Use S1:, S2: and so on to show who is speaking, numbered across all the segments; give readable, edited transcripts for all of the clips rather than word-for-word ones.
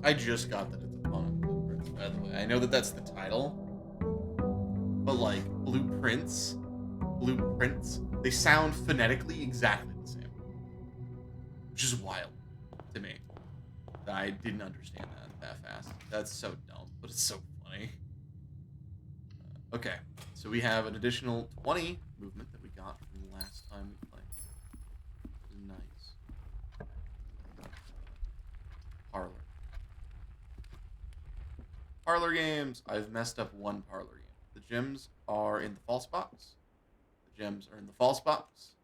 S1: I just got that it's a pun on blueprints, by the way. I know that that's the title, but like blueprints, they sound phonetically exactly the same, which is wild to me. I didn't understand that fast. That's so dumb, but it's so funny. Okay, so we have an additional 20 movement that we got from the last time we played. Nice. Parlor. Parlor games. I've messed up one parlor game. The gems are in the false box. The gems are in the false box.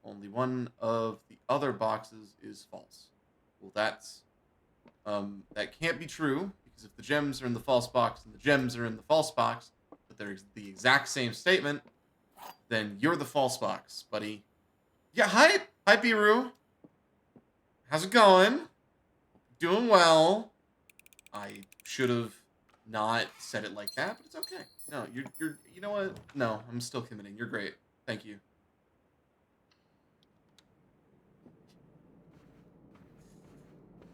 S1: Only one of the other boxes is false. Well, that can't be true, because if the gems are in the false box and the gems are in the false box, but they're the exact same statement, then you're the false box, buddy. Yeah, hi, Biru. How's it going? Doing well. I should have not said it like that, but it's okay. No, you're you know what? No, I'm still committing. You're great. Thank you.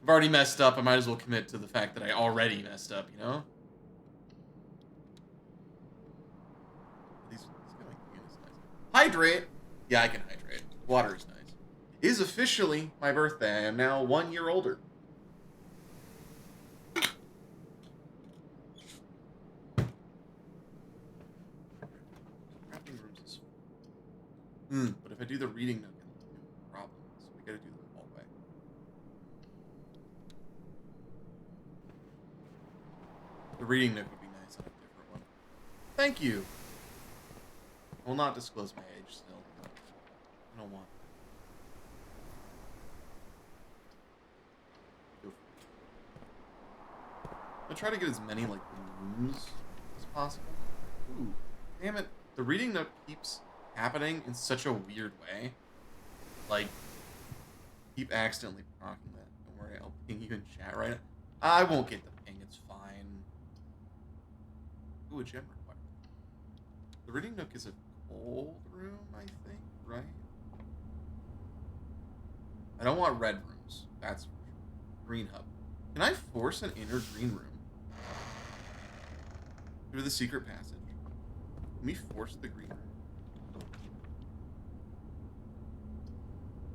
S1: I've already messed up. I might as well commit to the fact that I already messed up, you know? These going nice. Hydrate. Yeah, I can hydrate. Water is nice. It is officially my birthday. I am now 1 year older. Crafting rooms is but if I do the reading nook, it'll give me problems. We gotta do the hallway. The reading nook would be nice on a different one. Thank you. I will not disclose my age still. I don't want to. I'll try to get as many like rooms as possible. Ooh, damn it. The reading nook keeps happening in such a weird way. Like, keep accidentally procking that. Don't worry, I'll ping you in chat right now. I won't get the ping, it's fine. Ooh, a gem required. The reading nook is a cold room, I think, right? I don't want red rooms. That's for sure. Green hub. Can I force an inner green room? Through the secret passage. Can we force the green room?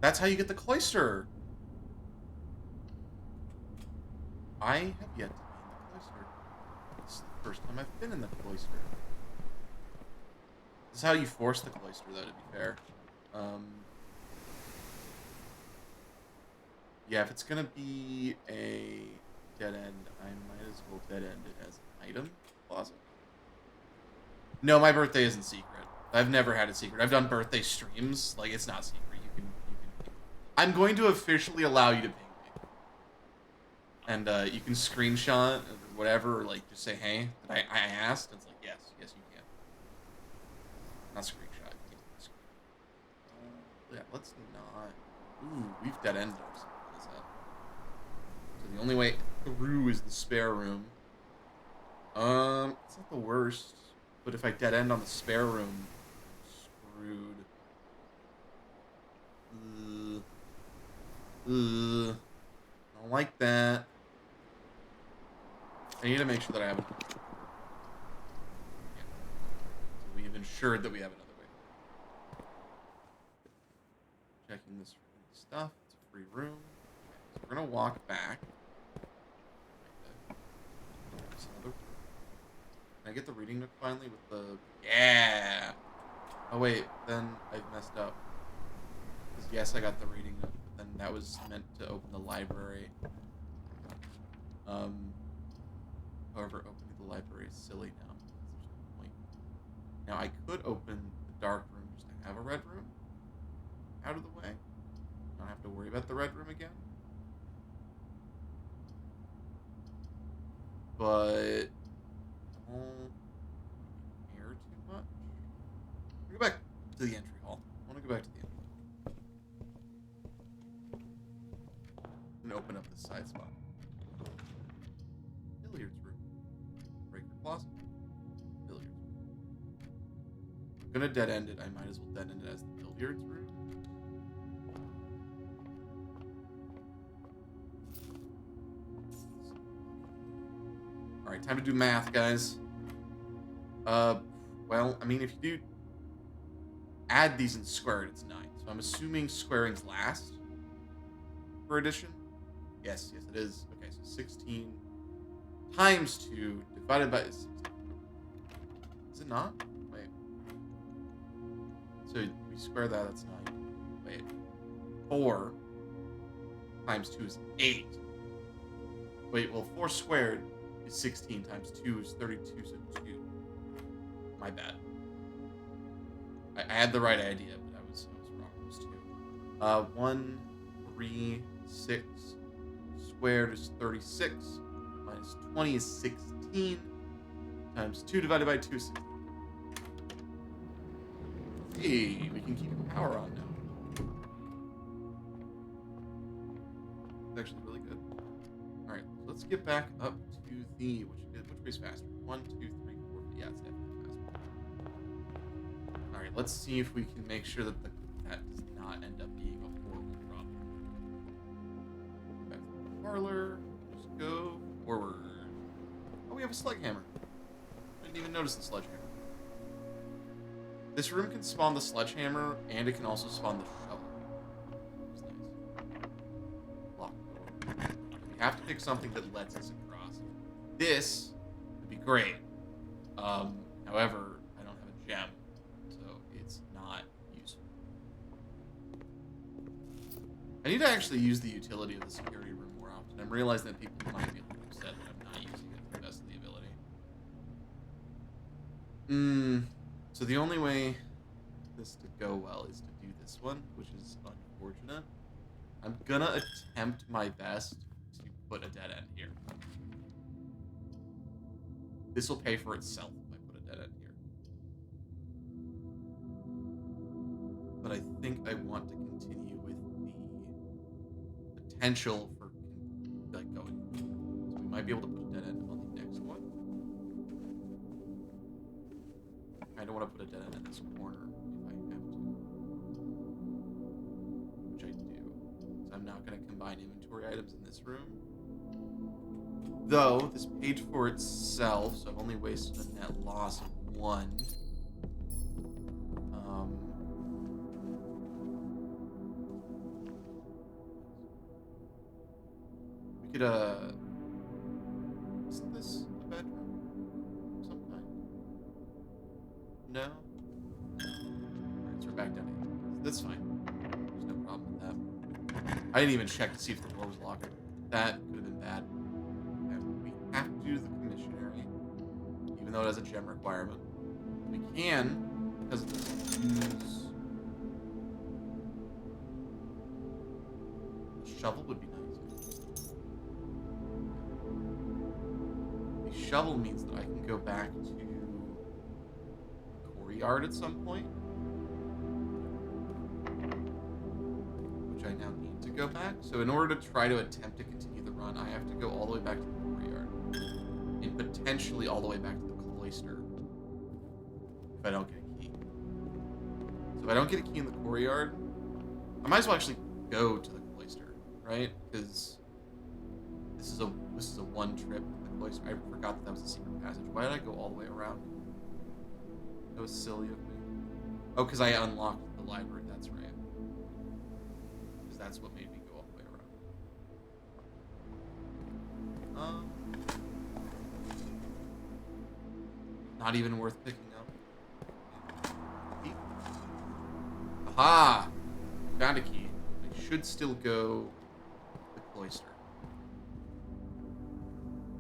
S1: That's how you get the cloister. I have yet to be in the cloister. This is the first time I've been in the cloister. This is how you force the cloister, though, to be fair. Yeah, if it's gonna be a dead end, I might as well dead end it as an item closet. No, my birthday isn't secret. I've never had it secret. I've done birthday streams. Like, it's not secret. You can I'm going to officially allow you to ping me. And you can screenshot or whatever, or like just say, hey, I asked. And it's like, yes, you can. Not screenshot. Yeah, let's not. Ooh, we've dead ended ourselves. What is that? So the only way through is the spare room. It's not the worst. But if I dead end on the spare room, I'm screwed. I don't like that. I need to make sure that I have another way. Yeah. So we've ensured that we have another way. Checking this for any stuff. It's a free room. Okay, so we're gonna walk back. Can I get the reading nook finally with the... Yeah! Oh wait, then I've messed up. Because yes, I got the reading nook. Then that was meant to open the library. However, opening the library is silly now. There's no point. Now I could open the dark room just to have a red room out of the way. Not have to worry about the red room again. But don't care too much. Go back to the entry hall. I want to go back to the entry hall. And open up this side spot. Billiards room. Breaker closet. Billiards room. I'm gonna dead end it. I might as well dead end it as the billiards room. Alright, time to do math, guys. Well, I mean, if you do add these and square it, it's 9. So I'm assuming squaring's last for addition. Yes, it is. Okay, so 16 times 2 divided by 16. Is it not? Wait. So we square that, that's 9. Wait. 4 times 2 is 8. Wait, well, 4 squared is 16 times 2 is 32, so 2. My bad. I had the right idea, but I was wrong. It was 2. 1, 3, 6 squared is 36. Minus 20 is 16. Times 2 divided by 2 is 16. Hey, we can keep the power on now. It's actually really good. Alright, let's get back up to the... Which way's faster? 1, 2, 3, 4. Yeah, it's definitely faster. Alright, let's see if we can make sure that that does not end up being a horrible problem. Back to the parlor. Just go forward. Oh, we have a sledgehammer. I didn't even notice the sledgehammer. This room can spawn the sledgehammer, and it can also spawn the shovel. Which is nice. Lock door. We have to pick something that lets us across. This would be great. However, I don't have a gem, so it's not useful. I need to actually use the utility of the security room more often. I'm realizing that people might be upset that I'm not using it to the best of the ability. So the only way this to go well is to do this one, which is unfortunate. I'm gonna attempt my best to put a dead end here. This will pay for itself if I put a dead end here. But I think I want to continue with the potential for like going. So we might be able to put a dead end on the next one. I don't want to put a dead end in this corner if I have to. Which I do. So I'm not going to combine inventory items in this room. Though, this paid for itself, so I've only wasted a net loss of 1. We could, isn't this a bedroom of some kind? No? Alright, so we're back down to 8. That's fine. There's no problem with that. I didn't even check to see if the door was locked. That could have been bad. We have to do the commissionary, even though it has a gem requirement. We can, because it doesn't use... The shovel would be nice. The shovel means that I can go back to yard at some point, which I now need to go back. So in order to try to attempt to continue the run, I have to go all the way back to the quarry yard and potentially all the way back to the cloister if I don't get a key. So if I don't get a key in the quarry yard, I might as well actually go to the cloister, right? Because this is a one trip to the cloister. I forgot that was a secret passage. Why did I go all the way around? That was silly of me. Oh, because I unlocked the library. That's right. Because that's what made me go all the way around. Not even worth picking up. Key? Aha! Found a key. I should still go to the cloister.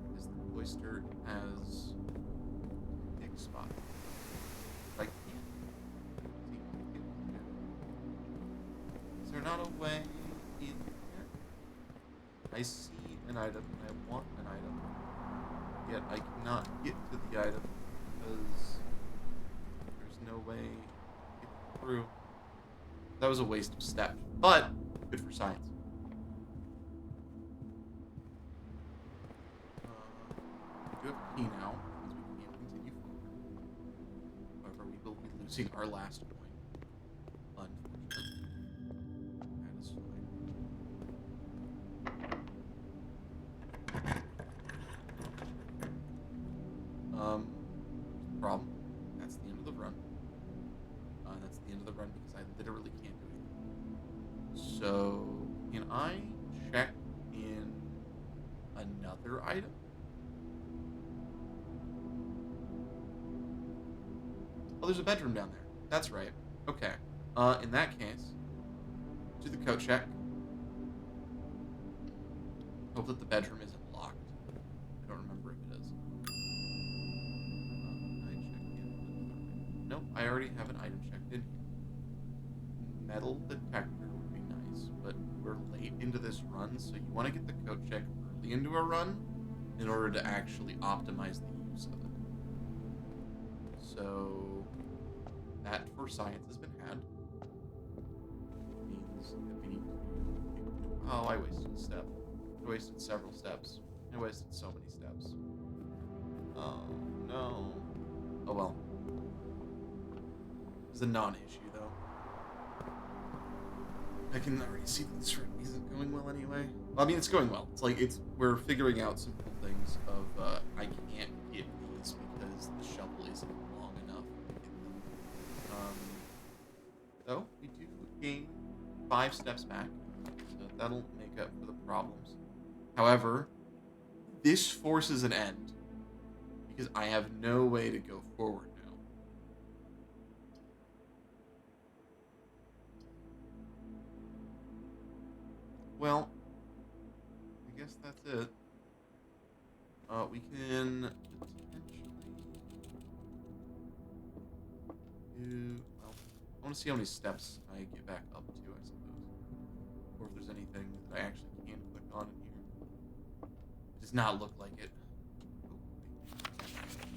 S1: Because the cloister has a big spot. I can't. Is there not a way in here? I see an item and I want an item. Yet I cannot get to the item because there's no way to get through. That was a waste of steps, but good for science. We do have a key now. Losing our last point. Unfortunately. That is fine. Can I check in another item? Oh, there's a bedroom down there. That's right. Okay. In that case, do the coat check. Hope that the bedroom isn't locked. I don't remember if it is. Can I check in another item? Nope, I already have an item checked in here. Metal detector would be nice, but we're late into this run, so you want to get the coat check early into a run in order to actually optimize the use of it. So that for science has been had. Means that we need to... Oh, I wasted a step. I wasted several steps. I wasted so many steps. Oh, no. Oh, well. It's a non-issue, though. I can already see that this run isn't going well anyway. Well, I mean, it's going well. It's like, we're figuring out some cool things of, I can't get these because the shovel isn't long enough to get them. So, we do gain 5 steps back. So that'll make up for the problems. However, this forces an end because I have no way to go forward now. Well, I guess that's it. We can potentially do... Well, I want to see how many steps I get back up to, I suppose. Or if there's anything that I actually can click on in here. It does not look like it.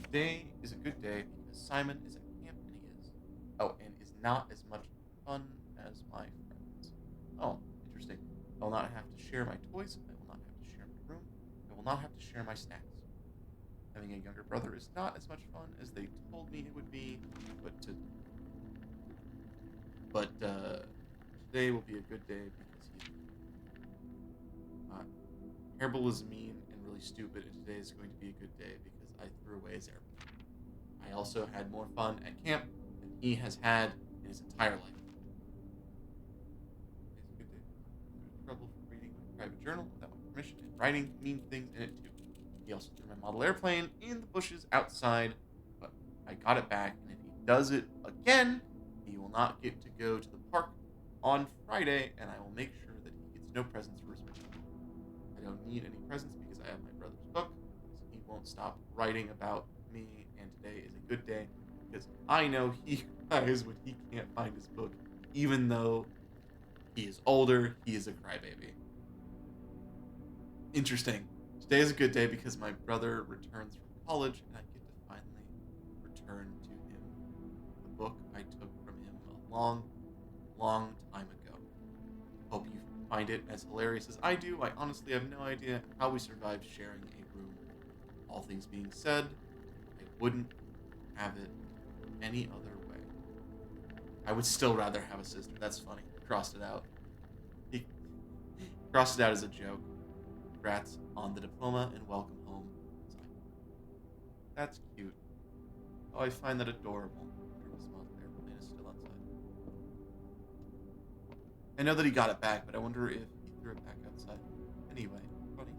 S1: Today is a good day because Simon is at camp and he is. Oh, and is not as much fun as my friends. Oh, interesting. I will not have to share my toys. I will not have to share my room. I will not have to share my snacks. Having a younger brother is not as much fun as they told me it would be, but today will be a good day because he's Hairball is mean and really stupid, and today is going to be a good day because I threw away his airplane. I also had more fun at camp than he has had in his entire life. Today's a good day. There's trouble for reading my private journal without my permission and writing mean things in it too. He also threw my model airplane in the bushes outside, but I got it back, and if he does it again, he will not get to go to the park on Friday, and I will make sure that he gets no presents for his birthday. I don't need any presents because I have my brother's book, so he won't stop writing about me, and today is a good day because I know he cries when he can't find his book, even though he is older, he is a crybaby. Interesting. Today is a good day because my brother returns from college and I get to finally return to him the book I took from him a long, long time ago. Hope you find it as hilarious as I do. I honestly have no idea how we survived sharing a room. All things being said, I wouldn't have it any other way. I would still rather have a sister. That's funny. Crossed it out. He crossed it out as a joke. Congrats on the diploma and welcome home, Simon. That's cute. Oh, I find that adorable. His model airplane is still outside. I know that he got it back, but I wonder if he threw it back outside. Anyway, bunnies.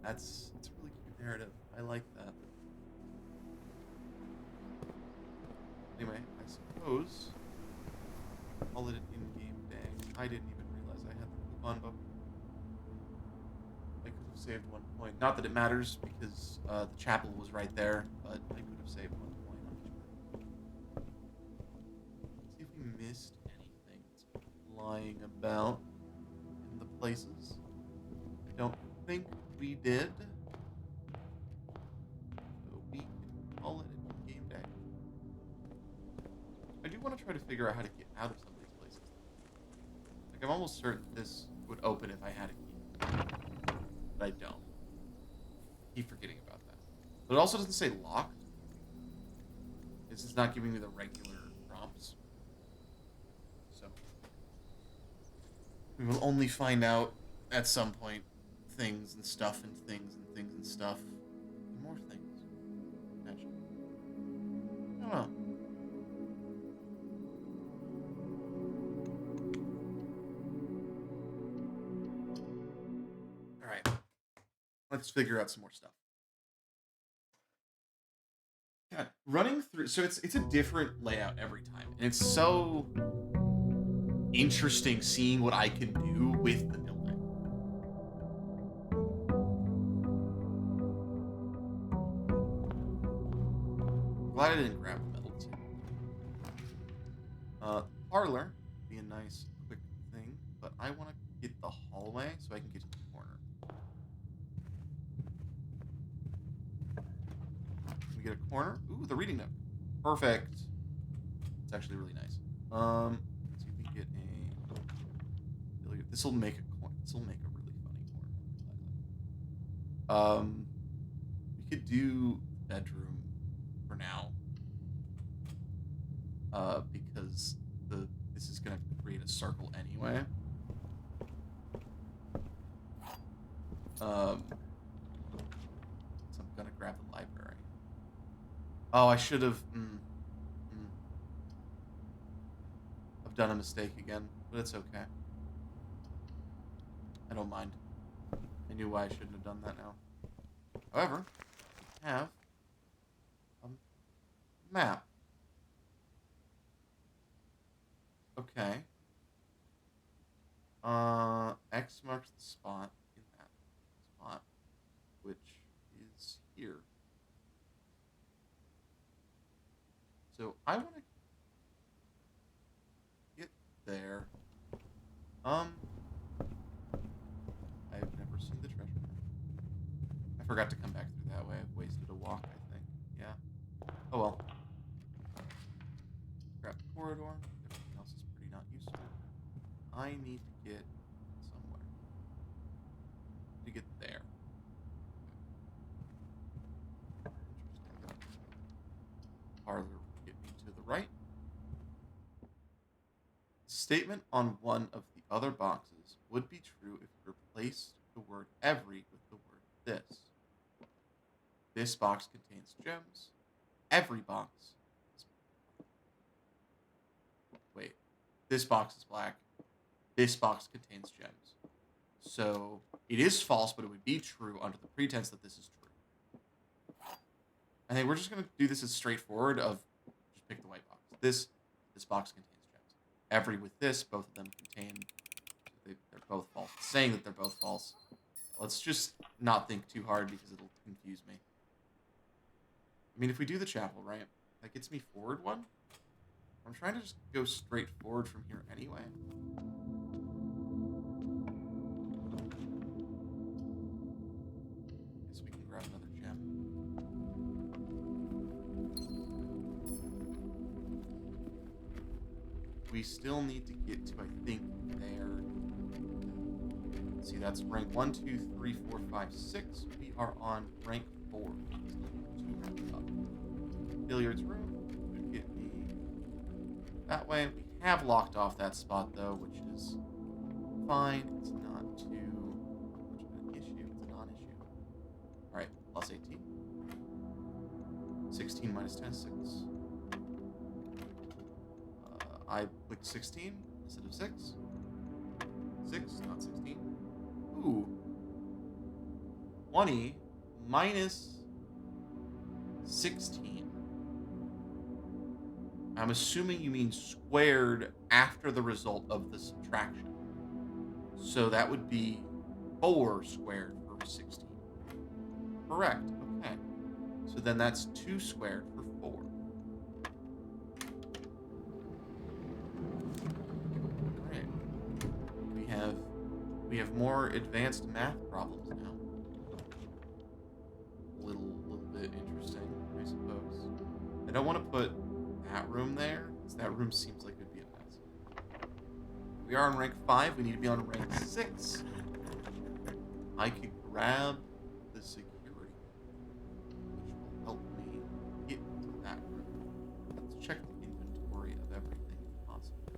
S1: That's a really cute narrative. I like that. Anyway, I suppose I'll call it an in-game day. I didn't even realize I had the coupon book. I could have saved 1 point. Not that it matters, because the chapel was right there, but I could have saved 1 point on each bird. Let's see if we missed anything that's lying about in the places. I don't think we did. So we can call it an in-game day. I do want to try to figure out how to get out of some of these places. Like, I'm almost certain this would open if I had a key. But I don't. Keep forgetting about that. But it also doesn't say locked. This is not giving me the regular prompts. So we will only find out at some point things and stuff and things and things and stuff. And more things. Potentially. I don't know. Let's figure out some more stuff. God, running through, so it's a different layout every time, and it's so interesting seeing what I can do with the building. I'm glad I didn't grab the metal too. Parlor would be a nice quick thing, but I want to get the hallway so I can get to the corner. Can we get a corner? Ooh, the reading nook. Perfect. It's actually really nice. Let's see if we can get a. This will make a corner. This will make a really funny corner. We could do bedroom for now. Because this is gonna create a circle anyway. So I'm gonna grab the library. Oh, I should have. I've done a mistake again, but it's okay. I don't mind. I knew why I shouldn't have done that now. However, we have a map. Okay. X marks the spot in that spot, which is here. So I want to get there. I've never seen the treasure map. I forgot to come back through that way. I've wasted a walk, I think. Yeah. Oh well. Grab the corridor. Everything else is pretty not useful. I need to get somewhere. To get there. Interesting. Parlor will get me to the right. Statement on one of the other boxes would be true if you replaced the word every with the word this. This box contains gems. Every box is wait. This box is black. This box contains gems. So it is false, but it would be true under the pretense that this is true. I think we're just gonna do this as straightforward of just pick the white box. This box contains gems. Every with this, both of them contain. They're both false. It's saying that they're both false. Let's just not think too hard because it'll confuse me. I mean, if we do the chapel, right, that gets me forward one. I'm trying to just go straight forward from here anyway. Guess we can grab another gem. We still need to get to, I think, there. Let's see, that's rank 1, 2, 3, 4, 5, 6. We are on rank 4. Two ranks up. Billiards room would get me that way. We have locked off that spot though, which is fine. It's not too much of an issue. It's a non-issue. Alright, plus 18. 16 minus 10, 6. I clicked 16 instead of 6. 6, not 16. Ooh. 20 minus 16. I'm assuming you mean squared after the result of the subtraction. So that would be 4 squared for 16. Correct. Okay. So then that's 2 squared for 4. Alright. We have more advanced math problems now. A little bit interesting, I suppose. I don't want to put that room there, because that room seems like it would be a mess. We are on rank 5. We need to be on rank 6. I could grab the security, which will help me get to that room. Let's check the inventory of everything possible.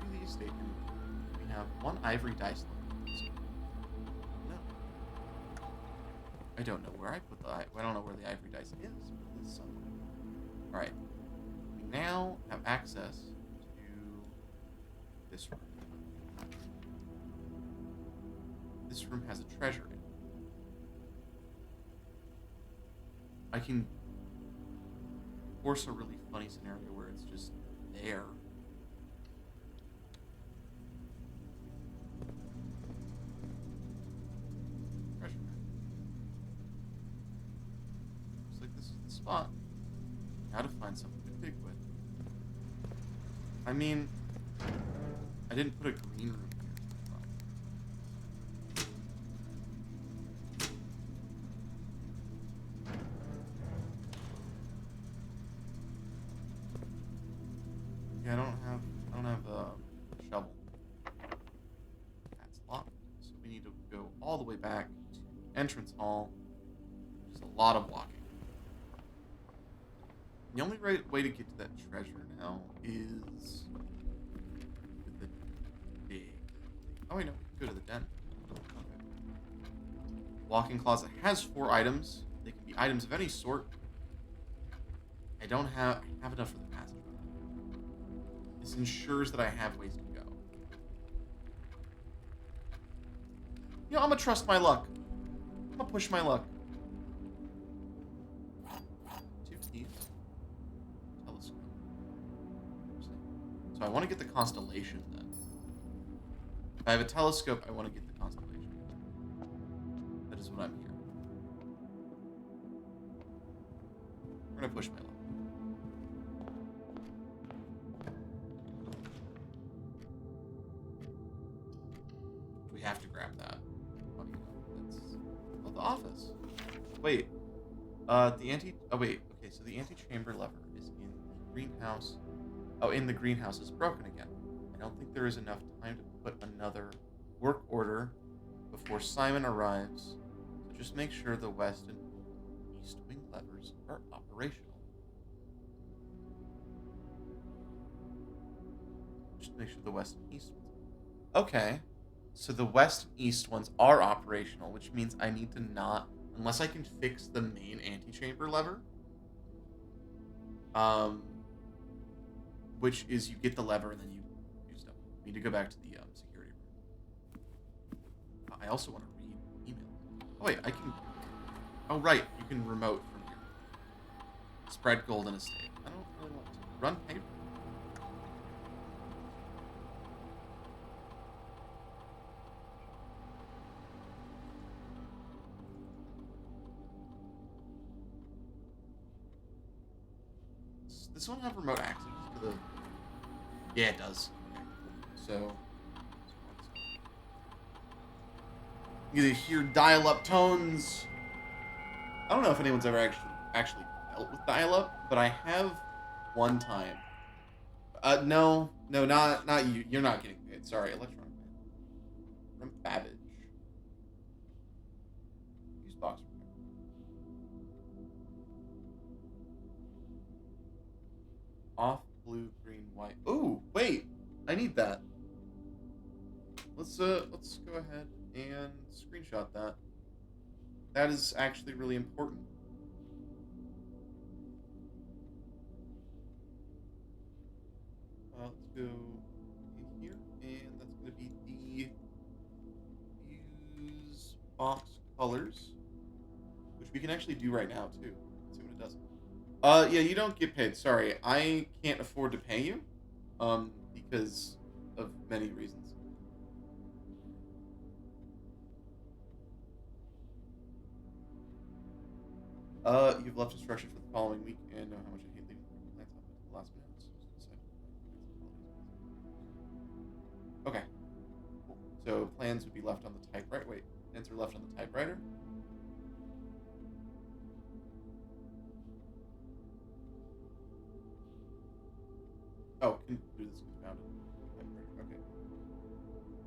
S1: To the estate room, we have 1 ivory dice left. I don't know where I put the. I don't know where the ivory dice is, but it is somewhere. All right. We now have access to this room. This room has a treasure in it. I can force a really funny scenario where it's just there. Treasure. Looks like this is the spot. Now to find something to dig with. I mean, I didn't put a green room here. Yeah, I don't have a shovel. That's locked. So we need to go all the way back to entrance hall. There's a lot of walking. The only right way to get to that treasure now is with the dig. Oh wait, no, we can go to the den. Okay. Walk-in closet has 4 items. They can be items of any sort. I have enough for the passage. This ensures that I have ways to go. You know, I'm gonna trust my luck. I'm gonna push my luck. 2 keys. Telescope. So I want to get the constellation then. If I have a telescope, I want to get the constellation. That is what I'm here. We're gonna push my luck. We have to grab that. That's the office. Wait. Oh wait. Okay, so the antechamber lever is in the greenhouse. Oh, in the greenhouse is broken again. I don't think there is enough time to put another work order before Simon arrives. So just make sure the west and east wing levers are operational. Just make sure the west and east ones. Okay. So the west and east ones are operational, which means I need to not, unless I can fix the main antechamber lever, which is you get the lever and then you do stuff. I need to go back to the security room. I also want to read emails. Oh wait, I can. Oh right, you can remote from here. Spread golden estate. I don't really want to run paper. Does this one have remote access to the... Yeah, it does. Okay. So... You hear dial-up tones. I don't know if anyone's ever actually dealt with dial-up, but I have one time. No, not you. You're not getting paid. Sorry, Electronic Man. From Babbage. Use box. Off, blue, green, white. Ooh, wait. I need that. Let's go ahead and screenshot that. That is actually really important. Let's go in here, and that's going to be the use box colors, which we can actually do right now too. Let's see what it does. Yeah, you don't get paid. Sorry, I can't afford to pay you, because of many reasons. You've left instruction for the following week and know how much I hate leaving plans up at the last minute. Okay. Cool. So plans would be left on the typewriter. Wait, plans are left on the typewriter. Oh, can do this confounded typewriter. Okay.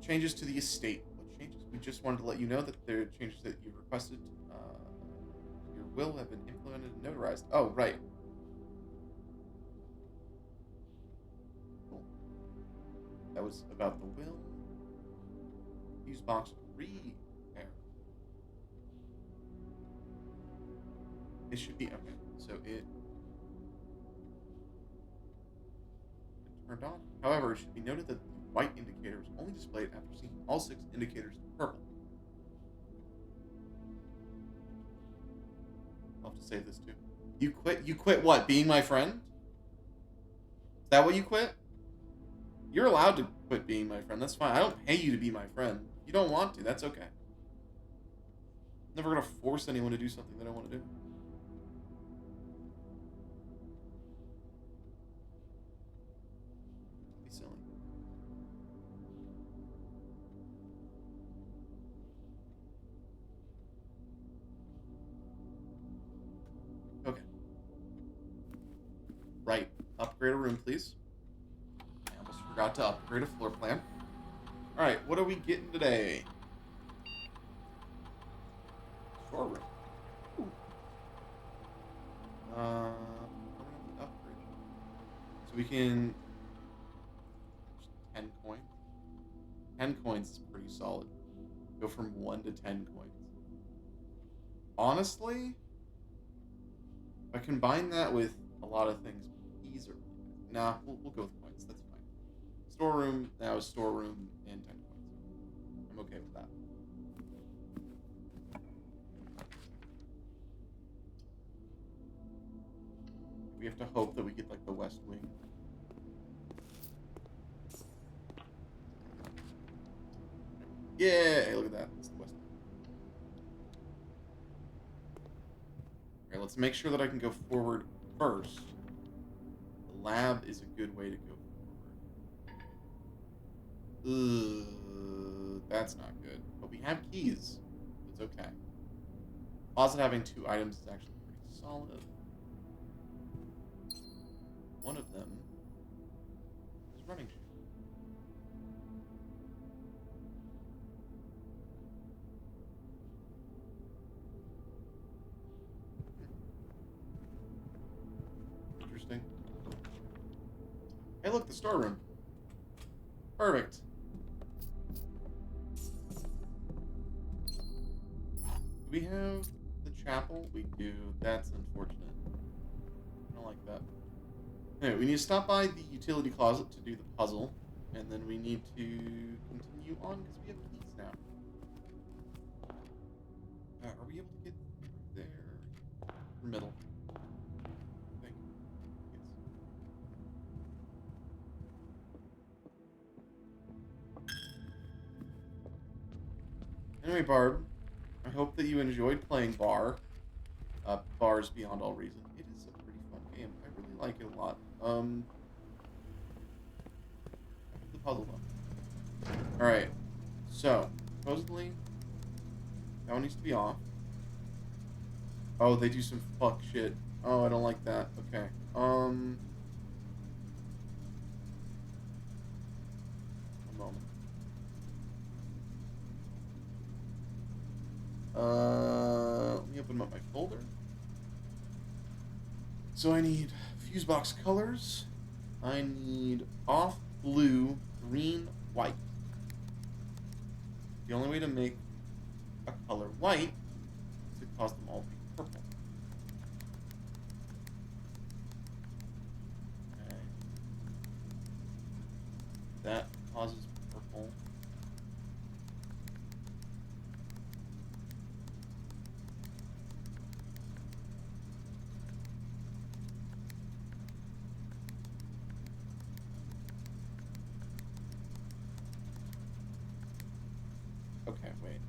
S1: Changes to the estate. What changes? We just wanted to let you know that the changes that you requested your will have been implemented and notarized. Oh, right. Cool. That was about the will. Use box repair. It should be okay. So it turned on. However, it should be noted that the white indicators only displayed after syncing all 6 indicators to purple. I'll have to save this too. You quit? You quit what? Being my friend? Is that what you quit? You're allowed to quit being my friend. That's fine. I don't pay you to be my friend. If you don't want to, that's okay. I'm never gonna force anyone to do something they don't want to do. Be silly. Okay. Right. Upgrade a room, please. I almost forgot to upgrade a floor plan. Alright, what are we getting today? Storeroom. Ooh. Upgrade. So we can... 10 coins. 10 coins is pretty solid. Go from 1 to 10 coins. Honestly, if I combine that with a lot of things, these are... Nah, we'll go with coins. That's fine. Storeroom, now is storeroom and 10 coins. I'm okay with that. We have to hope that we get, like, the West Wing. Yeah, look at that. It's the West Wing. Alright, let's make sure that I can go forward first. The lab is a good way to go forward. Ugh, that's not good. But we have keys. It's okay. Closet having 2 items is actually pretty solid. One of them is running shoe. Interesting. Hey, look, the storeroom. Perfect. Do we have the chapel? We do. That's unfortunate. I don't like that. Anyway, we need to stop by the utility closet to do the puzzle, and then we need to continue on because we have keys now. Are we able to get there? Or middle? I think. Yes. Anyway, Barb, I hope that you enjoyed playing Bars Beyond All Reason. It is a pretty fun game. I really like it a lot. The puzzle one. Alright. So, supposedly, that one needs to be off. Oh, they do some fuck shit. Oh, I don't like that. Okay. One moment. Let me open up my folder. So I need fuse box colors. I need off blue, green, white. The only way to make a color white is to cause them all to be purple. Okay. That causes purple. Okay, wait.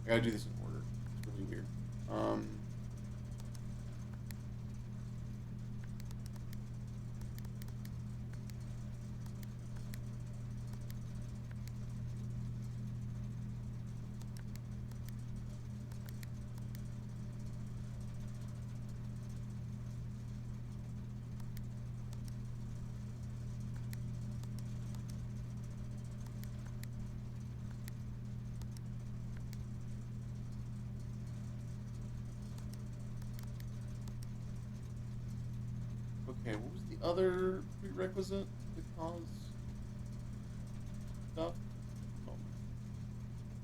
S1: I gotta do this in order. It's really weird. Okay, what was the other prerequisite to cause stuff? Oh.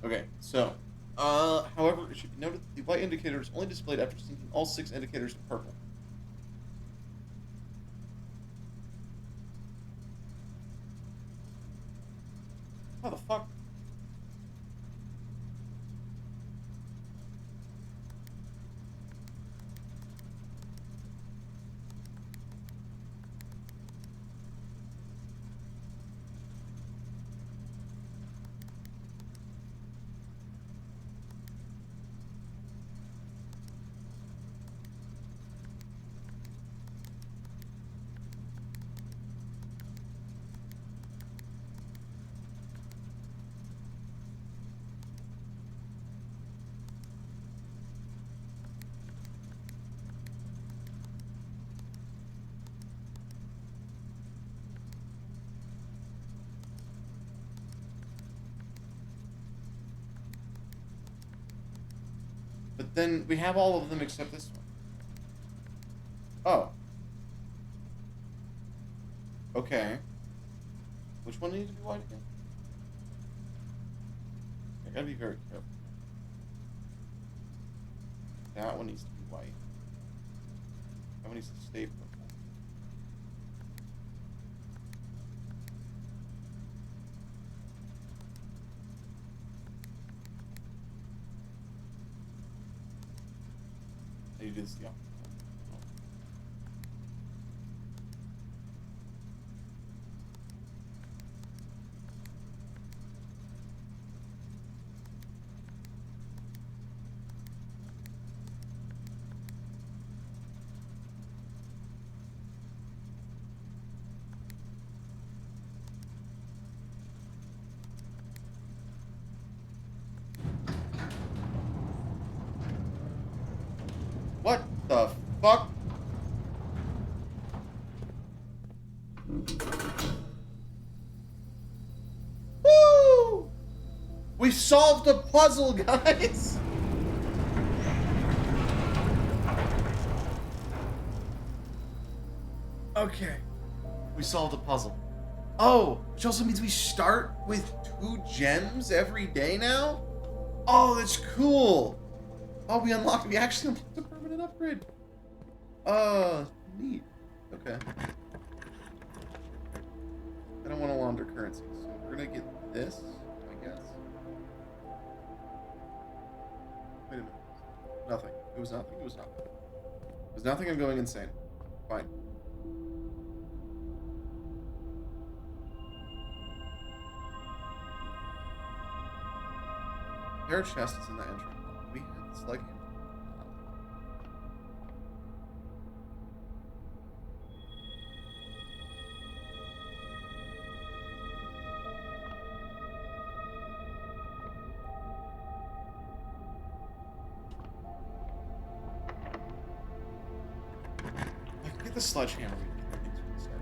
S1: Okay, so, however, it should be noted that the white indicator is only displayed after syncing all 6 indicators to purple. How the fuck? But then we have all of them except this one. Oh. Okay. Which one needs to be white again? I gotta be very careful. That one needs to be white. That one needs to stay purple. I need to do this, yeah. What the fuck? Woo! We solved a puzzle, guys! Okay. We solved a puzzle. Oh, which also means we start with 2 gems every day now? Oh, that's cool! Oh, we actually unlocked a permanent upgrade. Neat. Okay. I don't want to launder currency, so we're gonna get this, I guess. Wait a minute. Nothing. It was nothing. It was nothing. It was nothing. I'm going insane. Fine. There are chests in the entrance. We have this like. I can get the sledgehammer. Ooh, that's interesting.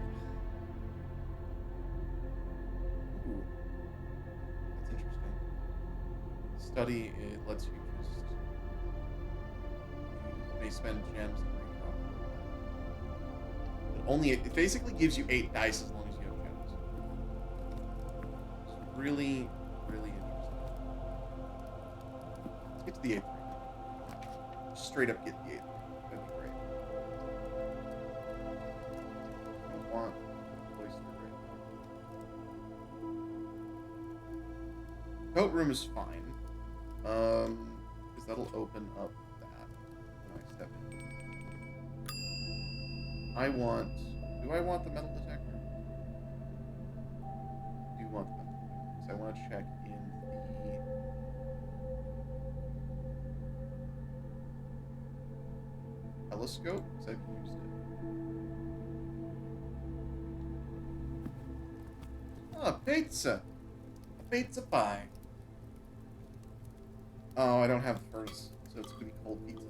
S1: Study, it lets you just may spend gems and it basically gives you 8 dice as long as you have gems. It's really, really interesting. Let's get to the 8th ring. Straight up get the 8th ring. That'd be great. I want oyster ring. Coat room is fine. Because that'll open up that when I step in. Do I want the metal detector? I do want the metal detector, because I want to check in the telescope, because I've used it. Ah, pizza! A pizza pie. Oh, I don't have the furnace, so it's gonna be cold pizza.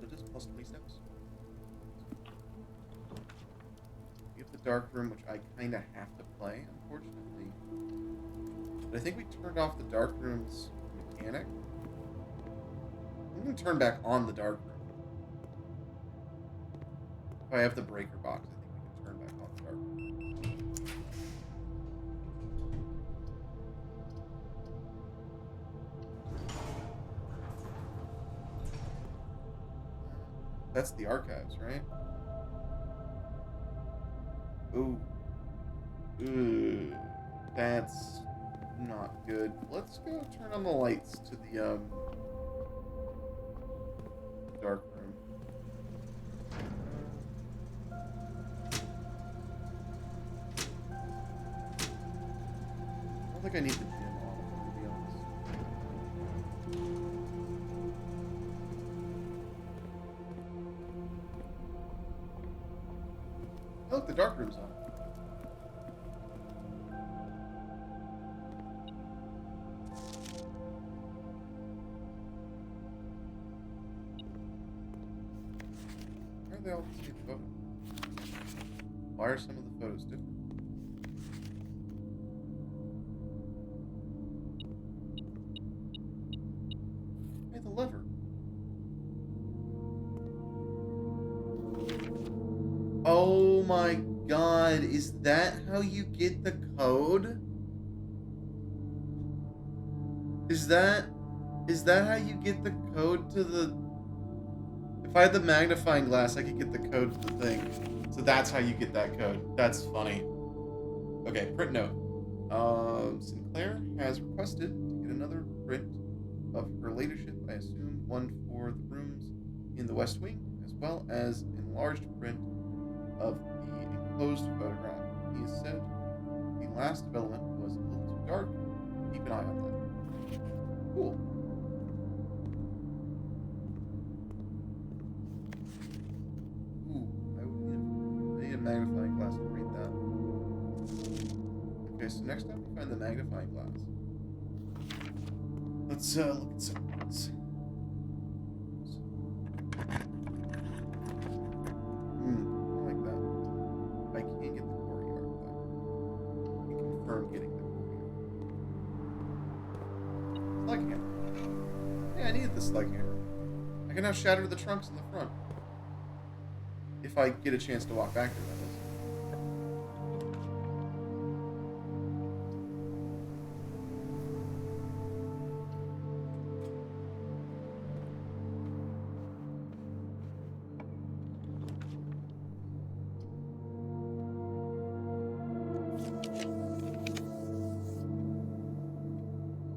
S1: It is plus 20 steps. We have the dark room, which I kind of have to play, unfortunately. But I think we turned off the dark room's mechanic. I'm gonna turn back on the dark room. If I have the breaker box, I think we can turn back on the dark room. That's the archives, right? Ooh. Ooh. That's not good. Let's go turn on the lights to the dark room. I don't think I need the gym on, if I'm gonna be honest. Oh, look, the dark room's on. Why are they all the same photo? Why are some of the photos different? Hey, the lever. Oh my god, is that how you get the code? Is that how you get the code to the... If I had the magnifying glass, I could get the code to the thing. So that's how you get that code. That's funny. Okay, print note. Sinclair has requested to get another print of her leadership. I assume one for the rooms in the West Wing, as well as enlarged print of the enclosed photograph. He has said the last development was a little too dark. Keep an eye on that. Cool. Ooh, I would need a magnifying glass to read that. Okay, so next time we find the magnifying glass, let's look at some things. I like that. I can't get the courtyard though. I can confirm getting the courtyard. Slug hammer. Yeah, I needed the slug hammer. I can now shatter the trunks in the front. If I get a chance to walk back there, that is.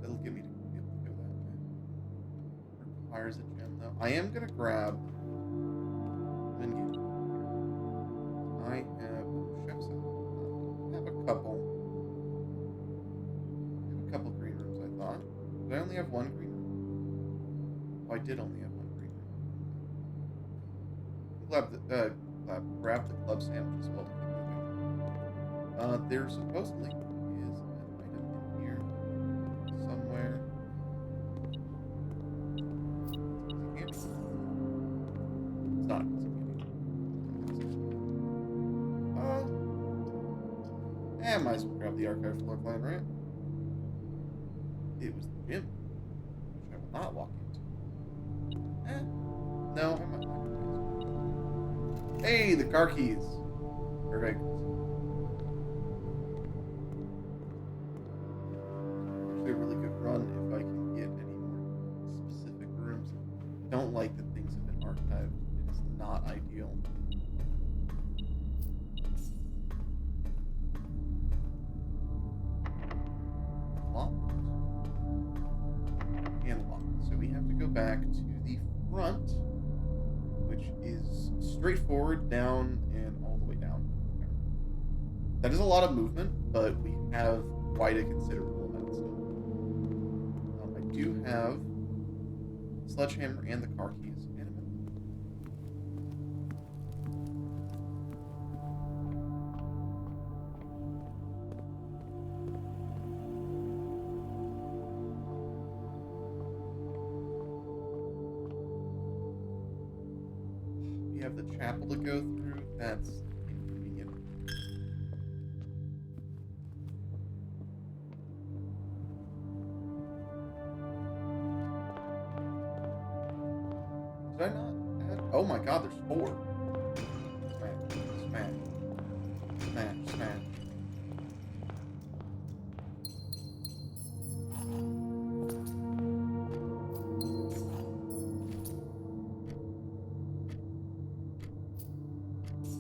S1: That'll get me to be able to go that way. Requires a gem, though. I am gonna grab... I have chef's hat. I have a couple. I have a couple green rooms, I thought. Did I only have one green room? Oh, I did only have one green room. Grab the club sandwiches while we keep moving. There supposedly is an item in here somewhere. It's not a piece of candy. I might as well grab the archive floor plan, right? It was the gym, which I will not walk into. No, I might not. Hey, the car keys. Perfect. Actually, a really good run if I can get any more specific rooms. Don't like that things have been archived. It is not ideal. Locked. And locked. So we have to go back to the front, which is straightforward down and all the way down. That is a lot of movement, but we have quite a considerable amount still. I do have the sledgehammer and the car keys in a minute. We have the chapel to go through. That's inconvenient. Did I not add? Oh my god, there's 4. Smash, smash, smash, smash.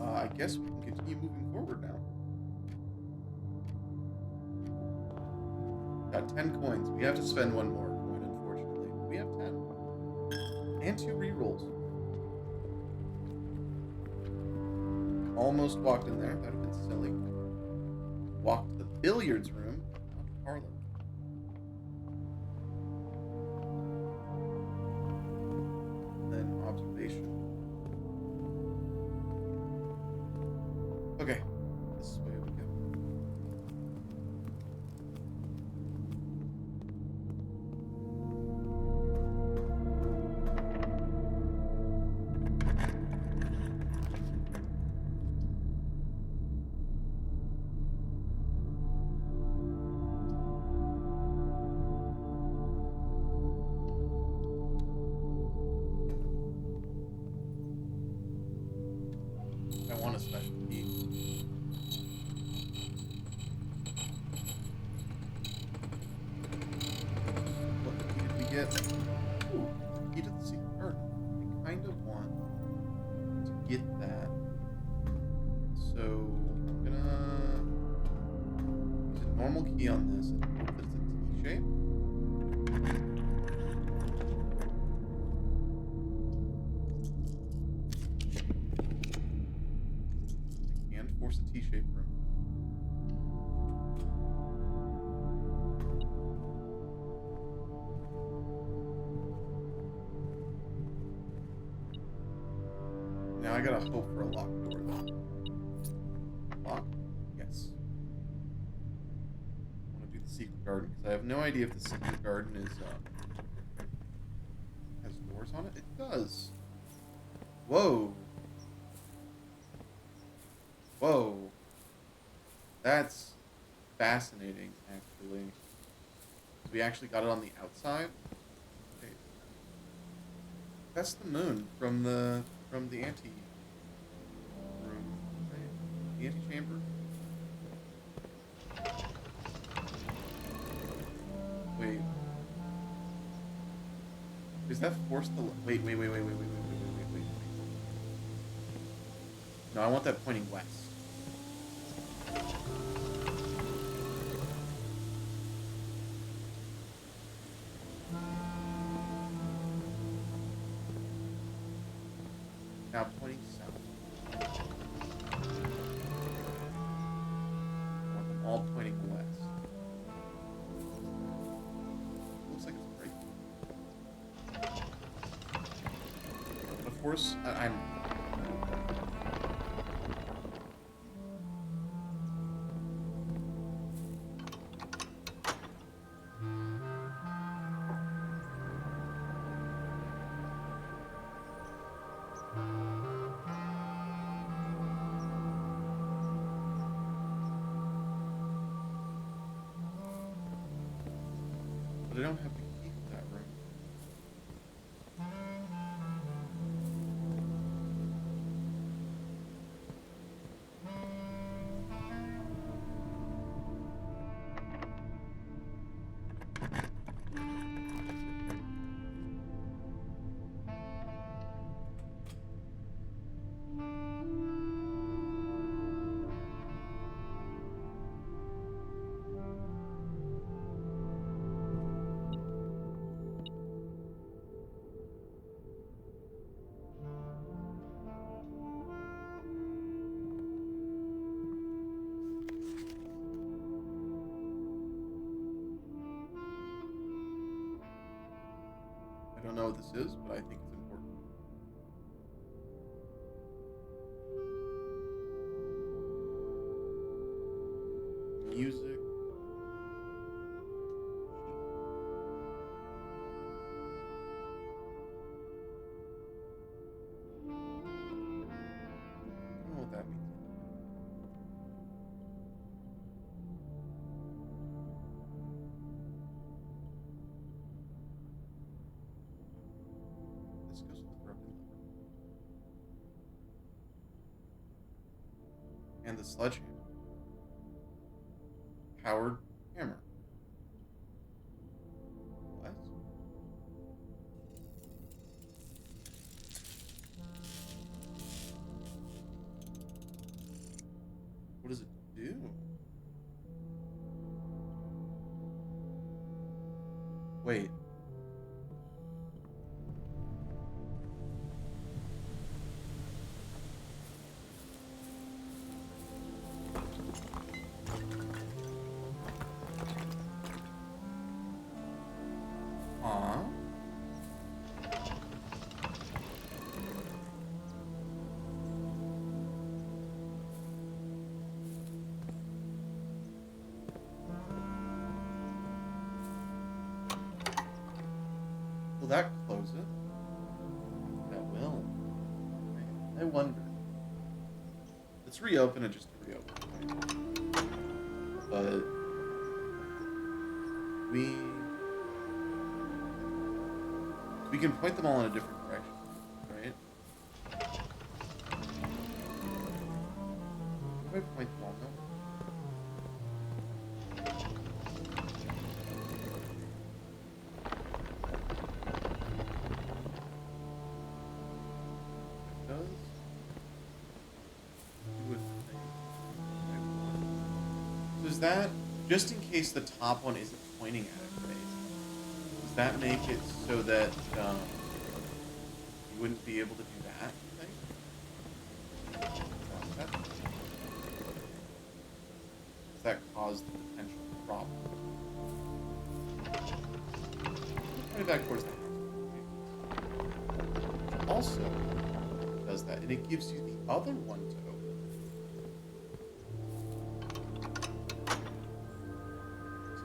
S1: I guess we can continue moving forward now. Got 10 coins. We have to spend one more coin, unfortunately. We have 10. And 2 rerolls. Almost walked in there. That would have been silly. Walked to the billiards room. Not the parlor. Then observation. Okay. This is where we go. I want a special key. What key did we get? Ooh, key to the secret garden. I kind of want to get that. So I'm gonna use a normal key on this and hope that it's a T-shape. And force a T-shaped room. Now I gotta hope for a locked door though. Lock? Yes. I want to do the secret garden because I have no idea if the secret garden is has doors on it. It does. Whoa. Whoa. That's fascinating, actually. We actually got it on the outside. Okay. That's the moon from the ante room, right? The ante chamber. Wait. Is that forced to wait. No, I want that pointing west. Now pointing south. I want them all pointing west. Looks like it's breaking. But of course, I'm. But I don't have the key for that room. I don't know what this is, but I think it's important. Music. I don't know what that means. This goes to the broken lever. And the sledgehammer. Powered hammer. What? I wonder. Let's reopen it just to reopen, right? But we can point them all in a different direction, right? If I point them all, no. Does that, just in case the top one isn't pointing at it, right? Does that make it so that you wouldn't be able to do that, you think? Does that cause the potential problem? Point it back towards the house. Also does that, and it gives you the other one to open.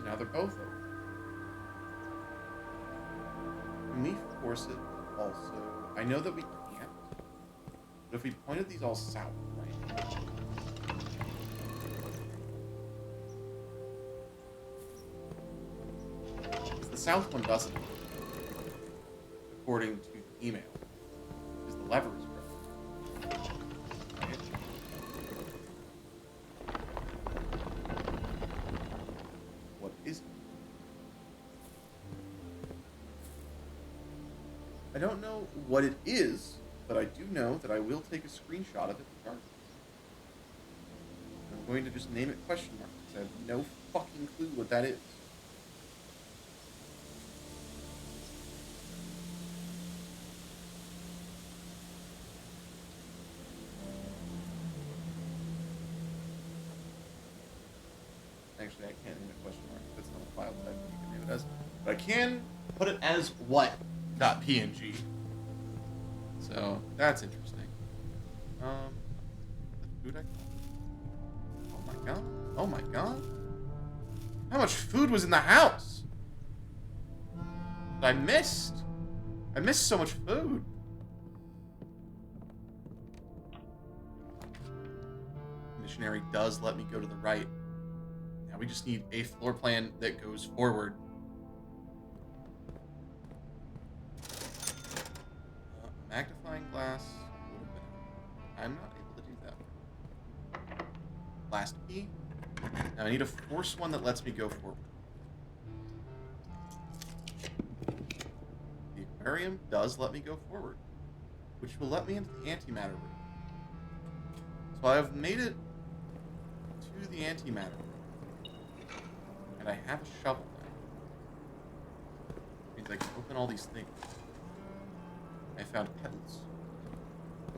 S1: Now they're both open. Can we force it also? I know that we can't, but if we pointed these all south, right? Because the south one doesn't, according to the email, because the lever is broken. Right? What is it? I don't know what it is, but I do know that I will take a screenshot of it regardless. I'm going to just name it question mark because I have no fucking clue what that is. Actually, I can't name it question mark. That's not a file type that you can name it as. But I can put it as what.png. So that's interesting. The food I got. Oh my god. Oh my god. How much food was in the house? That I missed. I missed so much food. Missionary does let me go to the right. Now we just need a floor plan that goes forward. Magnifying glass would have been. I'm not able to do that. Last key. Now I need to force one that lets me go forward. The aquarium does let me go forward, which will let me into the antimatter room. So I've made it to the antimatter room, and I have a shovel now. Means I can open all these things. I found pebbles.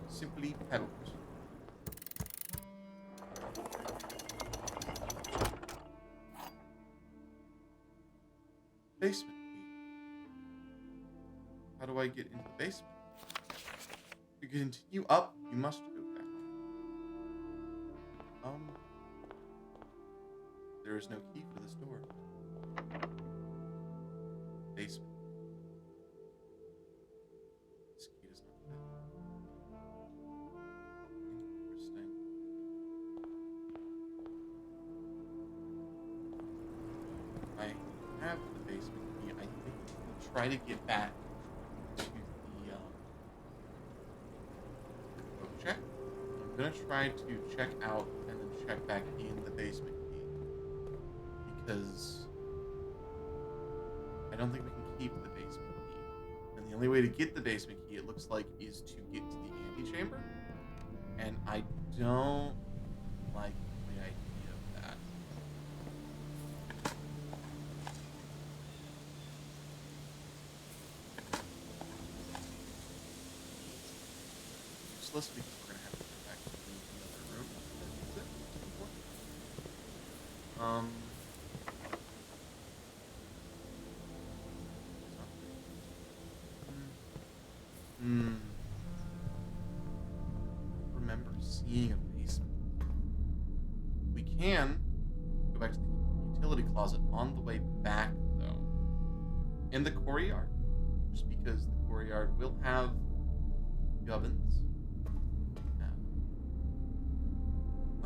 S1: Simply pebbles. Basement key. How do I get into the basement? To continue up, you must go down. There is no key for this door. Basement. This key does not fit. Interesting. I have the basement key. I think we'll try to get back to the book check. I'm gonna try to check out and then check back in the basement key because I don't think we can keep the basement key. And the only way to get the basement key, it looks like, is to get to the antechamber. And I don't like the idea of that. Useless because we're gonna have to go back to the other room. Remember seeing a basement. We can go back to the utility closet on the way back, though. In the courtyard. Just because the courtyard will have ovens.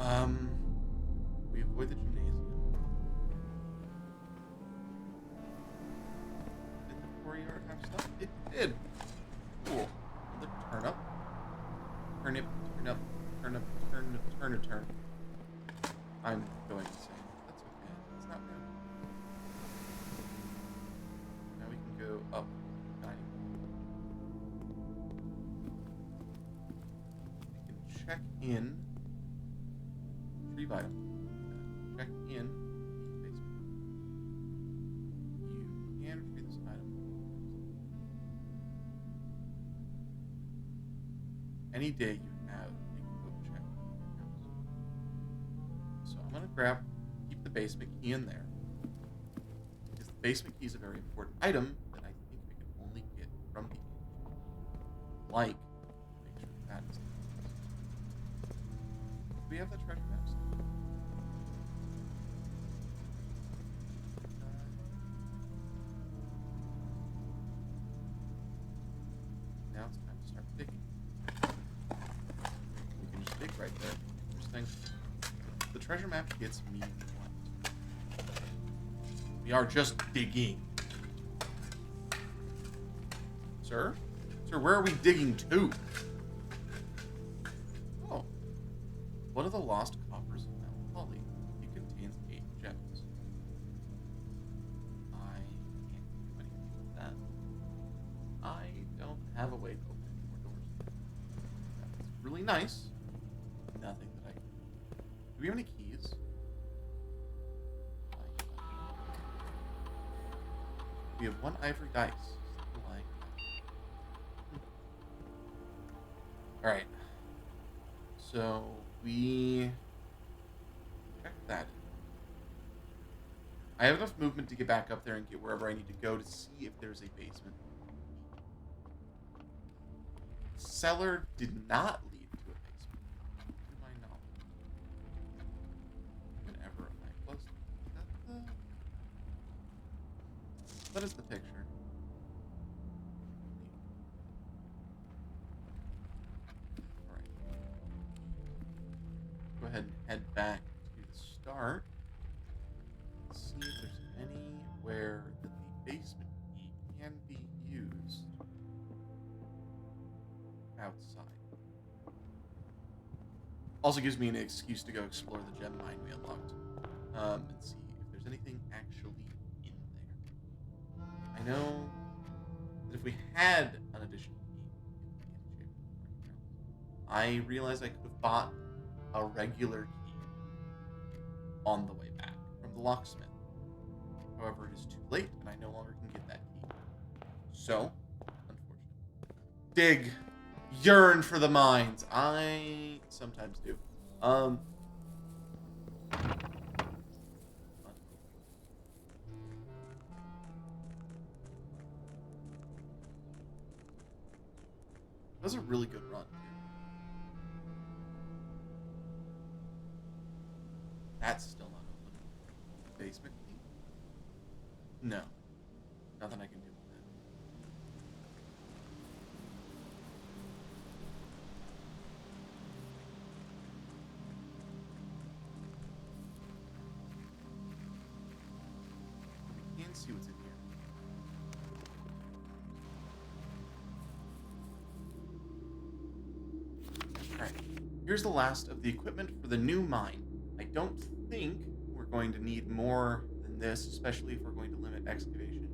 S1: Um, we avoid the gymnasium. Did the 4-yard have stuff? It did. Cool. Another turnip. Turnip, turnip, turnip, turn. I'm going insane. That's okay. It's not bad. Now we can go up. We can check in. Retrieve item. Check in. Basement. You can retrieve this item. Any day you have, you can go check your house. So I'm gonna keep the basement key in there. Because the basement key is a very important item that I think we can only get from the inn. Like, make sure that is. Do we have that treasure map still? Now it's time to start digging. We can just dig right there. Interesting. The treasure map gets me what? We are just digging. Sir? Sir, where are we digging to? Oh. One of the lost coffers of Melancholy. It contains 8 gems. I can't do anything with that. I don't have a way to open any more doors. That's really nice. Nothing that I can do. Do we have any keys? We have 1 ivory dice. Something like that. Alright. So we check that. I have enough movement to get back up there and get wherever I need to go to see if there's a basement. Cellar did not lead to a basement, to my knowledge. Whenever am I close? What is the picture? Alright. Go ahead and head back to the start. See if there's anywhere that the basement key can be used outside. Also gives me an excuse to go explore the gem mine we unlocked. And see if there's anything actually in there. I know that if we had an additional key, I realized I could have bought a regular key on the way back from the locksmith. However, it is too late, and I no longer can get that key. So, unfortunate. Dig. Yearn for the mines. I sometimes do. That was a really good run, too. That's still not open. Basement key? No. Nothing I can do with that. We can see what's in here. Alright. Here's the last of the equipment for the new mine. I don't think we're going to need more than this, especially if we're going to limit excavation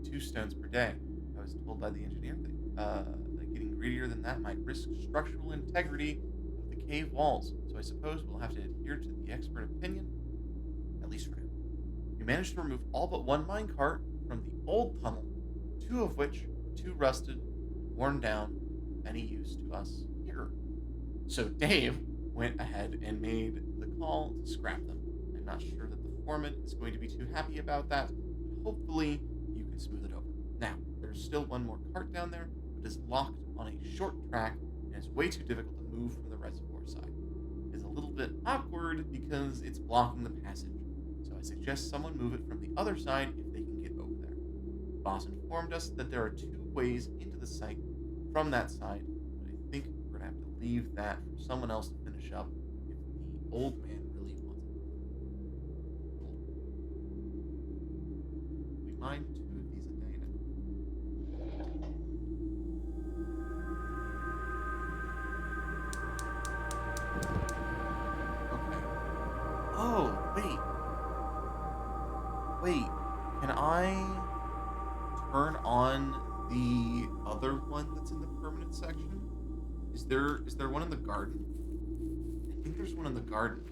S1: to 2 stones per day. I was told by the engineer that getting greedier than that might risk structural integrity of the cave walls, so I suppose we'll have to adhere to the expert opinion, at least for now. We managed to remove all but 1 minecart from the old tunnel, 2 of which were too rusted, worn down, any use to us here. So Dave went ahead and made the call to scrap them. I'm not sure that the foreman is going to be too happy about that, but hopefully you can smooth it over. Now, there's still 1 more cart down there, but is locked on a short track and is way too difficult to move from the reservoir side. It's a little bit awkward because it's blocking the passage, so I suggest someone move it from the other side if they can get over there. The boss informed us that there are 2 ways into the site from that side, but I think we're going to have to leave that for someone else to finish up if the old man really wants it. We mine 2 of these a day now. Okay. Oh, wait. Wait. Can I turn on the other one that's in the permanent section? Is there one in the garden? I think there's one in the garden.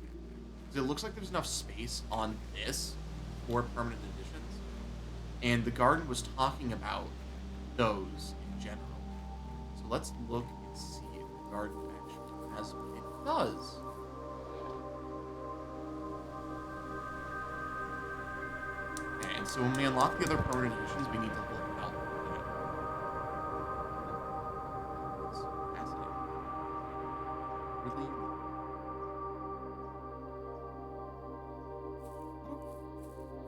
S1: Because it looks like there's enough space on this for permanent additions. And the garden was talking about those in general. So let's look and see if the garden actually has one. It does. Okay, and so when we unlock the other permanent additions, we need to look out. It's fascinating. Really unique.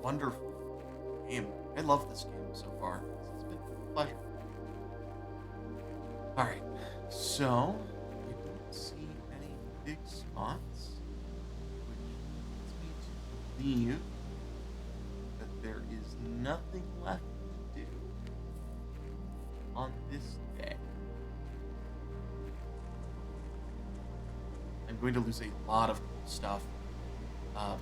S1: Wonderful game. I love this game so far. It's been a pleasure. Alright, so I don't see any big spots, which leads me to believe that there is nothing left to do on this day. I'm going to lose a lot of cool stuff.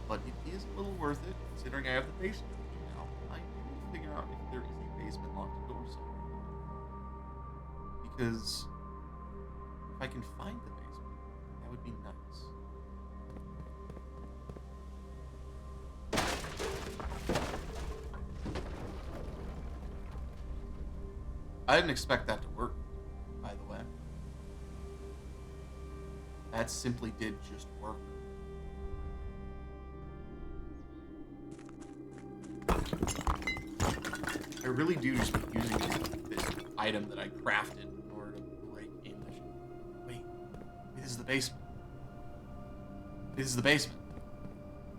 S1: But it is a little worth it, considering I have the basement now. I need to figure out if there is a basement locked door somewhere. Because if I can find the basement, that would be nice. I didn't expect that to work, by the way. That simply did just work. I really do just be using this item that I crafted in order to break game mission. Wait, this is the basement. This is the basement.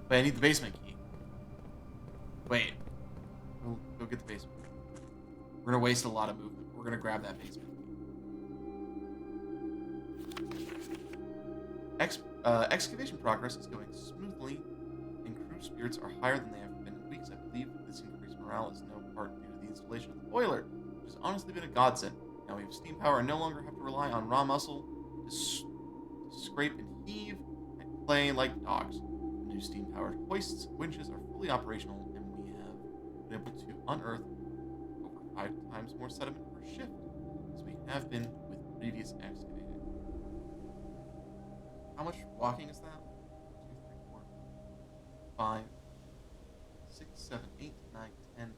S1: Wait, I need the basement key. Wait. Go get the basement. We're gonna waste a lot of movement. We're gonna grab that basement. Excavation progress is going smoothly, and crew spirits are higher than they have been in weeks. I believe this increased morale is no part due to the installation of the boiler, which has honestly been a godsend. Now we have steam power and no longer have to rely on raw muscle to scrape and heave and play like dogs. The new steam-powered hoists and winches are fully operational, and we have been able to unearth over 5 times more sediment per shift as we have been with previous excavating. How much walking is that? 1, 2, 3, 4, 5, 6, 7, 8, 9, 10,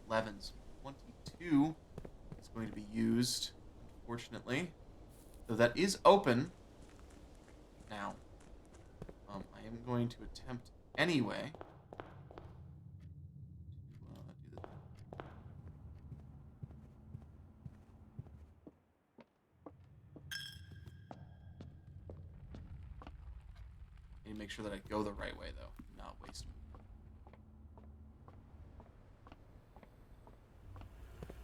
S1: 11. So 22 is going to be used, unfortunately. Though that is open. Now, I am going to attempt anyway to do this. I need to make sure that I go the right way, though, not waste movement.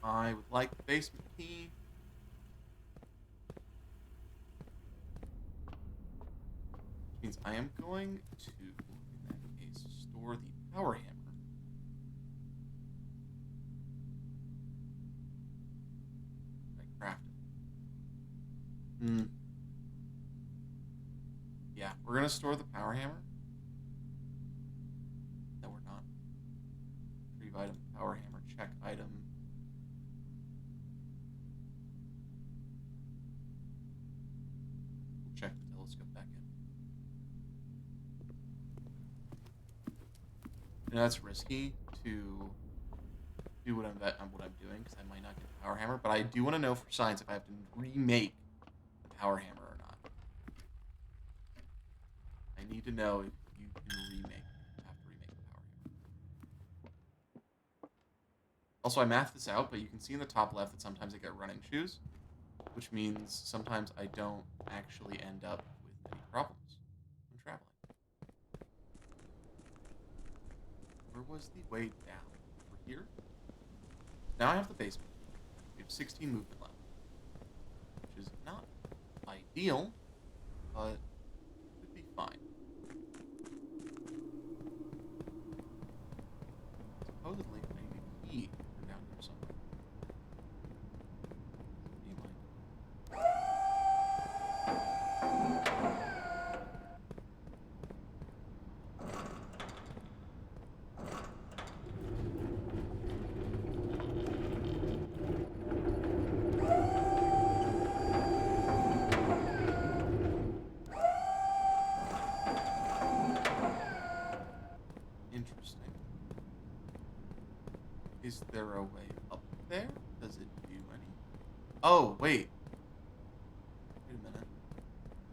S1: I would like the basement key. Which means I am going to, in that case, store the power hammer. I crafted. Yeah, we're gonna store the power hammer. No, we're not. Retrieve item, power hammer, check item. We'll check the telescope back in. You know, that's risky to do what I'm doing because I might not get the power hammer, but I do want to know for science if I have to remake the power hammer or not. I need to know if you can have to remake the power hammer. Also, I mathed this out, but you can see in the top left that sometimes I get running shoes, which means sometimes I don't actually end up with any problems when traveling. Where was the way down? Over here? Now I have the basement. We have 16 movement left, which is not ideal, but should be fine. Oh, wait. Wait a minute.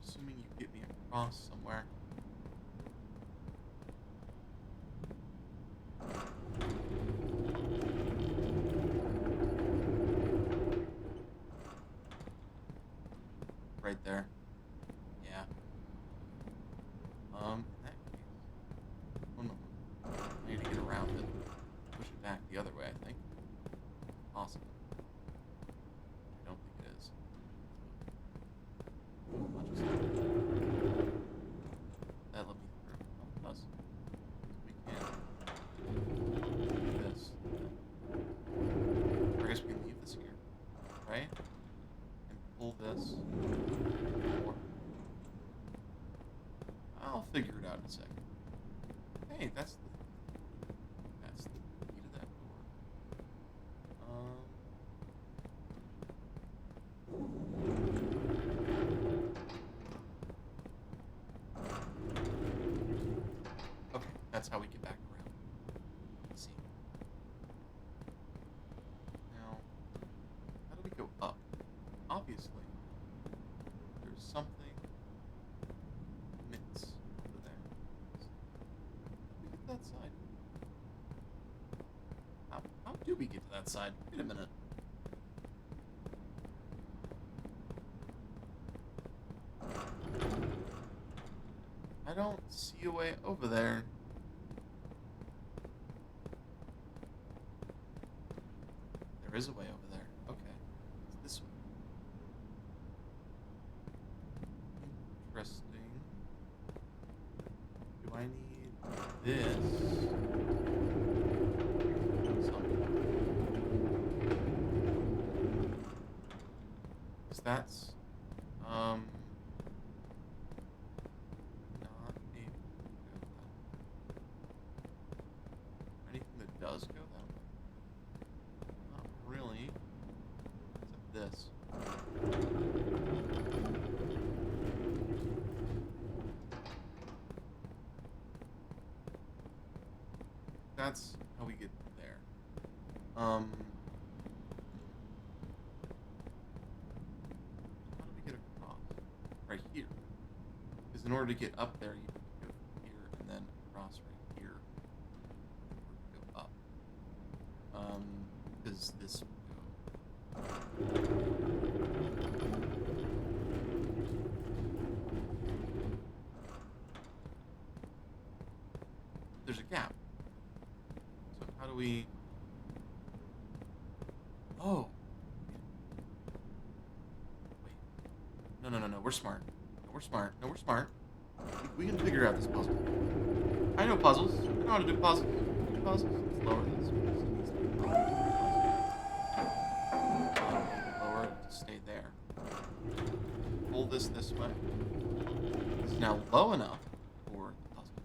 S1: Assuming you get me across somewhere. Right there. Yeah. In that case. One moment. I need to get around it. Push it back the other way, I think. Possible. I don't think it is. I'll just that let me through. Oh, it does. We can do this. Or I guess we can leave this here. Right? And pull this. Or I'll figure it out in a second. Hey, that's the key to that door. Okay, that's how we get back around. Let's see. Now, how do we go up? Obviously, there's something mix over there. How do we get to that side? How do we get to that side? Wait a minute. I don't see a way over there. There is a way over there. Okay. It's this way. Interesting. Do I need this? Because that's not able to go that way. Anything that does go that way? Not really. Except this. That's how we get there. How do we get across? Right here. Because in order to get up there, you have to go from here and then across right here in order to go up. Because this would go. There's a gap. So how do we? Oh. Wait. No. We're smart. No, we're smart. No, we're smart. We can figure out this puzzle. I know puzzles. I know how to do puzzles. Let's lower this. Lower it to stay there. Pull this way. It's now low enough for the puzzle.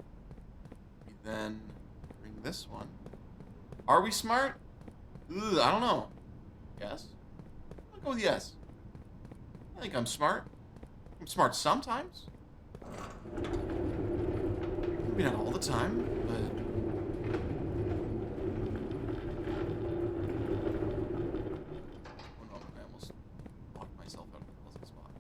S1: We then bring this one. Are we smart? Ugh, I don't know. Yes? I'll go with yes. I think I'm smart. I'm smart sometimes. Maybe not all the time, but... Oh no, I almost locked myself out of the puzzle spot.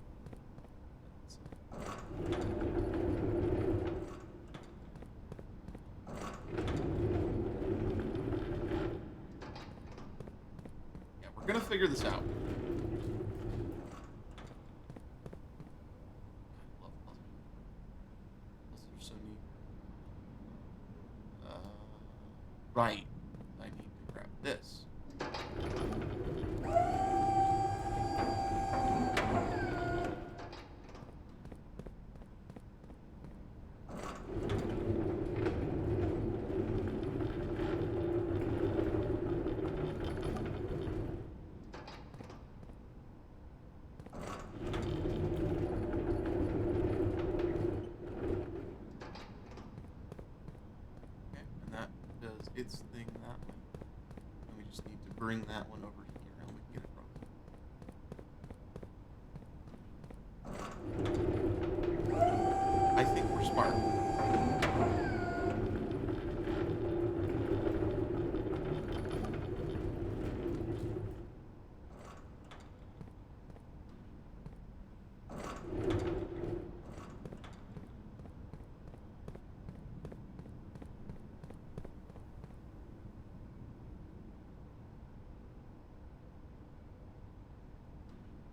S1: Yeah, we're gonna figure this out. Right. I need to grab this. Its thing that way. And we just need to bring that one over here and we can get across. I think we're smart.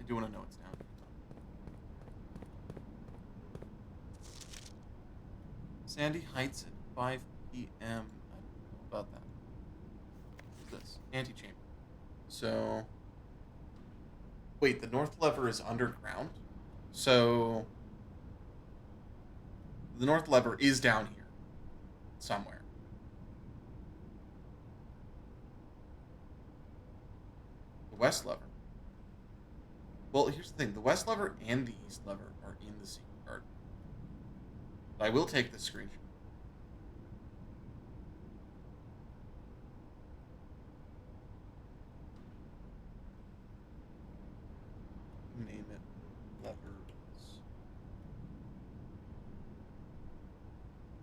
S1: do want to know what's down here. Sandy Heights at 5 p.m. I don't know about that. What's this? Antechamber. So, wait, the north lever is underground? So, the north lever is down here. Somewhere. The west lever. Well, here's the thing. The west lever and the east lever are in the secret garden. But I will take this screenshot. Name it levers.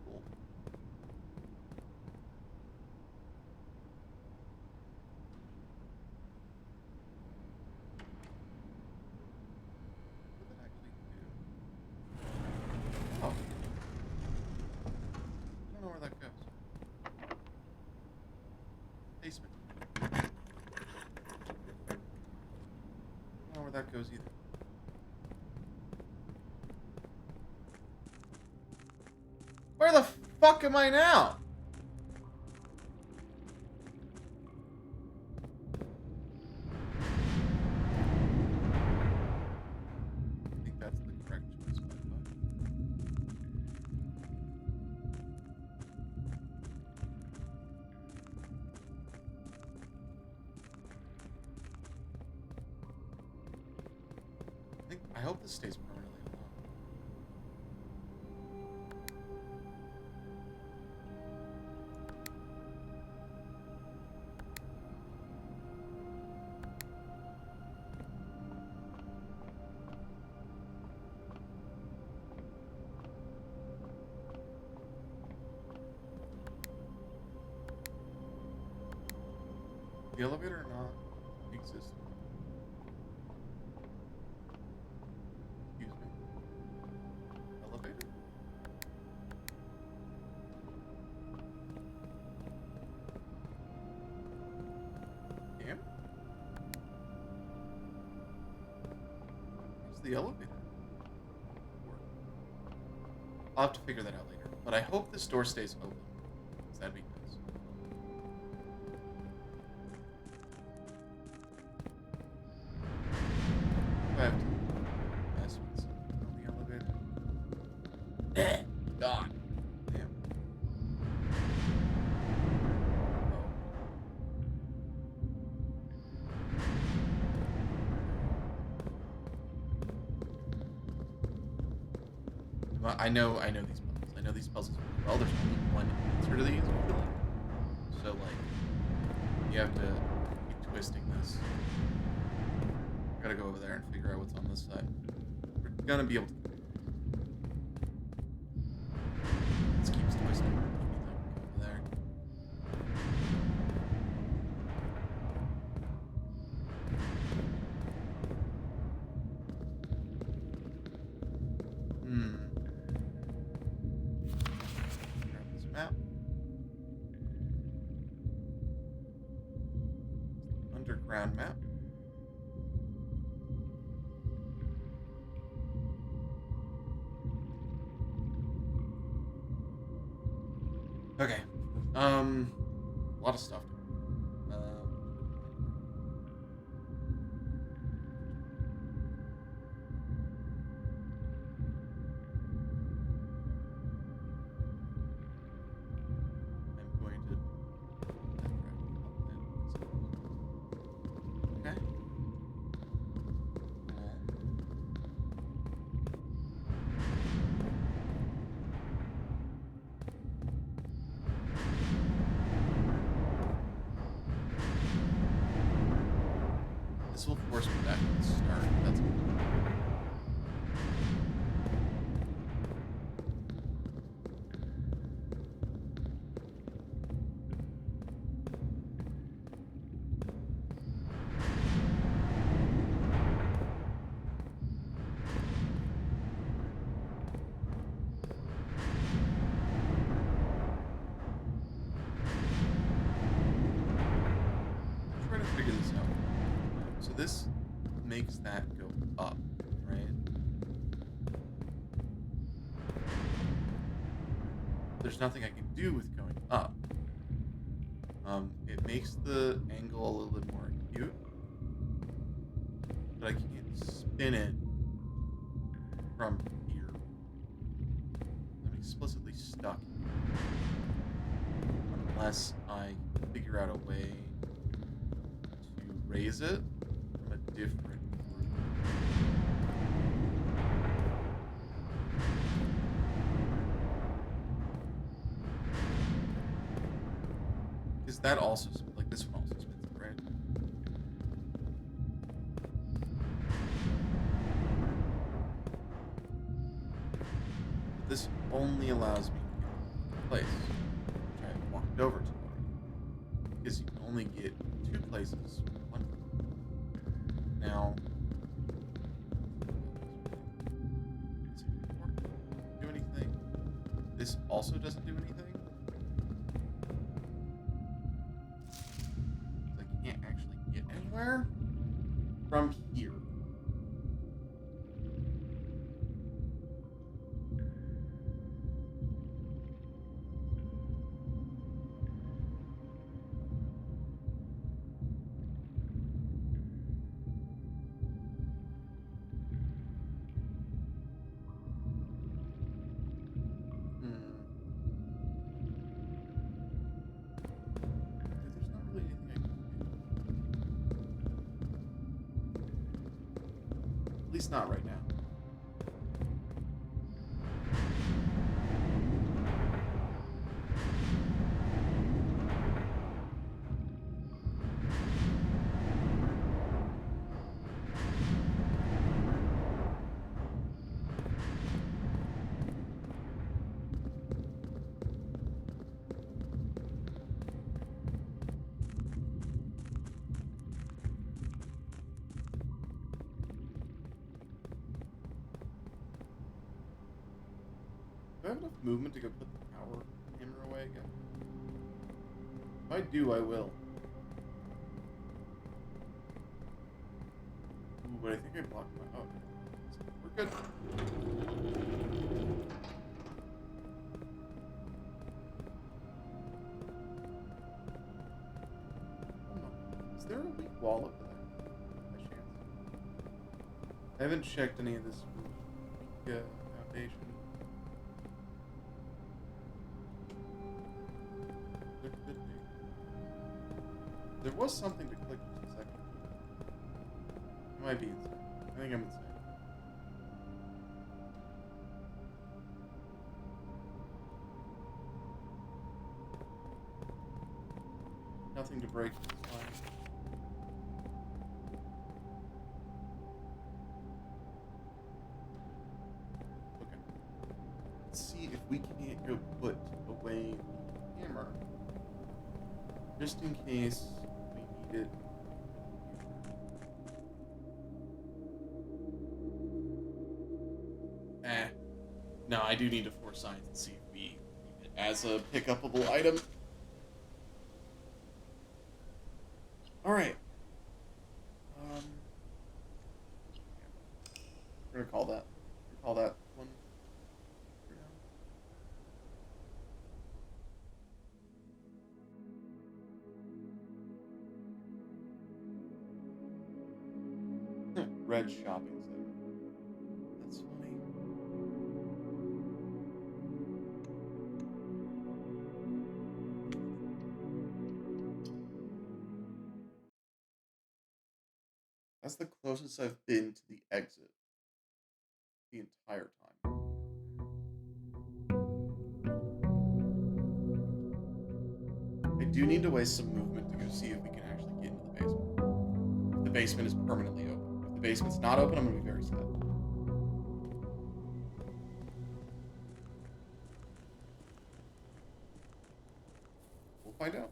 S1: Cool. What did that actually do? Oh. I don't know where that goes. Basement. I don't know where that goes either. Where the fuck am I now? I think that's the correct choice, by the way. I hope this stays permanently alone. The elevator not exist. Excuse me. Elevator? Damn. Where's the elevator? I'll have to figure that out later. But I hope this door stays open. Because that'd be nice. I have to mess with something on the elevator. God. Damn. Oh. I know these puzzles. I know these puzzles really well. There's only one answer to these, I feel like. So, like, you have to keep twisting this. Gotta go over there and figure out what's on this side. We're gonna be able to. This keeps twisting. Over there. Grab this map. Underground map. Okay. A lot of stuff. I'm going to. Okay. there's nothing I can do with going up. It makes the angle a little bit more acute, but I can't spin it from here. I'm explicitly stuck unless I figure out a way to raise it from a different group. Because that also, like, this one also spins it, right? But this only allows me to get a place, which I walked over to already. Because you can only get 2 places with 1 Now, do anything? This also doesn't do anything? I can't actually get anywhere from here. There's not really anything I can do. At least not right now. Do I have enough movement to go put the power hammer away again? If I do, I will. Ooh, but I think I blocked my... Oh, we're good. Oh no. Is there a weak wall up there? By chance? I haven't checked any of this weak foundation. There could be. There was something to click just a second ago. It might be insane. I think I'm insane. Nothing to break. It's fine. Okay. Let's see if we can't go put away the hammer. Just in case we need it. No, I do need to force science and see if we need it as a pick-upable item. Alright. We're gonna call that. Call that one for now. Red shopping center. That's funny. That's the closest I've been to the exit the entire time. I do need to waste some movement to go see if we can actually get into the basement. If the basement is permanently open. If the basement's not open, I'm gonna be very sad. We'll find out.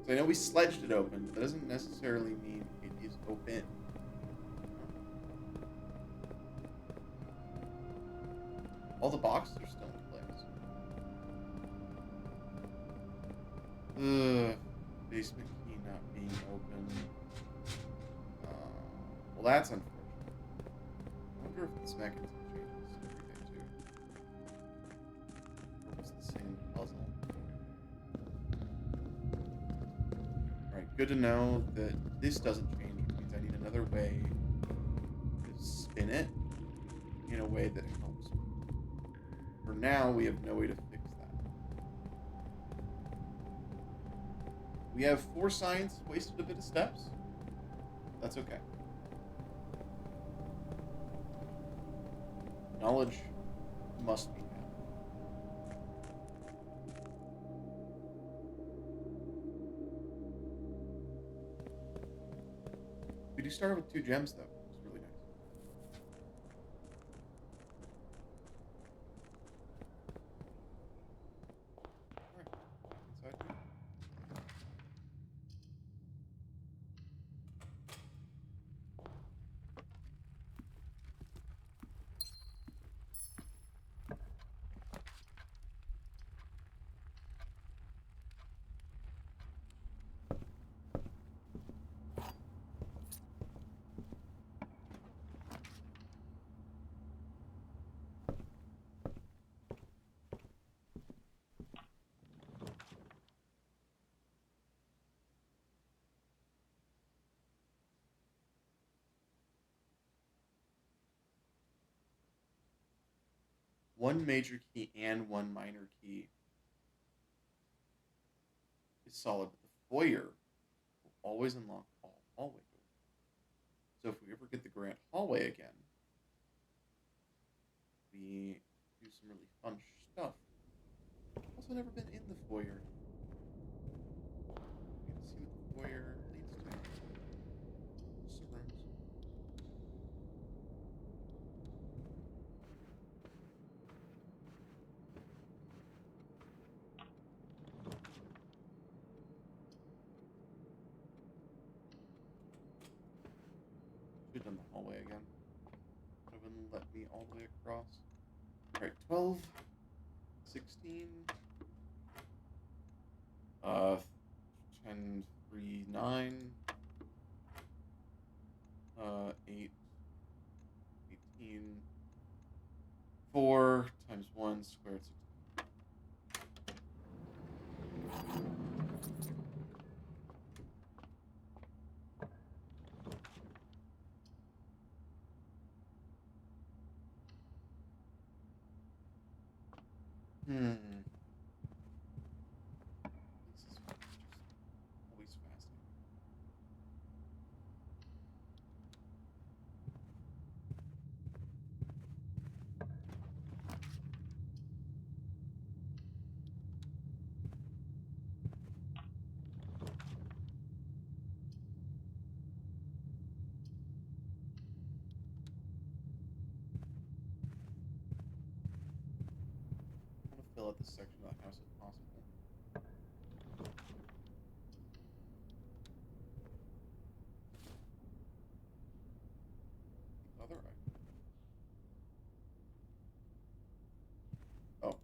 S1: So I know we sledged it open, but that doesn't necessarily mean it is open. All the boxes are still in place. Basement key not being that's unfortunate. I wonder if this mechanism changes everything too. Or if it's the same puzzle. Alright, good to know that this doesn't change, which means I need another way to spin it in a way that helps me. For now, we have no way to fix that. We have 4 science, wasted a bit of steps. That's okay. Knowledge must be had. We do start with 2 gems, though. It's really nice. Alright, inside here. One major key and 1 minor key is solid, but the foyer will always unlock all hallway doors. So if we ever get the Grant hallway again, we do some really fun stuff. I've also never been in the foyer. We need to see what the foyer leads to. Just rooms. Should have done the hallway again. That wouldn't let me all the way across. Alright, 12, 16, 10, 3, 9, 8, 18, 4 times 1 squared 16. This is just always fascinating. I want to fill out this section of the house if possible. The other item. Oh,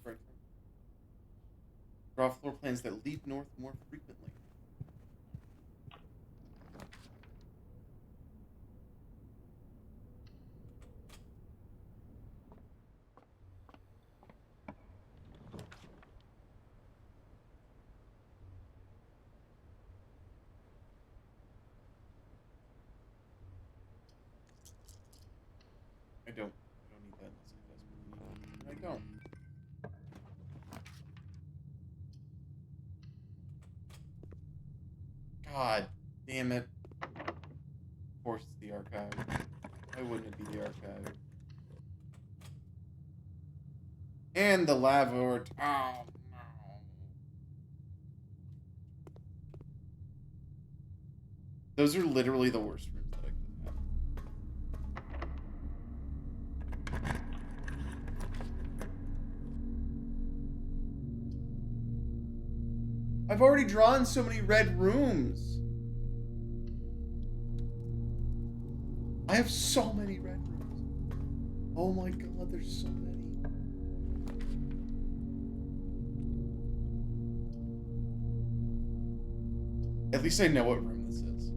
S1: right. Draw floor plans that lead north more frequently. I don't need that unless I desperately need it. I don't. God damn it. Of course it's the archive. Why wouldn't it be the archive? And the lava or oh no. Those are literally the worst rooms that I could have. I've already drawn so many red rooms. I have so many red rooms. Oh my god, there's so many. At least I know what room this is.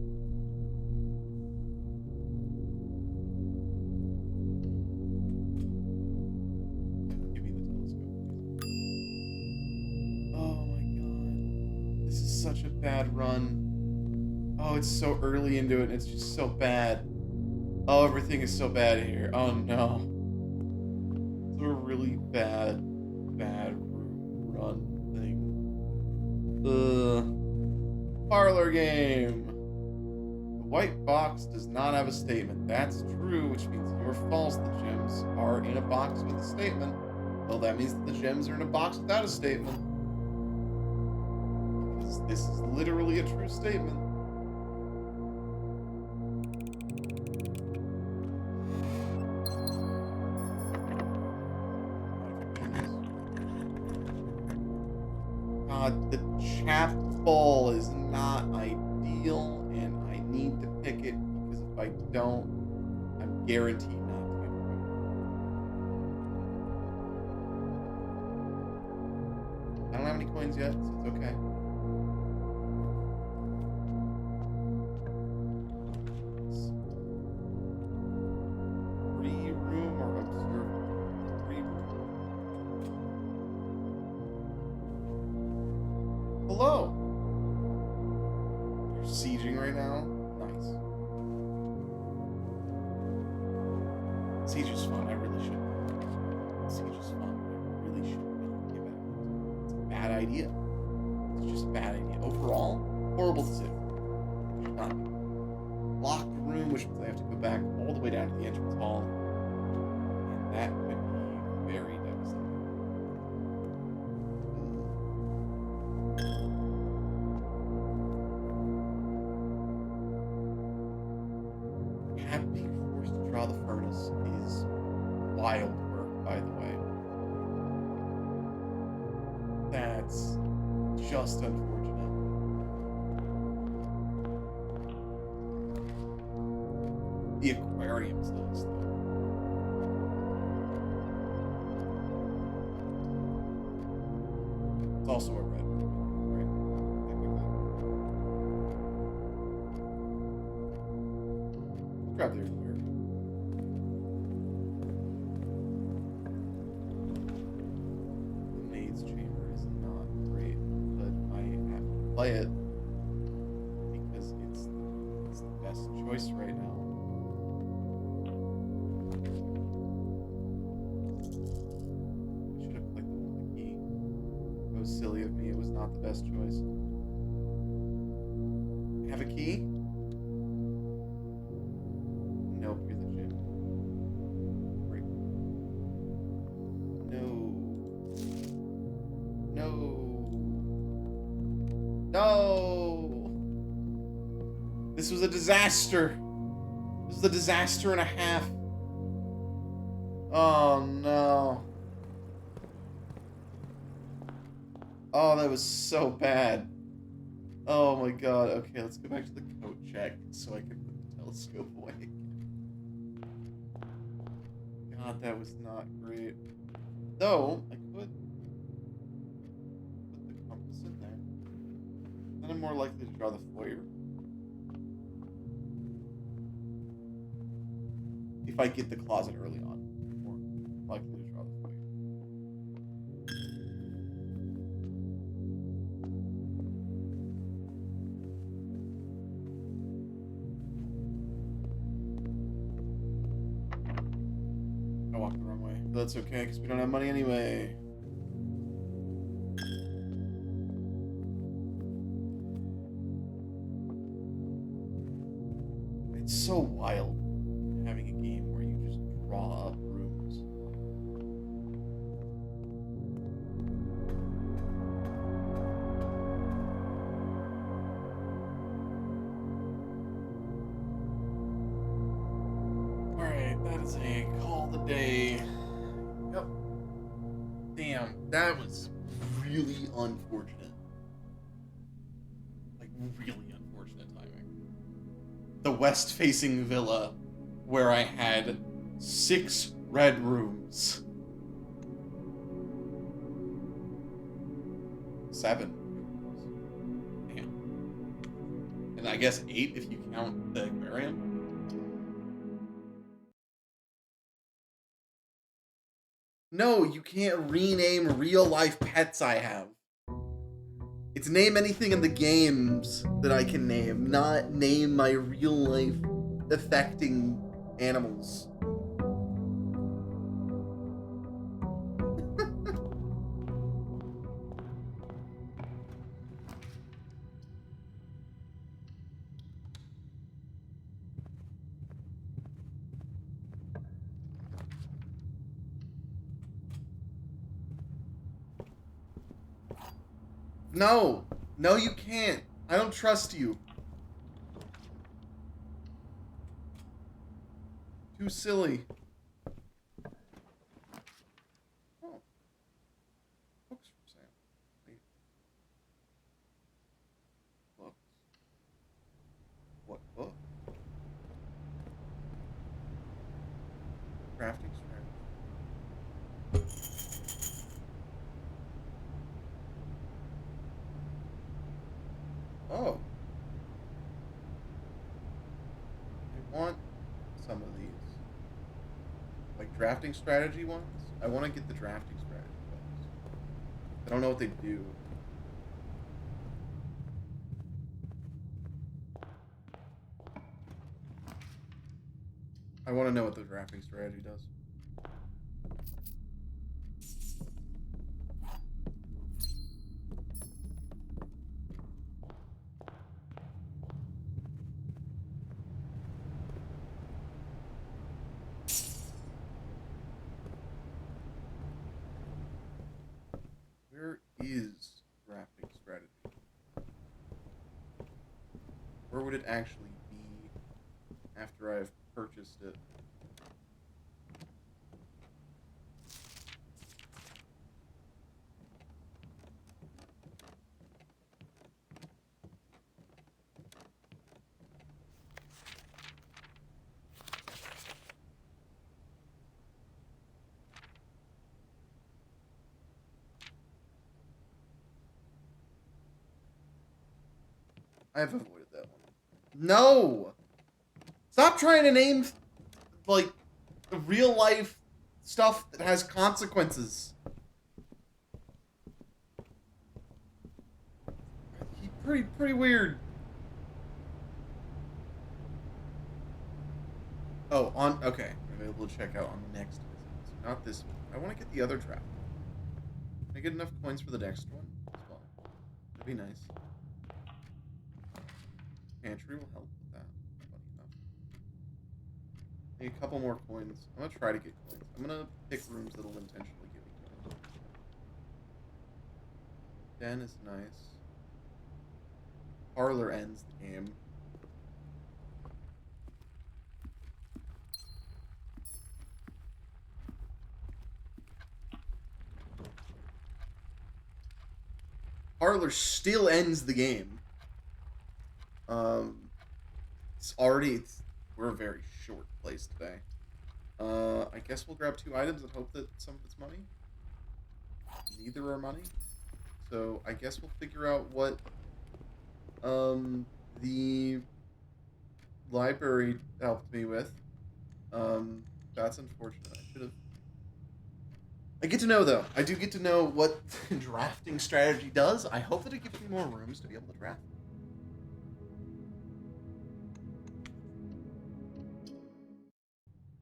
S1: such a bad run. Oh, it's so early into it, and it's just so bad. Oh, everything is so bad here. Oh, no. It's a really bad run thing. Parlor game. The white box does not have a statement. That's true, which means you're false. The gems are in a box with a statement. Well, that means that the gems are in a box without a statement. Because this is literally a true statement. God, the chapel is not ideal, and I need to pick it because if I don't, I'm guaranteed not to get it. I don't have any coins yet, so it's okay. Free room or observable? Free room. Hello. You're sieging right now? Nice. Siege is fun. I really should. Siege is fun. I really should give it. It's a bad idea. It's just a bad idea. Overall, horrible decision. Should not be. Lock the room, which means I have to go back all the way down to the entrance hall. And that could be very devastating. Being forced to draw the furnace is wild work, by the way. That's just unfortunate. The aquarium's nice, though. It's also a red room, right? Grab the aquarium. The maid's chamber is not great, but I have to play it because it's the best choice right now. I should have clicked the key. It was silly of me. It was not the best choice. Have a key? Nope, you're the gym. Great. No. This was a disaster. This was a disaster and a half. Oh, no. Oh, that was so bad. Oh, my God. Okay, let's go back to the coat check so I can put the telescope away. God, that was not great. Though, I could put the compass in there. Then I'm more likely to draw the foyer. If I get the closet early on, I'm more likely to draw the foyer. I walked the wrong way. But that's okay, because we don't have money anyway. It's so wild having a game where you just draw up rooms. Alright, that is a call the day. Yep. Damn, that was really unfortunate. Like, really unfortunate timing. The west-facing villa where I had 6 red rooms. 7 rooms. Damn. And I guess 8 if you count the aquarium. No, you can't rename real-life pets I have. It's name anything in the games that I can name, not name my real life affecting animals. No! No, you can't. I don't trust you. Too silly. Oh. Books for sale. Wait. Books. What book? Crafting strategy. Oh. I want some of these. Like drafting strategy ones? I want to get the drafting strategy books. I don't know what they do. I want to know what the drafting strategy does. Where is drafting strategy? Where would it actually be after I've purchased it? I've avoided that one. No! Stop trying to name, like, real life stuff that has consequences. Pretty weird. Oh, okay. I'm able to check out on the next visit. Not this one. I want to get the other draft. Can I get enough coins for the next one as well? That'd be nice. Pantry will help with that. Funny enough. Need a couple more coins. I'm gonna try to get coins. I'm gonna pick rooms that'll intentionally give me coins. Den is nice. Parlor ends the game. Parlor still ends the game. We're a very short place today. I guess we'll grab 2 items and hope that some of it's money. Neither are money. So I guess we'll figure out what the library helped me with. That's unfortunate. I should have. I get to know though. I do get to know what drafting strategy does. I hope that it gives me more rooms to be able to draft.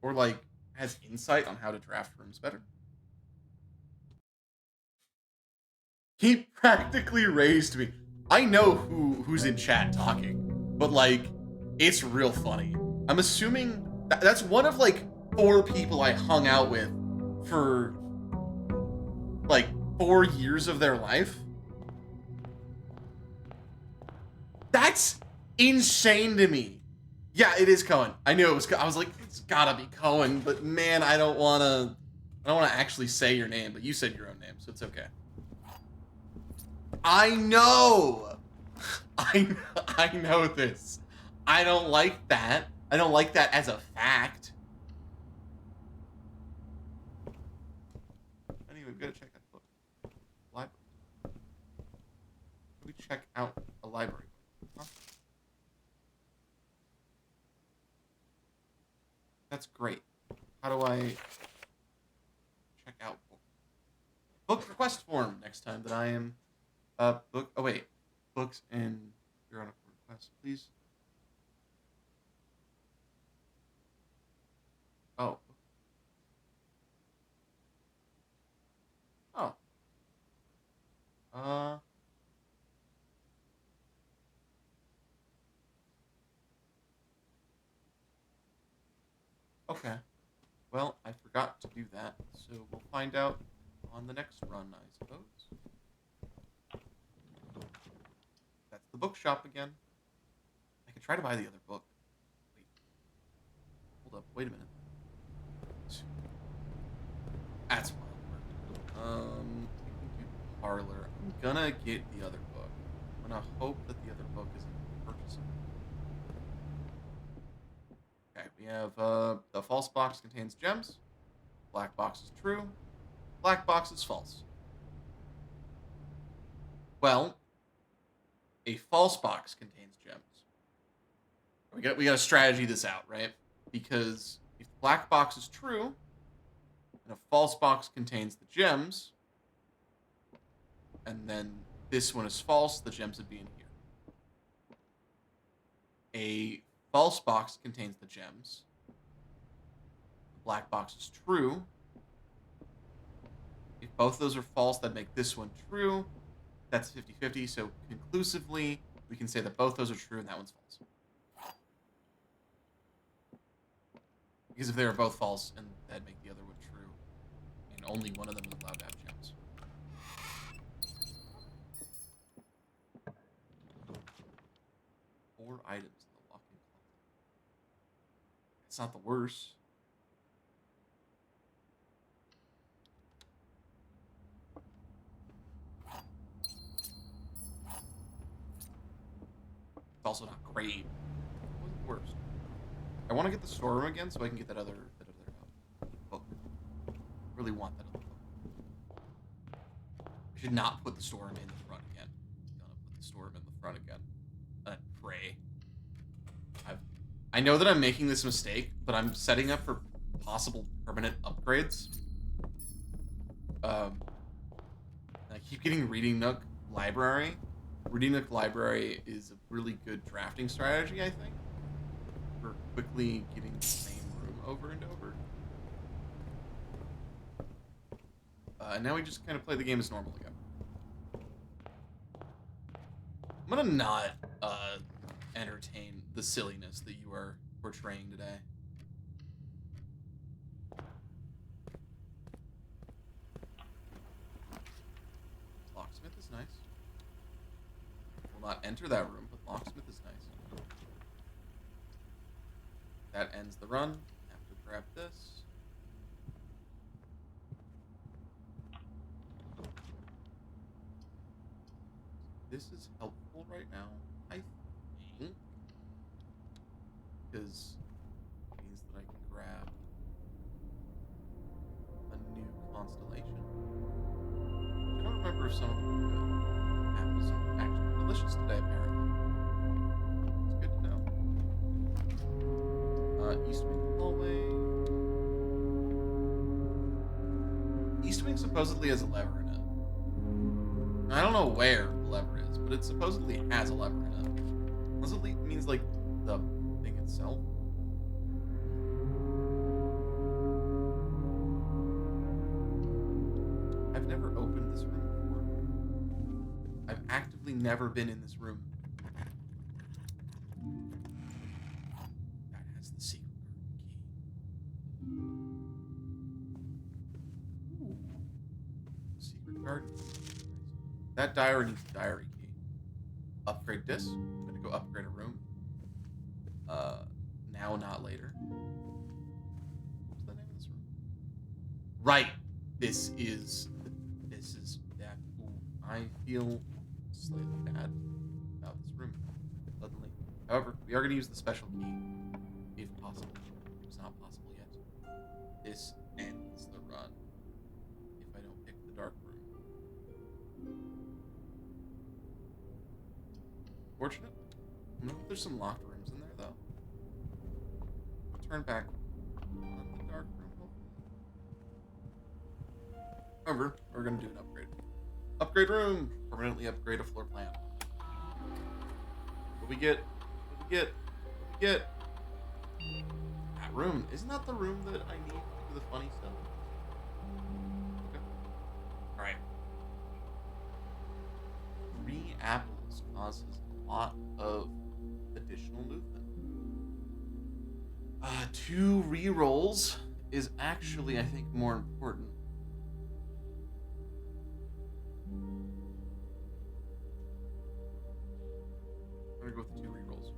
S1: Or like has insight on how to draft rooms better. He practically raised me. I know who's in chat talking, but like, it's real funny. I'm assuming that's one of like 4 people I hung out with for like 4 years of their life. That's insane to me. Yeah, it is Cohen. I knew it was. I was like, it's gotta be Cohen, but man, I don't wanna actually say your name, but you said your own name, so it's okay. I know. I know this. I don't like that. I don't like that as a fact. Anyway, we've got to check that book. Library. Can we check out a library book? Huh? That's great. How do I check out book request form next time that I am Book. Oh wait, books and you're on a quest, please. Oh. Oh. Uh. Okay. Well, I forgot to do that, so we'll find out on the next run, I suppose. That's the bookshop again. I could try to buy the other book. Wait. Hold up. Wait a minute. That's wild. We can do parlor. I'm gonna get the other book. I'm gonna hope that the other book isn't purchasable. Okay, we have the false box contains gems. Black box is true. Black box is false. Well, a false box contains gems. We got to strategy this out, right? Because if the black box is true and a false box contains the gems, and then this one is false, the gems would be in here. A false box contains the gems. The black box is true. If both of those are false, that'd make this one true. That's 50-50, so conclusively, we can say that both those are true and that one's false. Because if they were both false, and that'd make the other one true, and only one of them is allowed to have gems. 4 items in the walk-in closet. It's not the worst. It's also not great. It wasn't the worst. I want to get the storeroom again so I can get that other book. I really want that other book. I should not put the storeroom in the front again. I'm gonna put the storeroom in the front again. And pray. I know that I'm making this mistake, but I'm setting up for possible permanent upgrades. I keep getting Reading Nook Library. Reading Nook Library is a really good drafting strategy, I think, for quickly getting the same room over and over. And now we just kind of play the game as normal again. I'm gonna not entertain the silliness that you are portraying today. Locksmith is nice. Will not enter that room, but locksmith is nice. That ends the run. Have to grab this. This is helpful right now, I think, because it means that I can grab a new constellation. I don't remember if some of them were good. Apples are actually delicious today, apparently. It's good to know. East Wing hallway. East Wing supposedly has a lever in it. I don't know where the lever is, but it supposedly has a lever in it. Unless it means, like, the thing itself. I've never opened this room before. I've actively never been in this room. That has the secret key. Ooh. Secret garden. That diary needs a diary key. Upgrade this. I'm gonna go upgrade a room. Now, not later. What's the name of this room? Right. This is that. Ooh, I feel slightly bad about this room suddenly. However, we are gonna use the special key, if possible. It's not possible yet. This ends the run if I don't pick the dark room. Fortunate. I know there's some locked rooms in there, though. Turn back on the dark room, hopefully. However, we're going to do an upgrade. Upgrade Upgrade room. Permanently upgrade a floor plan. What we get? What we get? What we get? That room. Isn't that the room that I need to do the funny stuff? Okay. Alright. 3 apples causes a lot of additional movement. 2 rerolls is actually, I think, more important. I'm gonna go with the 2 rerolls.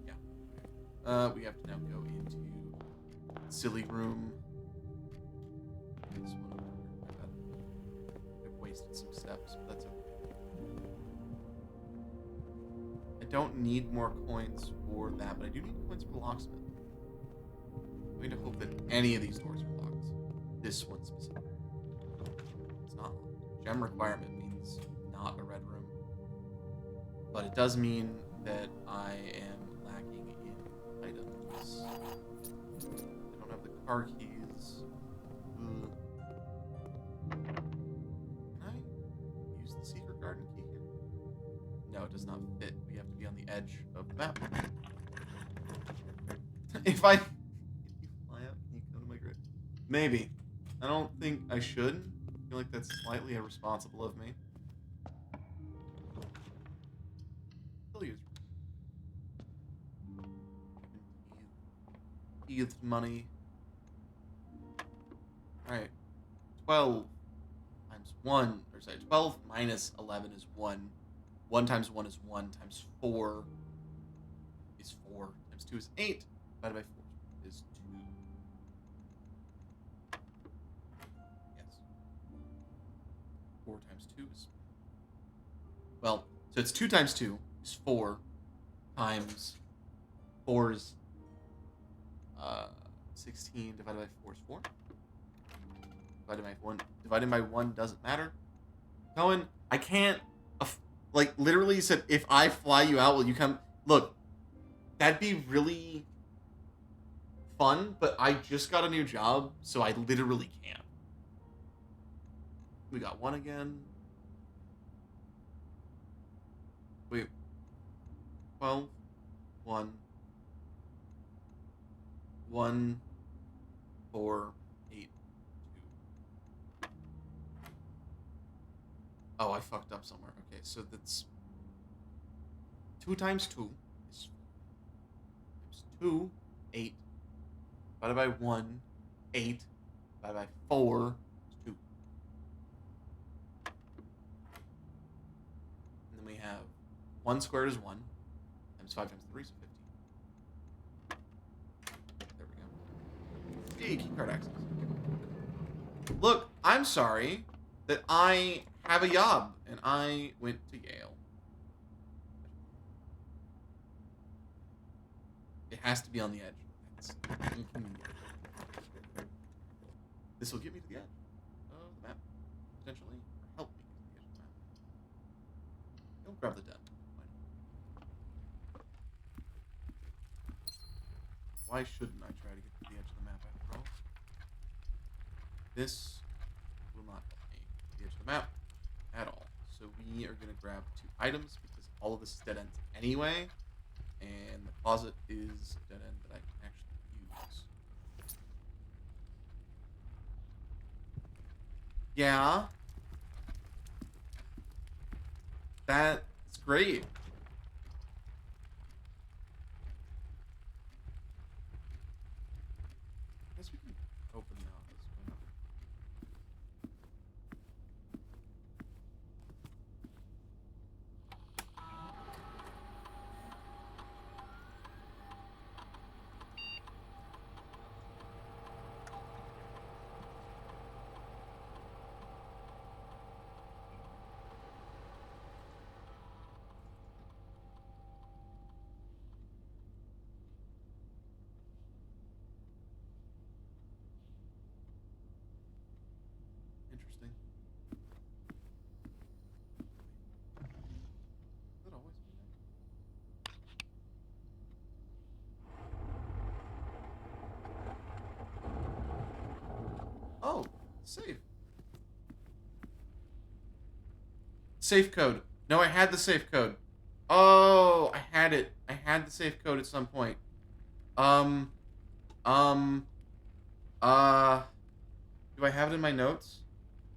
S1: Yeah. We have to now go into silly room. This one over here. My bad. I've wasted some steps, but that's okay. I don't need more coins for that, but I do need coins for the locksmith. I'm going to hope that any of these doors are locked. This one specifically. It's not locked. Gem requirement means not a red room. But it does mean that I am lacking in items. I don't have the car keys. Ugh. Can I use the secret garden key here? No, it does not fit. We have to be on the edge of the map. If you fly up, can you come to my grid? Maybe. I don't think I should. I feel like that's slightly irresponsible of me. Still use Teethed money. Alright. 12 times 1, or sorry, 12 minus 11 is 1. 1 times 1 is 1, times 4 is 4, times 2 is 8, divided by 4 is 2. Yes. 4 times 2 is... Well, so it's 2 times 2 is 4, times 4 is 16, divided by 4 is 4. Divided by 1 doesn't matter. Cohen, I can't... Like, literally said, if I fly you out, will you come... Look, that'd be really fun, but I just got a new job, so I literally can't. We got 1 again. Wait. 12. 1. 1. 4. 8. 2. Oh, I fucked up somewhere. Okay, so that's 2 times 2 is 2, 8, divided by 1, 8, divided by 4 is 2. And then we have 1 squared is 1, times 5 times 3 is 15. There we go. Yay, key card access. Look, I'm sorry that I have a job, and I went to Yale. It has to be on the edge. That's inconvenient. This will get me to the edge of the map, potentially, or help me get to the edge of the map. Don't grab the den. Why shouldn't I try to get to the edge of the map after all? This will not help me get to the edge of the map at all. So we are going to grab 2 items because all of this is dead ends anyway. And the closet is a dead end that I can actually use. Yeah. That's great. I guess we can open the office. Why not? Interesting. That always be there. Safe. Safe code. No, I had the safe code. Oh, I had it. I had the safe code at some point. Um, um, uh, do I have it in my notes?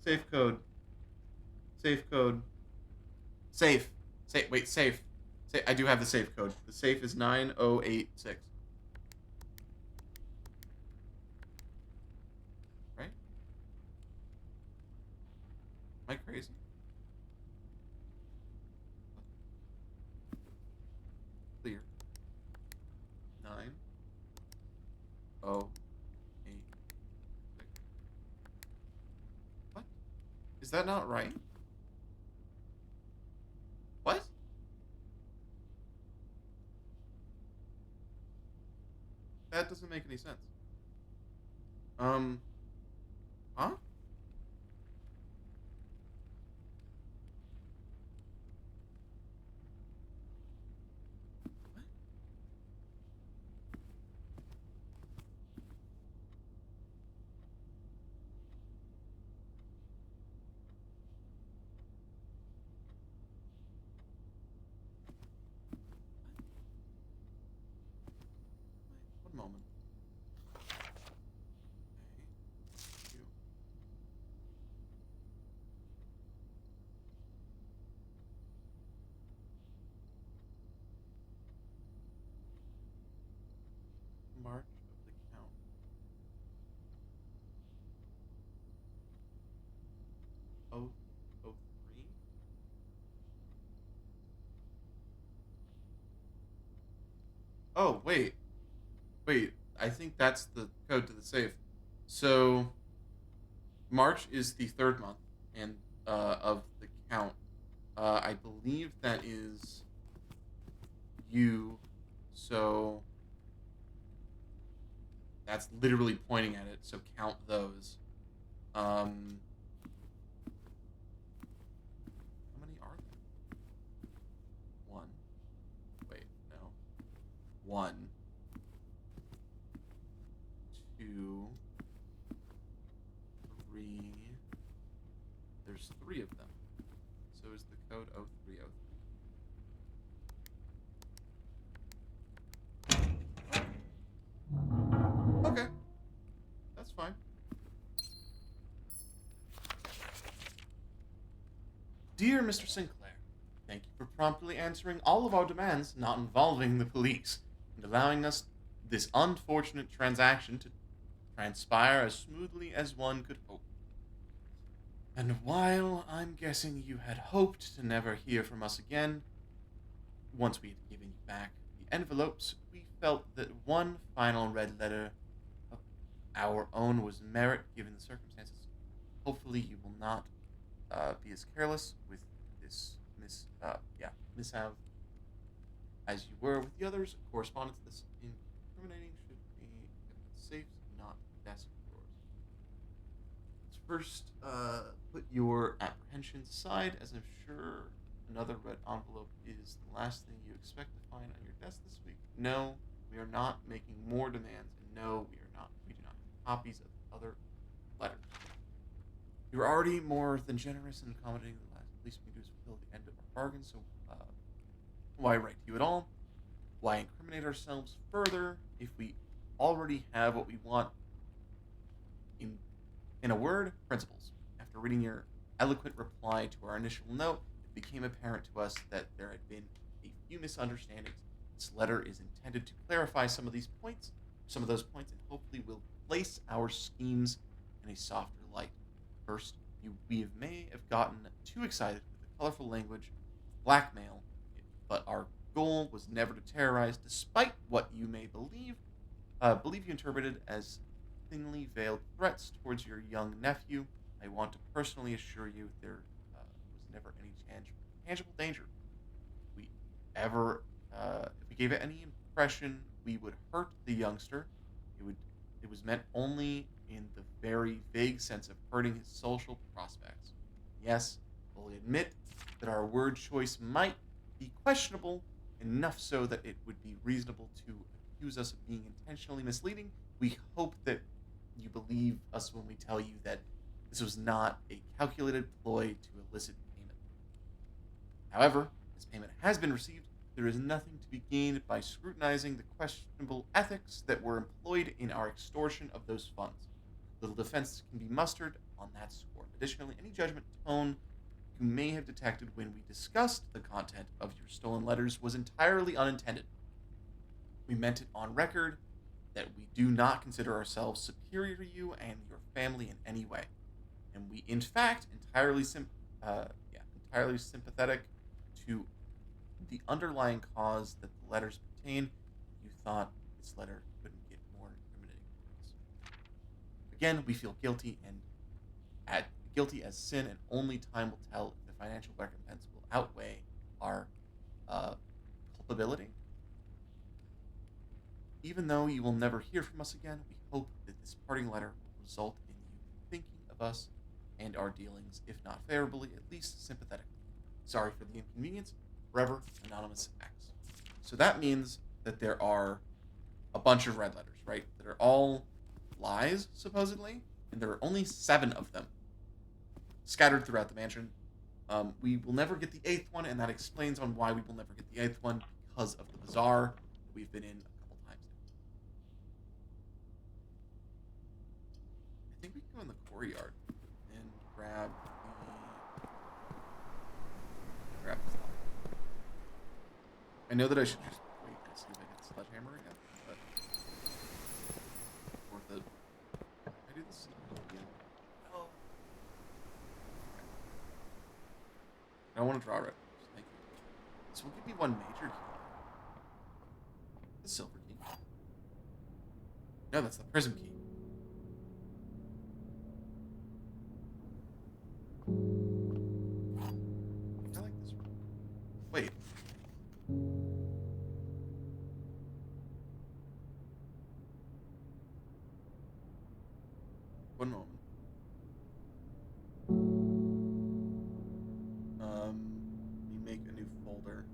S1: Safe code. Safe code. Safe. Safe. Wait, safe. I do have the safe code. The safe is 9086. Right? Am I crazy? Clear. 9086. What? Is that not right? What? That doesn't make any sense. Um, huh? What? Wait, one moment. Okay. You. March of the Count. Oh, oh, 03? Oh, wait. Wait. I think that's the code to the safe. So, March is the third month and of the count. I believe that is you. So, that's literally pointing at it. So, count those. How many are there? One. Wait, no. One. Two. Three. There's three of them. So is the code 0303? Okay. That's fine. Dear Mr. Sinclair, thank you for promptly answering all of our demands not involving the police and allowing us this unfortunate transaction to transpire as smoothly as one could hope. And while I'm guessing you had hoped to never hear from us again, once we had given you back the envelopes, we felt that one final red letter of our own was merit given the circumstances. Hopefully, you will not be as careless with this mishap as you were with the others. Correspondence this incriminating should be kept safe, not desk drawers. Let's first put your apprehensions aside, as I'm sure another red envelope is the last thing you expect to find on your desk this week. No, we are not making more demands, and no, we are not. We do not have copies of the other letters. You were already more than generous in accommodating the last. Least we can do is fulfill the end of our bargain. So, why write to you at all? Why incriminate ourselves further if we already have what we want? In a word, principles. After reading your eloquent reply to our initial note, it became apparent to us that there had been a few misunderstandings. This letter is intended to clarify some of those points, and hopefully will place our schemes in a softer light. First, we may have gotten too excited with the colorful language of blackmail, but our goal was never to terrorize, despite what you may believe you interpreted as thinly veiled threats towards your young nephew. I want to personally assure you there was never any tangible danger. If we ever, if we gave it any impression we would hurt the youngster, it was meant only in the very vague sense of hurting his social prospects. Yes, we'll admit that our word choice might be questionable, enough so that it would be reasonable to accuse us of being intentionally misleading. We hope that you believe us when we tell you that This was not a calculated ploy to elicit payment. However, as payment has been received, there is nothing to be gained by scrutinizing the questionable ethics that were employed in our extortion of those funds. Little defense can be mustered on that score. Additionally, any judgment tone you may have detected when we discussed the content of your stolen letters was entirely unintended. We meant it on record that we do not consider ourselves superior to you and your family in any way, and we, in fact, entirely sympathetic to the underlying cause that the letters pertain. You thought this letter couldn't get more incriminating for us. Again, we feel guilty and guilty as sin, and only time will tell if the financial recompense will outweigh our culpability. Even though you will never hear from us again, we hope that this parting letter will result in you thinking of us and our dealings, if not favorably, at least sympathetically. Sorry for the inconvenience. Forever, Anonymous X. So that means that there are a bunch of red letters, right? That are all lies, supposedly, and there are only 7 of them scattered throughout the mansion. We will never get the 8th one, and that explains on why we will never get the 8th one, because of the bazaar that we've been in a couple times now. I think we can go in the courtyard and grab the stuff. I know that I should just wait and see if I get the sledgehammer again, but worth it. Can I do this again? No. Okay. I don't want to draw red. Thank you. This will give me 1 major key. The silver key. No, that's the prism key. I like this one. Wait. One moment. Let me make a new folder.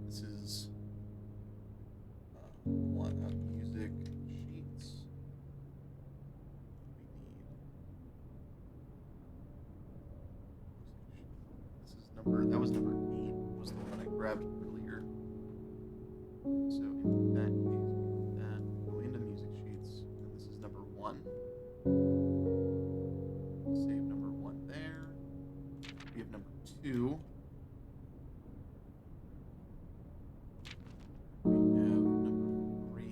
S1: This is music sheets. That was number 8. Was the one I grabbed earlier. So in that case, go into music sheets, and this is number 1. Save number 1 there. We have number 2. We have number 3.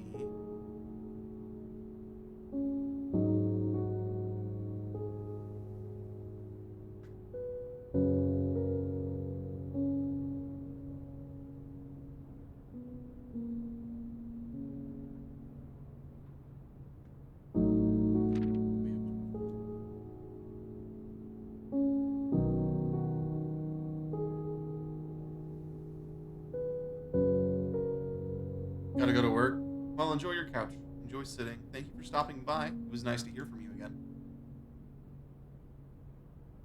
S1: Gotta go to work? Well, enjoy your couch. Enjoy sitting. Thank you for stopping by. It was nice to hear from you again.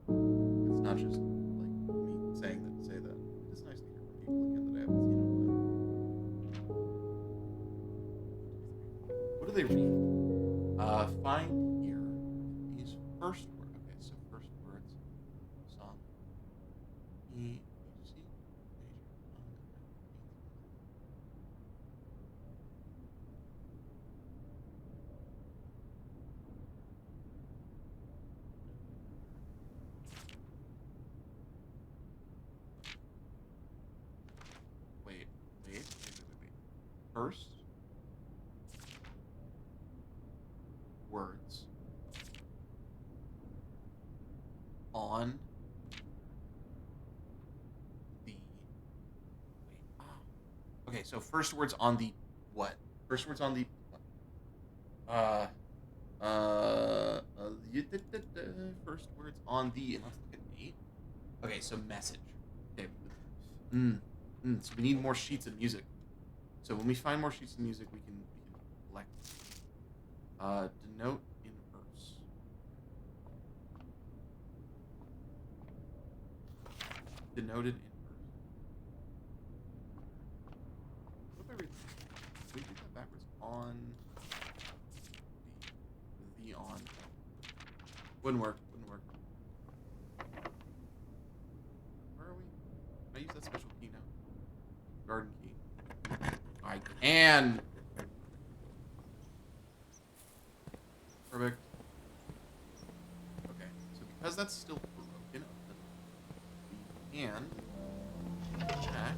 S1: It's not just, like, me saying that to say that. It is nice to hear from people again that I haven't seen in a while. What do they read? Find here these first words. Okay, so first words. Song. E. C. Wait. First words on the okay, so first words on the what? First words on the first words on the, and let's look at 8. Okay, so message. Okay. So we need more sheets of music. So when we find more sheets of music, we can collect. Denote in verse. Denoted in verse. What if I read? Can we do that backwards? On the on. Wouldn't work. Wouldn't work. Where are we? Can I use that special key now? Garden key. I can! Perfect. Okay, so because that's still broken, we can check.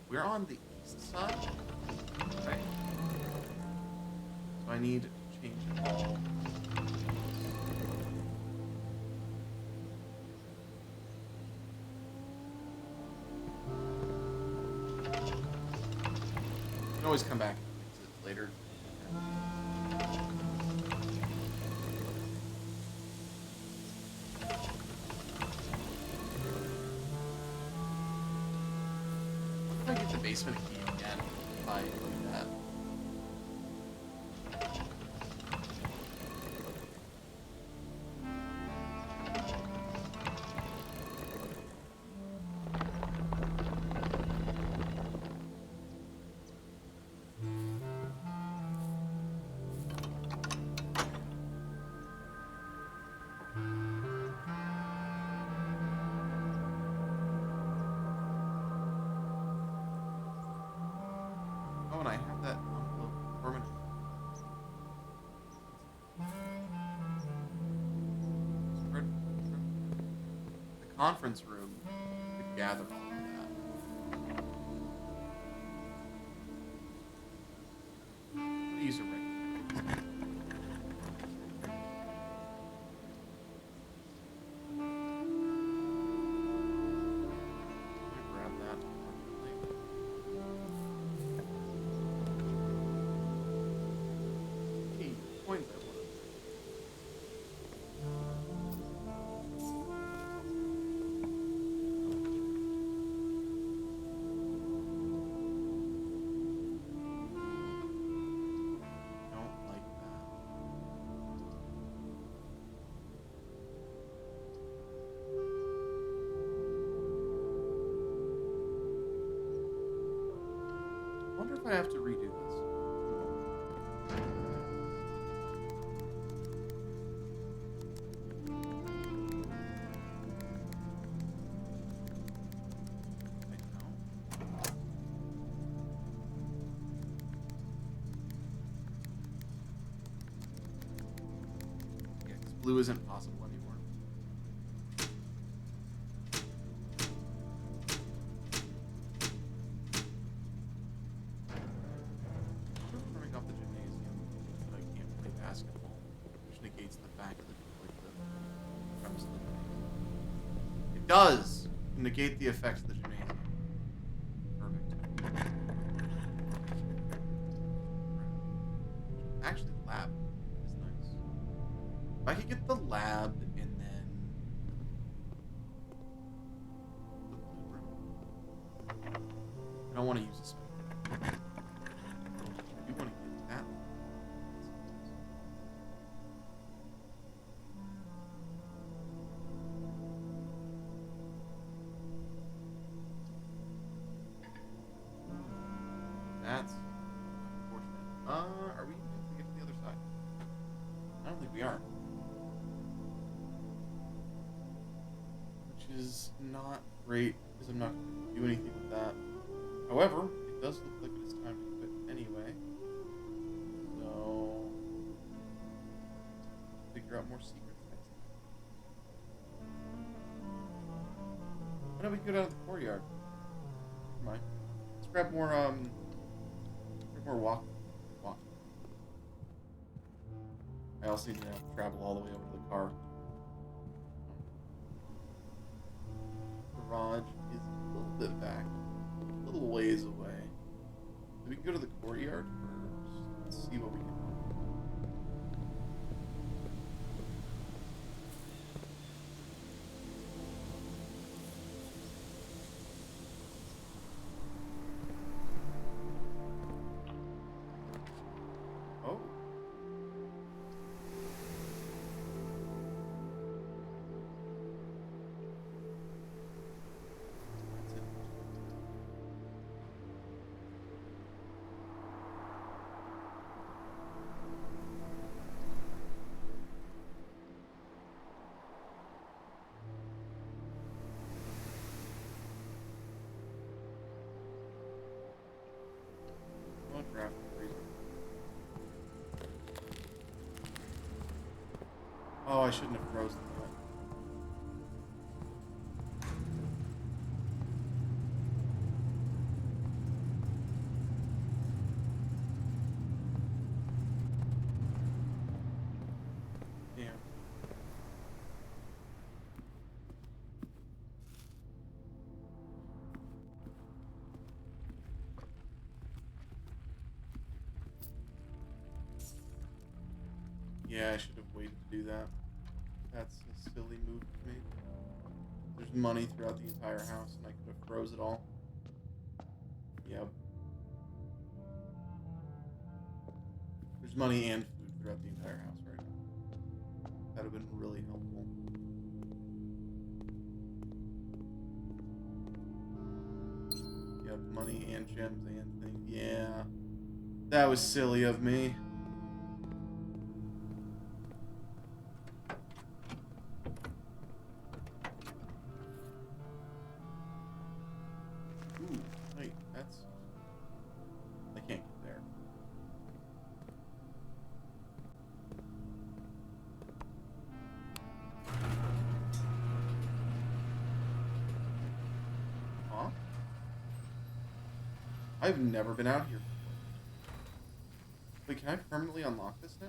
S1: We're on the east side, right? So I need to change it all. You can always come back and fix it later. If I get the basement key again, if I do that. Oh, and I have that envelope permanent. The conference room could gather all of that. I'm gonna use a regular. Grab that. Hey, coins I want. Don't like that. I wonder if I have to redo this. I know. Yeah, because blue isn't possible anymore. Turning off the gymnasium, but I can't play basketball, which negates the fact that the premise of the gymnasium. It does negate the effects of the gymnasium. Perfect. Actually, the lab is nice. If I could get the lab and then the blue room. I don't want to use this. You want to get that. That's unfortunate. Are we even going to get to the other side? I don't think we are. Which is not great, because I'm not going to do anything with that. However, it does look like it is time to quit anyway. So, figure out more secrets next time. Why don't we go down to the courtyard? Never mind. Let's grab more, walk. I also need to travel all the way over to the car. Garage is a little bit back. A little ways away. So we can go to the courtyard first. Let's see what we can do. Oh. That's it. Oh, I shouldn't have frozen that. Damn. Yeah, I should have waited to do that. That's a silly move to me. There's money throughout the entire house, and I could have froze it all. Yep. There's money and food throughout the entire house right now. That would have been really helpful. Yep, money and gems and things. Yeah. That was silly of me. Ooh, wait, that's... I can't get there. Huh? I've never been out here before. Wait, can I permanently unlock this now?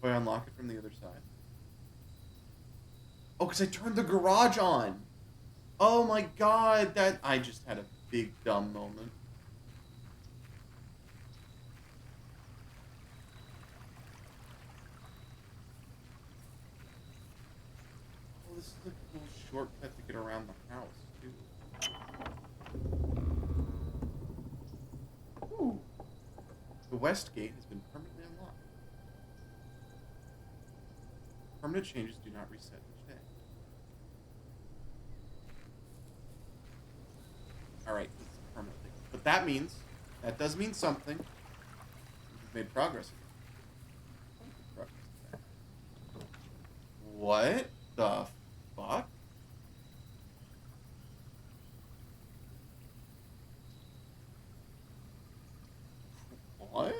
S1: Do I unlock it from the other side? Oh, because I turned the garage on! Oh my god, that... I just had a big dumb moment. Oh, this is a cool shortcut to get around the house, too. Ooh. The west gate has been permanently unlocked. Permanent changes do not reset each day. Alright, this is a permanent thing. But that means, that does mean something. We've made progress again. What the fuck? What?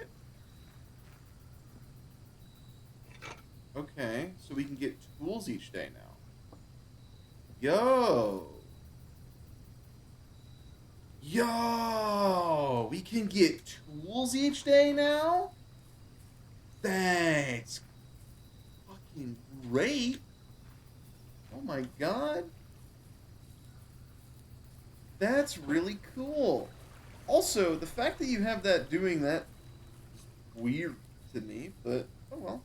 S1: Okay, so we can get tools each day now. Yo! Yo! We can get tools each day now? That's fucking great! Oh my god. That's really cool. Also, the fact that you have that doing that is weird to me, but oh well.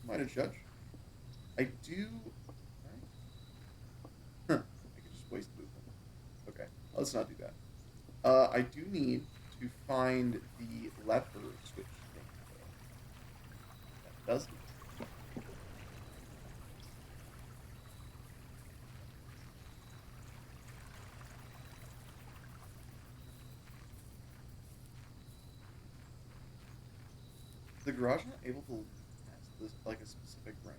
S1: Might have judged. I do. Huh. I could just waste movement. Okay, let's not do that. I do need to find the lever switch thing. That does. The garage not able to pass this like a specific rank.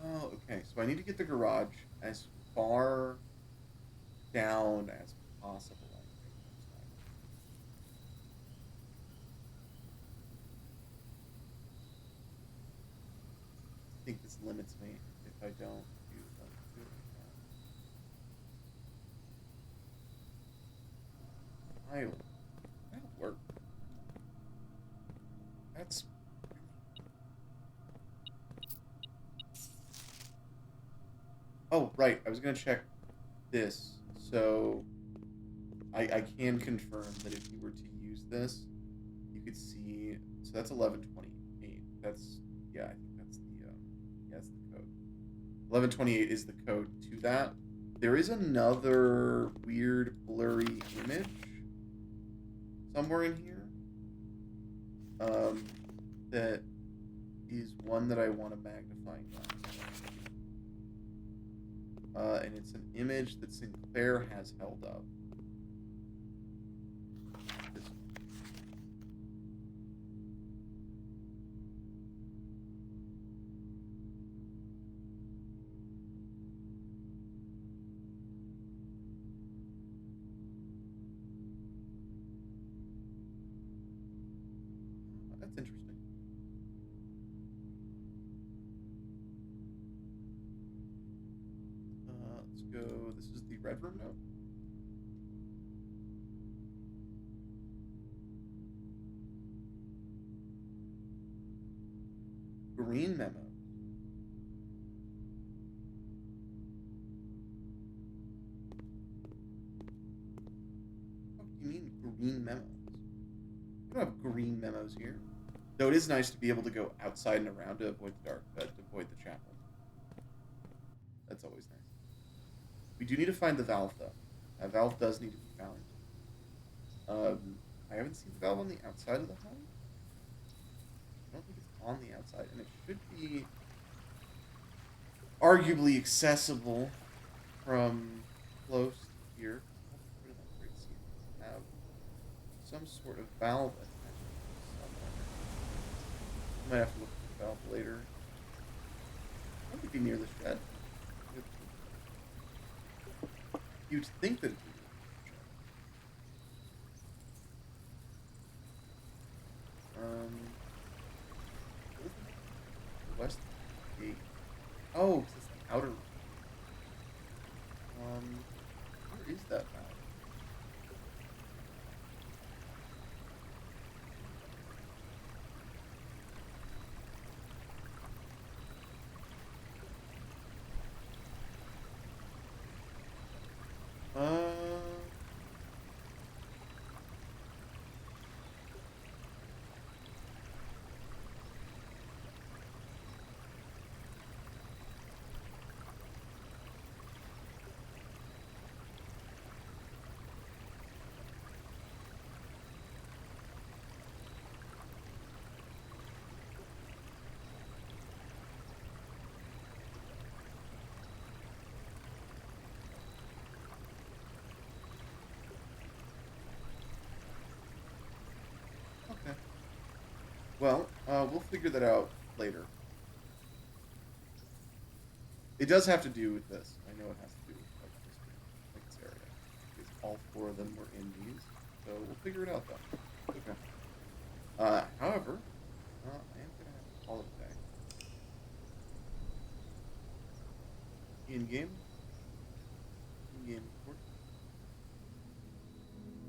S1: Oh, okay. So I need to get the garage as far down as possible. I think next time. I think this limits me if I don't do it like that. That'll work. That's oh right. I was gonna check this. So I can confirm that if you were to use this, you could see. So that's 1128. That's yeah. I think that's the yeah, that's the code. 1128 is the code to that. There is another weird blurry image somewhere in here. That is one that I want a magnifying glass. And it's an image that Sinclair has held up. This that's interesting. go. This is the red room note. Green memos. What do you mean green memos? We don't have green memos here. Though it is nice to be able to go outside and around to avoid the dark, to avoid the chapel. That's always nice. We do need to find the valve, though. That valve does need to be found. I haven't seen the valve on the outside of the home. I don't think it's on the outside, and it should be arguably accessible from close to here. Have some sort of valve attachment somewhere. I might have to look at the valve later. It would be near the shed. You'd think that it'd be near the shed. The west gate. Oh, it's the outer room. Where is that valve? Okay. Well, we'll figure that out later. It does have to do with this. I know it has to do with this area. Because all four of them were in these. So we'll figure it out though. Okay. However, I am gonna have to call it a day. In-game. In-game report.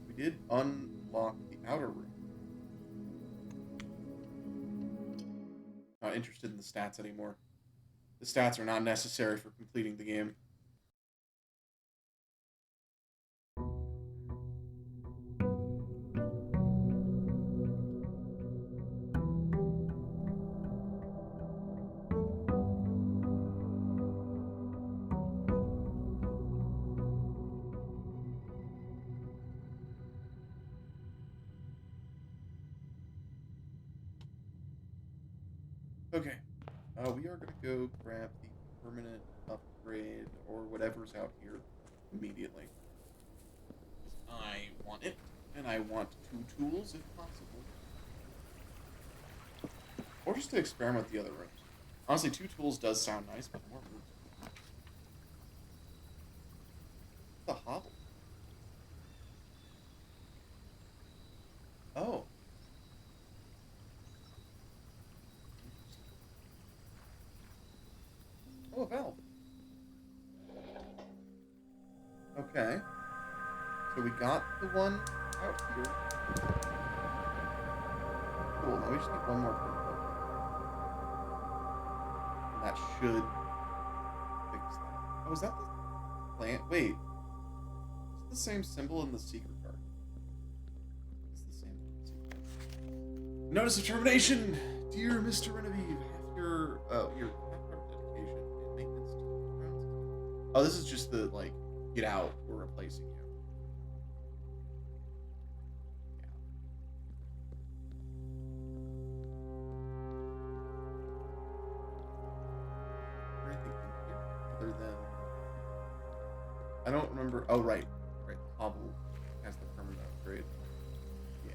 S1: We did unlock the outer room. Not interested in the stats anymore. The stats are not necessary for completing the game. Okay. We are going to go grab the permanent upgrade or whatever's out here immediately. I want it, and I want 2 tools if possible. Or just to experiment with the other rooms. Honestly, 2 tools does sound nice, but more rooms. The hovel. Oh. Oh, a valve. Okay. So we got the one out here. Cool, now we just need one more purple. And that should fix that. Oh, is that the plant? Wait. Is it the same symbol in the secret card? It's the same secret. Notice of termination! Dear Mr. Renevieve, after your dedication and maintenance to the grounds. Oh, this is just the, like, get out, we're replacing you. Other than, I don't remember. Oh, right. Hovel has the permanent upgrade. Yeah.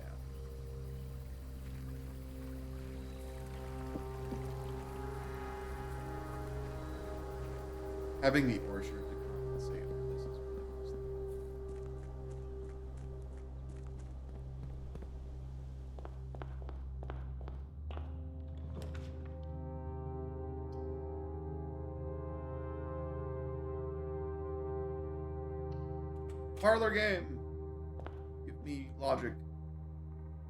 S1: Having the orchard to compensate for this is really nice. Parlor game. Give me logic.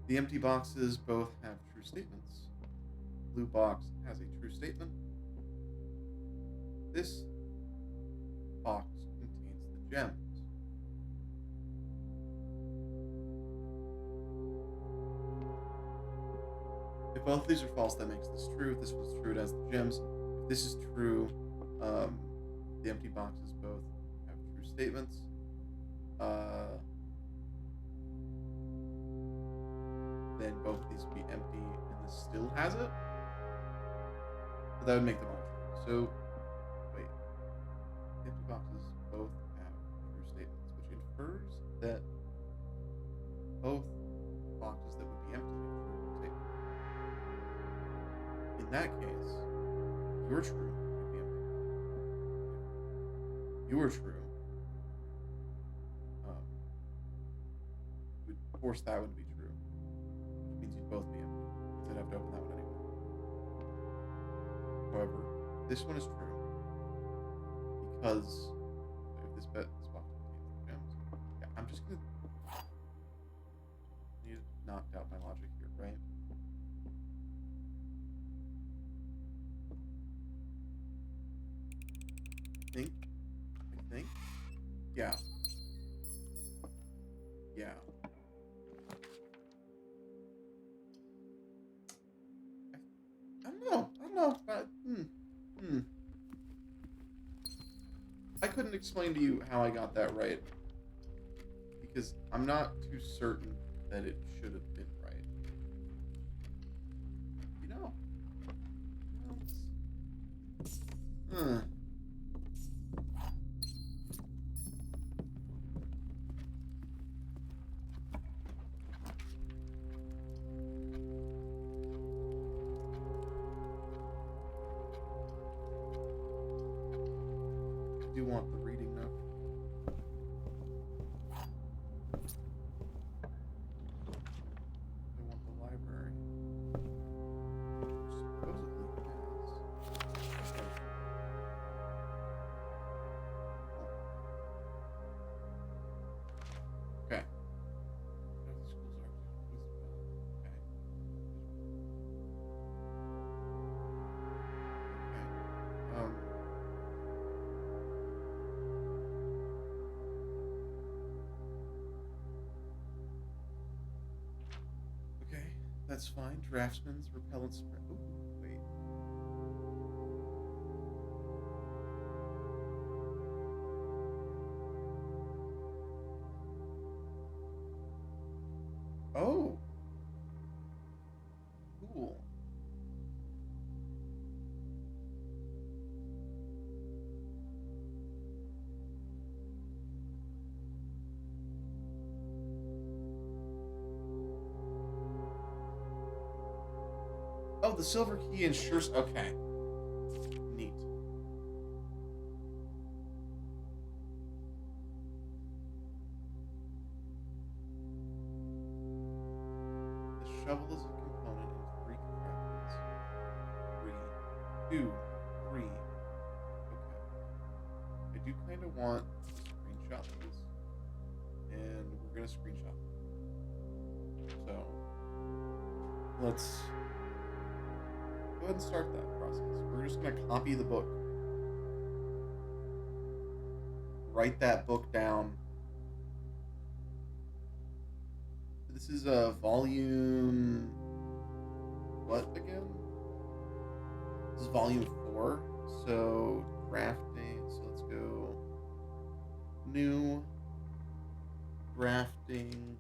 S1: The empty boxes both have true statements. Blue box has a true statement. This box contains the gems. If both of these are false, that makes this true. If this was true, it has the gems. If this is true, the empty boxes both have true statements. Then both of these would be empty, and this still has it. But that would make them all true. So, wait. Empty boxes both have true statements, which infers that both boxes that would be empty have true statements. In that case, if you're true, you'd be empty. If you were true, would force that one to be true, which means you'd both be empty, because I'd have to open that one anyway. However, this one is true because if this box contains the gems, yeah, I'm just gonna need to not doubt my logic here, right? I think, yeah. I don't know. I couldn't explain to you how I got that right, because I'm not too certain that it should have been right. You know? I do want the reading note. I want the library. Supposedly has. Okay. Okay, that's fine. Draftsman's repellent spray. Ooh, wait. Oh. Cool. Oh, the silver key ensures. Okay. Neat. The shovel is a component in 3 contraptions. 3, 2, 3. Okay. I do kind of want to screenshot this, and we're gonna screenshot them. So let's go ahead and start that process. We're just gonna copy the book, write that book down. This is a volume. What again? This is volume 4. So drafting. So let's go. New drafting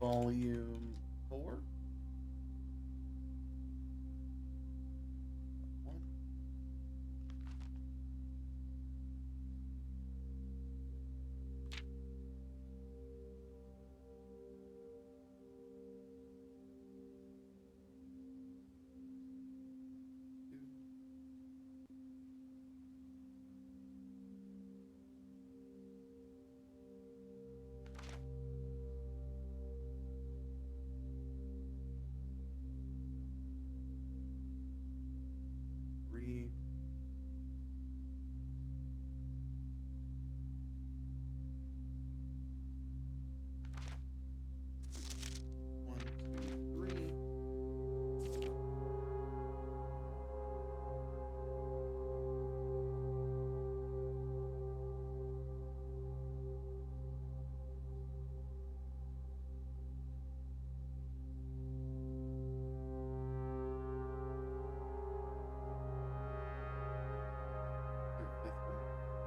S1: volume 4.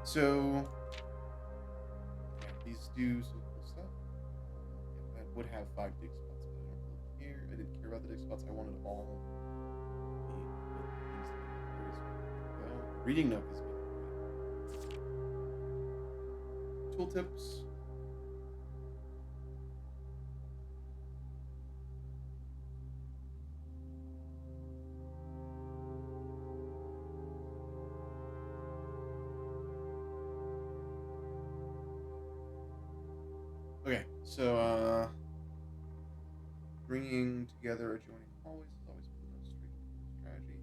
S1: So, yeah, these do some cool stuff. Yeah, I would have 5 dig spots, but I don't really care. I didn't care about the dig spots. I wanted all the things to be well. Reading nook is good. Tooltips. Okay, so bringing together adjoining hallways is always been a straightforward strategy.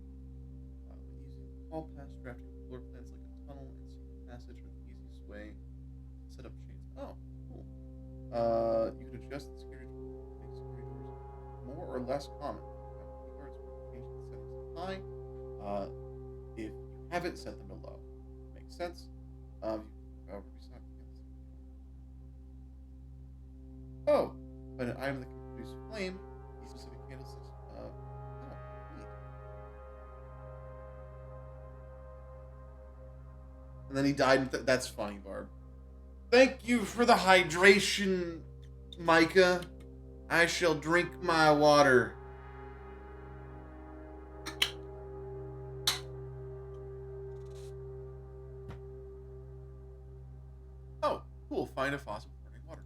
S1: When using hall pass, drafting floor plans like a tunnel and secret passage are the easiest way to set up chains. Oh, cool. You can adjust the security to make security doors more or less common. Keyguards will change the settings to high. If you haven't set them to low, makes sense. However, oh, but an item that can produce flame, these specific candlesticks. Neat. And then he died. That's funny, Barb. Thank you for the hydration, Micah. I shall drink my water. Oh, cool. Find a faucet for running water.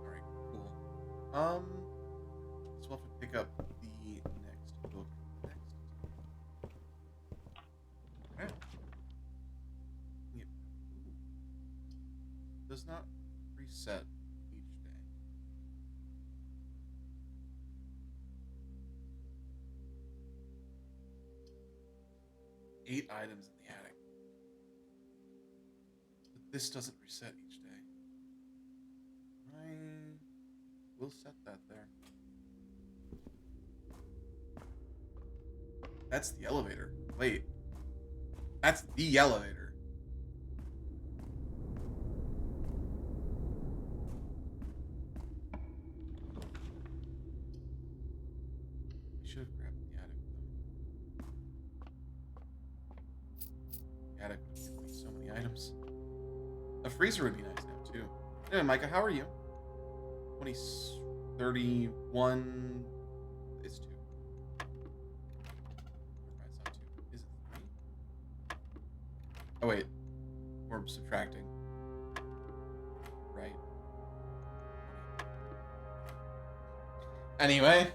S1: Alright, cool. So we'll have to pick up the next book next. Alright. Yep. Does not reset each day. Eight items in the attic. But this doesn't reset each day. I will set that there. That's the elevator. Wait. That's the elevator. I should have grabbed the attic, though. The attic would have given me so many items. A freezer would be nice now, too. Anyway, Micah, how are you? 20, 31... It's 2. It's not 2. Is it 3? Oh, wait. We're subtracting. Right. Anyway.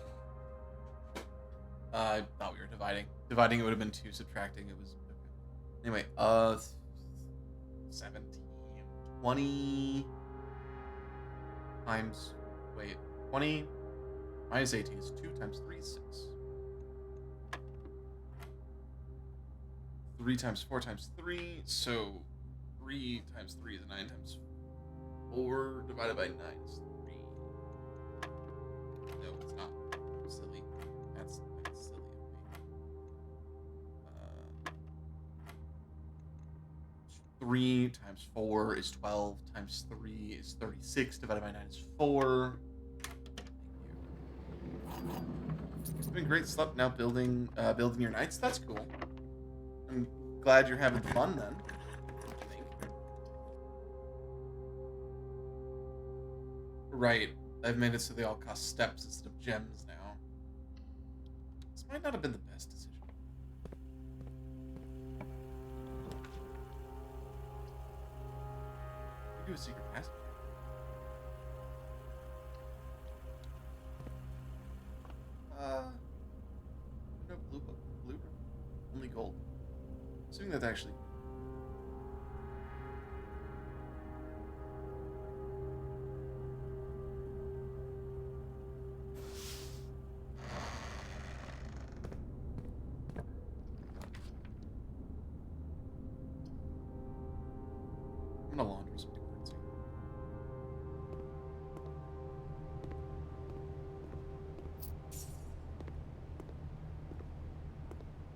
S1: I thought we were dividing. Dividing it would have been 2. Subtracting it was... Okay. Anyway, 17. 20 times... Wait. 20 minus 18 is 2 times 3 is 6. 3 times 4 times 3, so 3 times 3 is 9 times 4 divided by 9 is 3. No, it's not. I'm silly. That's silly of me. 3 times 4 is 12, times 3 is 36, divided by 9 is 4. It's been great slept now building your knights. That's cool. I'm glad you're having fun then. I think. Right. I've made it so they all cost steps instead of gems now. This might not have been the best decision. We do a secret passage. No blue book. Blue? Only gold. Assuming that's actually... I'm gonna launder some currency.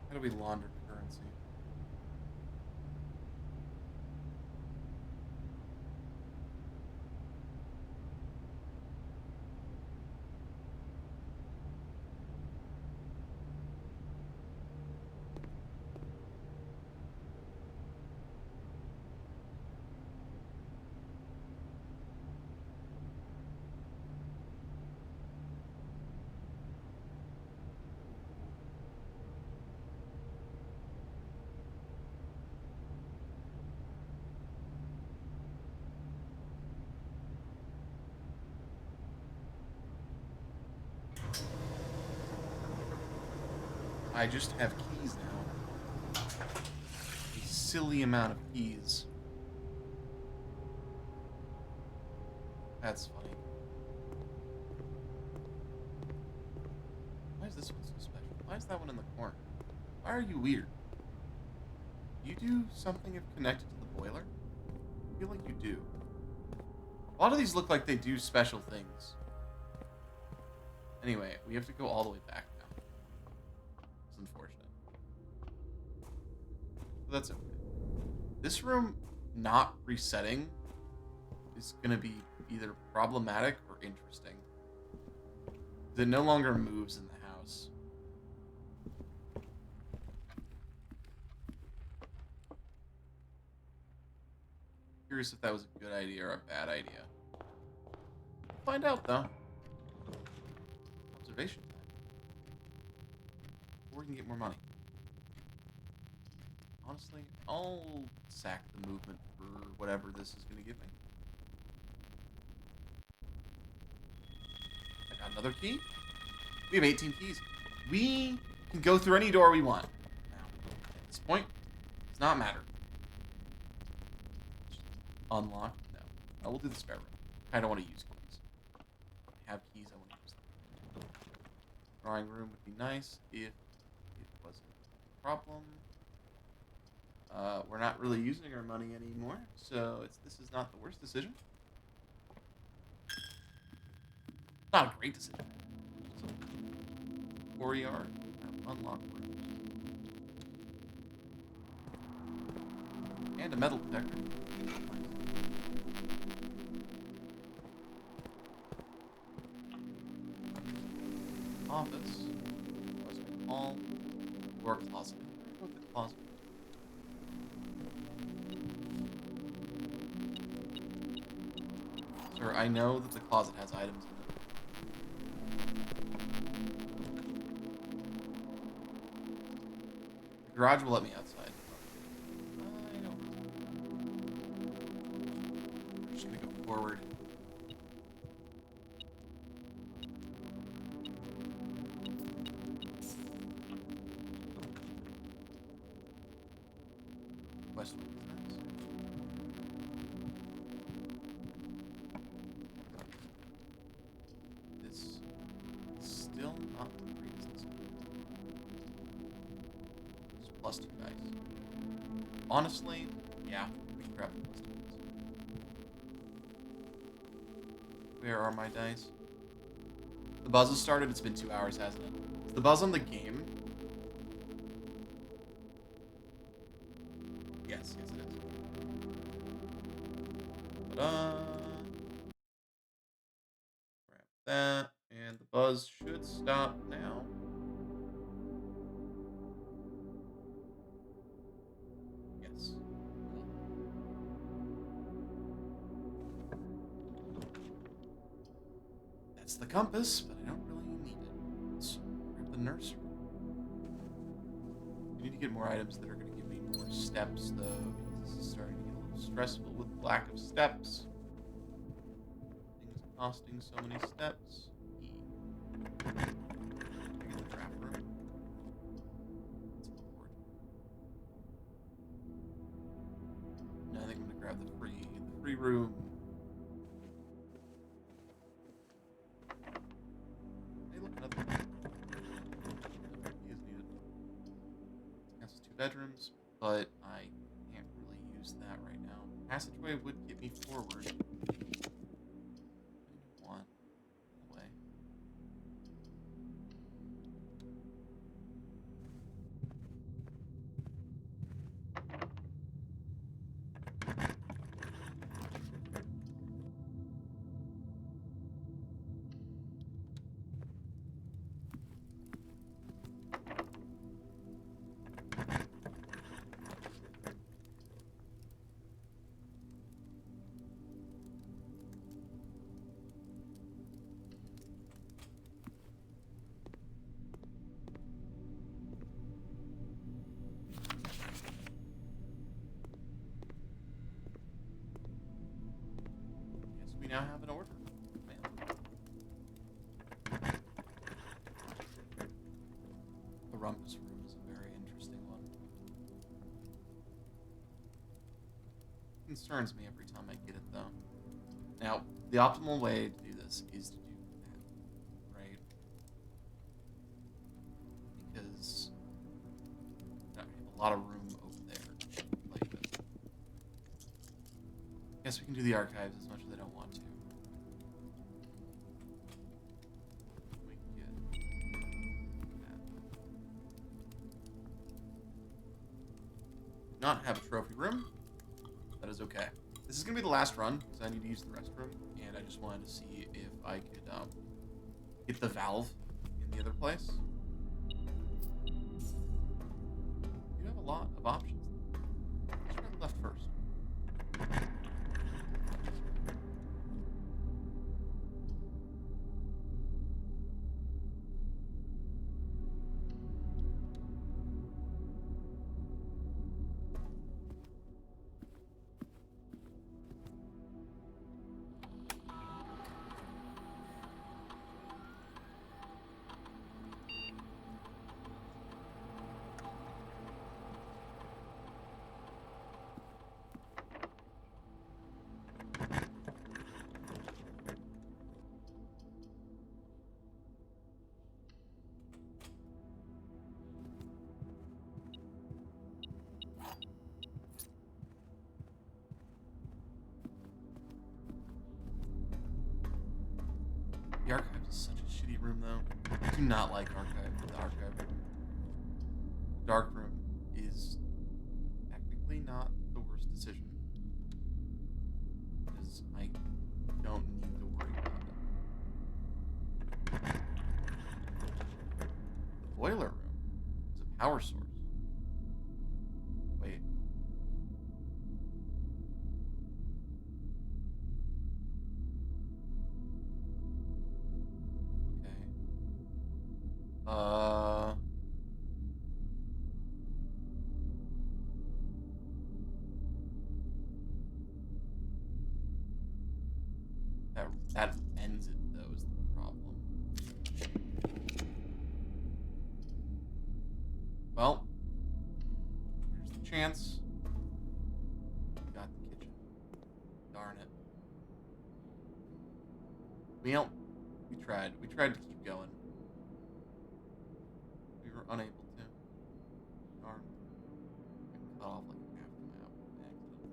S1: How do we launder currency? I just have keys now. A silly amount of keys. That's funny. Why is this one so special? Why is that one in the corner? Why are you weird? You do something if connected to the boiler? I feel like you do. A lot of these look like they do special things. Anyway, we have to go all the way back now. It's unfortunate. But that's okay. This room not resetting is going to be either problematic or interesting. It no longer moves in the house. Curious if that was a good idea or a bad idea. We'll find out, though. Observation time. Before we can get more money. Honestly, I'll sack the movement for whatever this is going to give me. I got another key. We have 18 keys. We can go through any door we want. Now, at this point, it does not matter. Unlock? No. I will do the spare room. I don't want to use keys. I have keys, I want to use them. Drawing room would be nice if it wasn't a problem. We're not really using our money anymore, so this is not the worst decision. Not a great decision. Courtyard, unlock rooms. And a metal detector. Office. Hall. Or closet. Go with the closet. Sir, I know that the closet has items in it. The garage will let me outside. I know. I'm just gonna go forward. West wing is nice. This is still not the greatest. Just plus 2 dice. Honestly, yeah, we should grab the plus 2 dice. Where are my dice? The buzz has started. It's been 2 hours, hasn't it? Is the buzz on the game? Yes, it is. Ta-da! Grab that, and the buzz should stop now. Yes. That's the compass, but I don't really need it. Let's grab the nursery. I need to get more items that are going to give me more steps, though, because this is starting to get a little stressful with lack of steps. Things costing so many steps. Can I get the trap room? Let's forward. No, I think I'm going to grab the free room. Hey, look, another key. Another key is needed. This has 2 bedrooms, but I can't really use that right now. Passageway would get me forward. One away. We now have an order. Man. rumpus room is a very interesting one. Concerns me every time I get it, though. Now, the optimal way to do this is to do that, right? Because I have a lot of room over there to play with. Guess we can do the archives as much as I don't want to. We can get that. Not have a trophy room. That is okay. This is going to be the last run, because I need to use the restroom, and I just wanted to see if I could get the valve in the other place. You have a lot of options. Let's try the left first. The archive is such a shitty room, though. I do not like the archive room. The dark room is technically not the worst decision, because I don't need to worry about it. The boiler room is a power source. Wait. Okay. That ends it, though, is the problem. Well, here's the chance. Got the kitchen. Darn it. Well, we tried. We tried to keep going. We were unable to. Darn. I cut off like half the map by accident.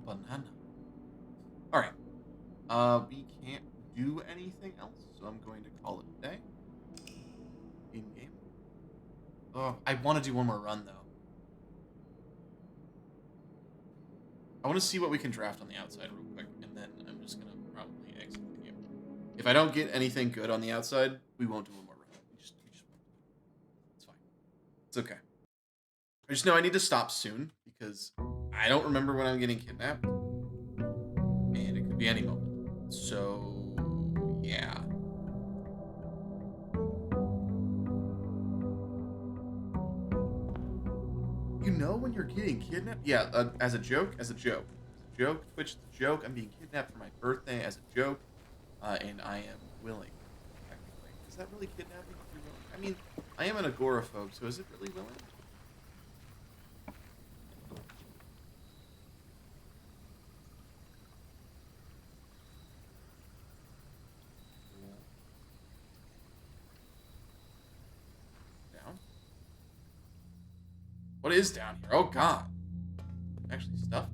S1: Banana. Alright. We can't do anything else, so I'm going to call it a day. In-game. Oh, I want to do one more run, though. I want to see what we can draft on the outside real quick, and then I'm just going to probably exit the game. If I don't get anything good on the outside, we won't do one more run. We just won't. It's fine. It's okay. I just know I need to stop soon, because I don't remember when I'm getting kidnapped. And it could be any moment. So, yeah. You know when you're getting kidnapped? Yeah, as a joke. Twitch, it's a joke. I'm being kidnapped for my birthday as a joke, and I am willing, technically. Is that really kidnapping if you're willing? I mean, I am an agoraphobe, so is it really willing? Down? What is down here? Oh, God. Actually, stuff down.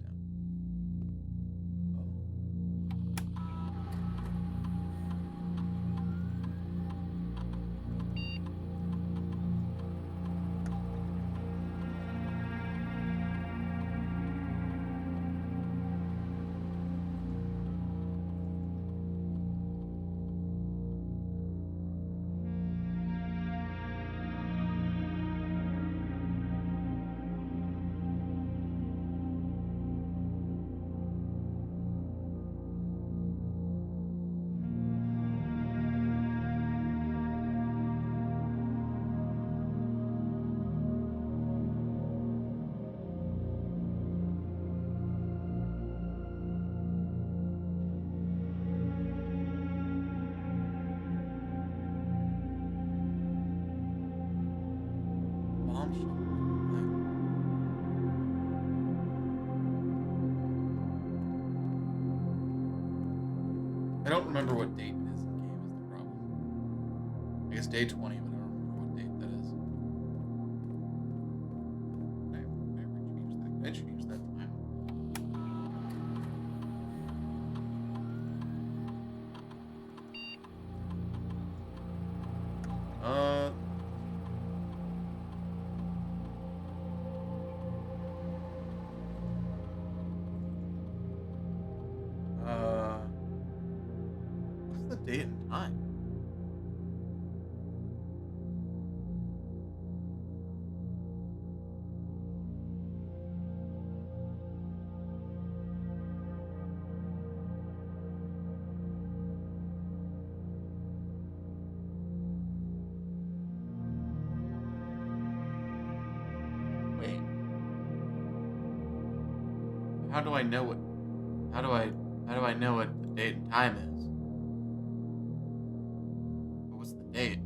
S1: Bomb shelter. I don't remember what date it is in the game is the problem. I guess day 20, but I don't remember what date that is. Can I change that time? What's the date and time? Wait. How do I know what? How do I know what the date and time is? What's the date?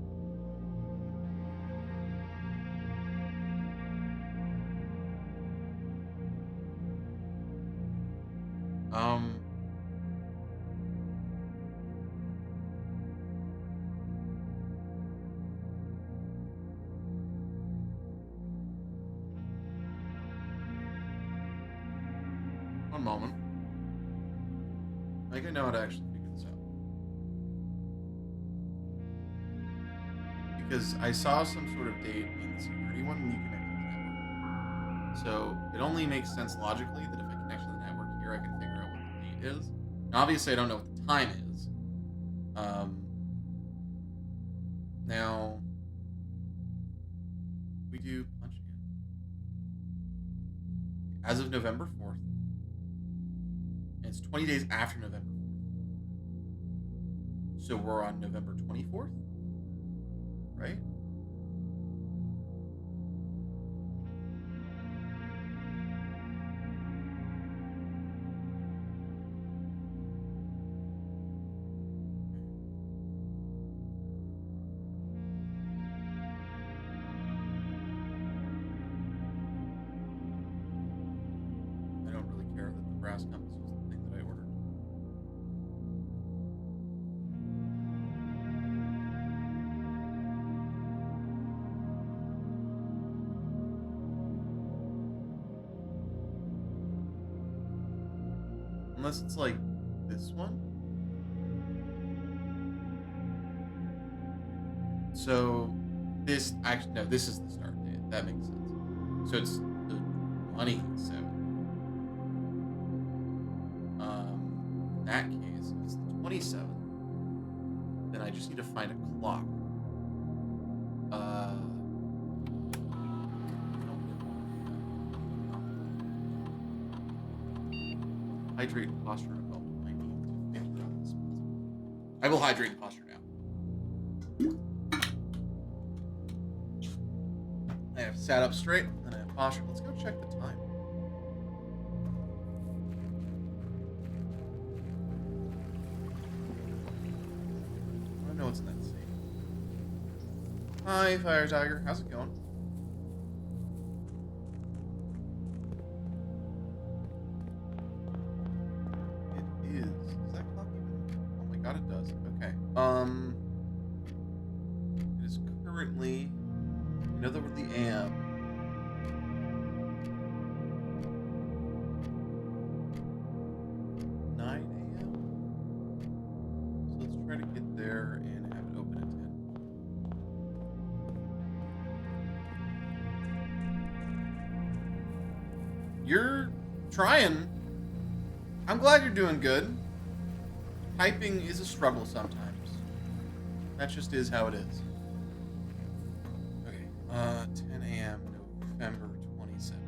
S1: Um. One moment. I think I know how to actually figure this out. Because I saw some sort of date in the security one when you connect to the network. So it only makes sense logically that if I connect to the network here, I can figure out what the date is. Now, obviously, I don't know what the time is. Now, we do punch in. As of November 4th, and it's 20 days after November 4th. So we're on November 24th, right? I don't really care that the brass compass was the thing that I ordered. Unless it's like this one. So this actually no, this is the start date. That makes sense. So it's the 27th. In that case, if it's the 27th, then I just need to find a clock. Hydrate and posture and belt. I need to figure out this. I will hydrate and posture now. I have sat up straight, and I have posture. Let's go check the time. I don't know what's in that scene. Hi, Fire Tiger. How's it going? It is. Does that clock even? Oh my god, it does. Okay. It is currently. You know the AM. 9 a.m. So let's try to get there and have it open at 10. You're trying. I'm glad you're doing good. Typing is a struggle sometimes. That just is how it is. Okay, 10 a.m. November 27th.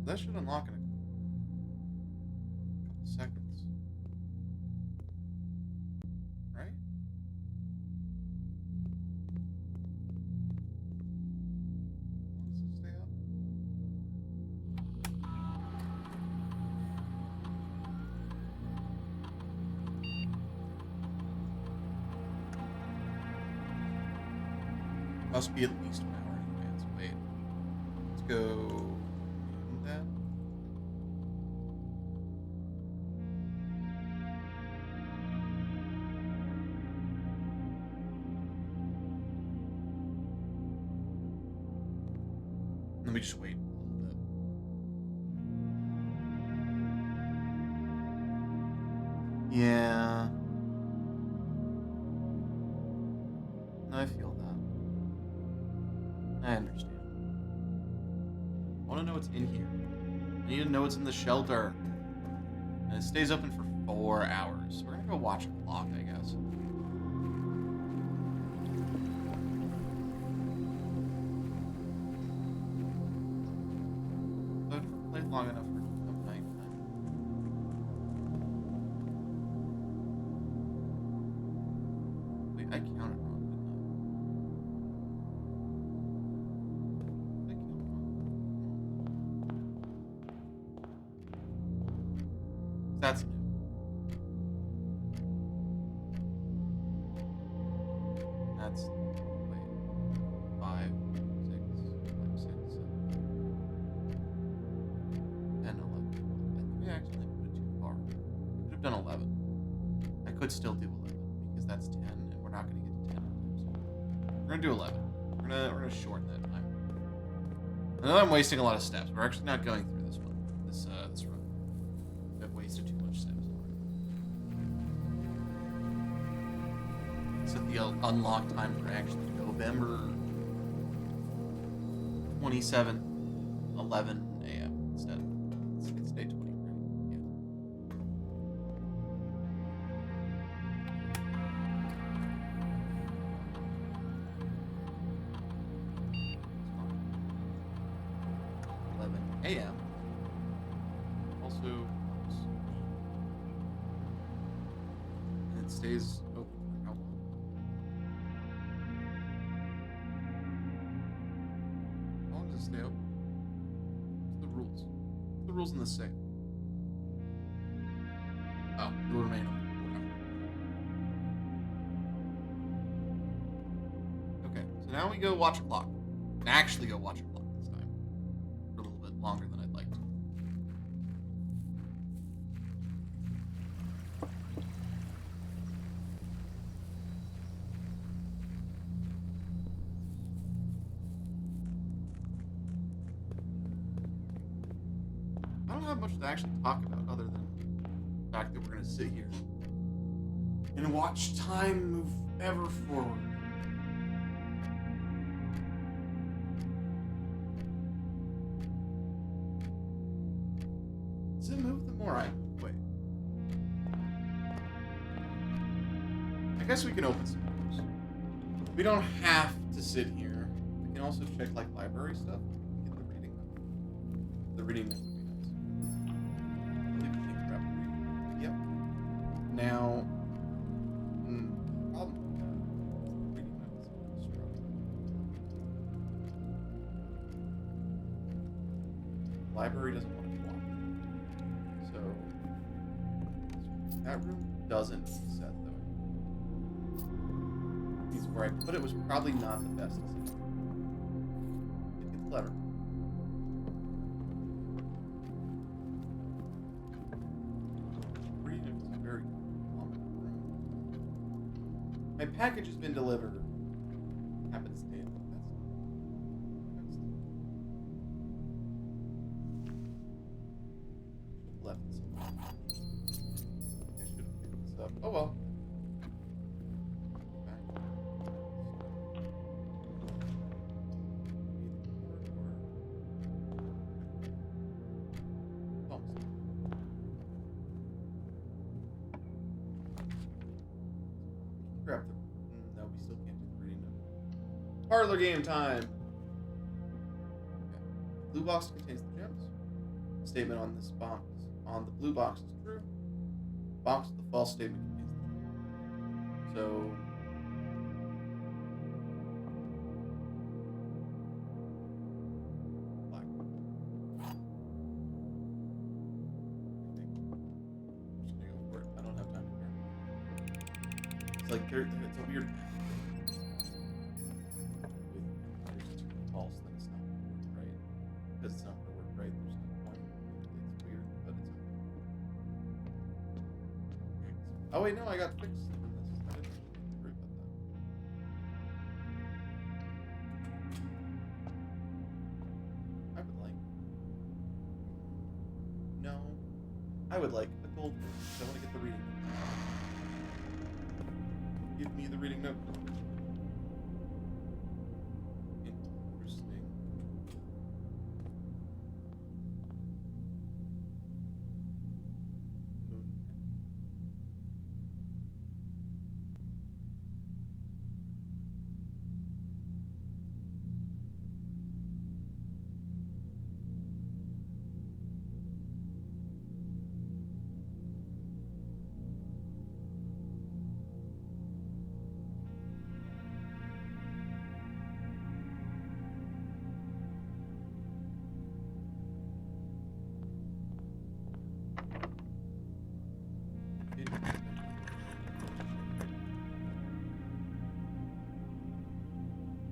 S1: That should unlock in a couple seconds. Must be at least an hour in advance. Wait. Let's go in that. Let me just wait a little bit. Yeah. I feel that. I understand. I want to know what's in here. I need to know what's in the shelter. And it stays open for 4 hours. So we're gonna go watch a clock, I guess. I've played long enough for it to become nighttime. Wait, I counted wrong, didn't I? Did I count wrong? That's new. That's wait. 5, 6, 10, 11. I think we actually put it too far. We could have done 11. I could still do 11 because that's 10, and we're not going to get to 10 items. We're going to do 11. We're gonna shorten that time. I know I'm wasting a lot of steps. We're actually not going through this one. This run. I've wasted too much steps. Set the unlock time for actually November 27th, 11 a.m. instead. It's day 20, right? Yeah. A.m. Also, and it stays open for how long? How long does it stay open? What's the rules? What's the rules in this say? Oh, it will remain open forever. Okay, so now we go watch a clock. And actually go watch a clock this time. For a little bit longer than I'd like to. I don't have much to actually talk about other than the fact that we're going to sit here and watch time move ever forward. Does it move the more I move? Wait. I guess we can open some doors. We don't have to sit here. We can also check like library stuff. We can get the reading. The reading note would be nice. See if we can grab the reading. Yep. Now, problem with that is the reading note is structured. Library doesn't want to be locked. So that room doesn't reset though. Means where I put it was probably not the best decision. Get the lever. Reading is a very common room. My package has been delivered. Happens daily. That's left this alone. I should have picked this up. Oh well. Grab the. No, we still can't do the reading note. Parlor game time. Okay. Blue box contains the gems. Statement on this box on the blue box is true. Box with the false statement contains the gems. So. Black. I think. I'm just gonna go for it. I don't have time to care. It's like it's a weird with Oh wait, no, I got fixed in this. I didn't worry about that. I would like. No. I would like a gold ring. I want to get the reading note. Give me the reading note. Interesting.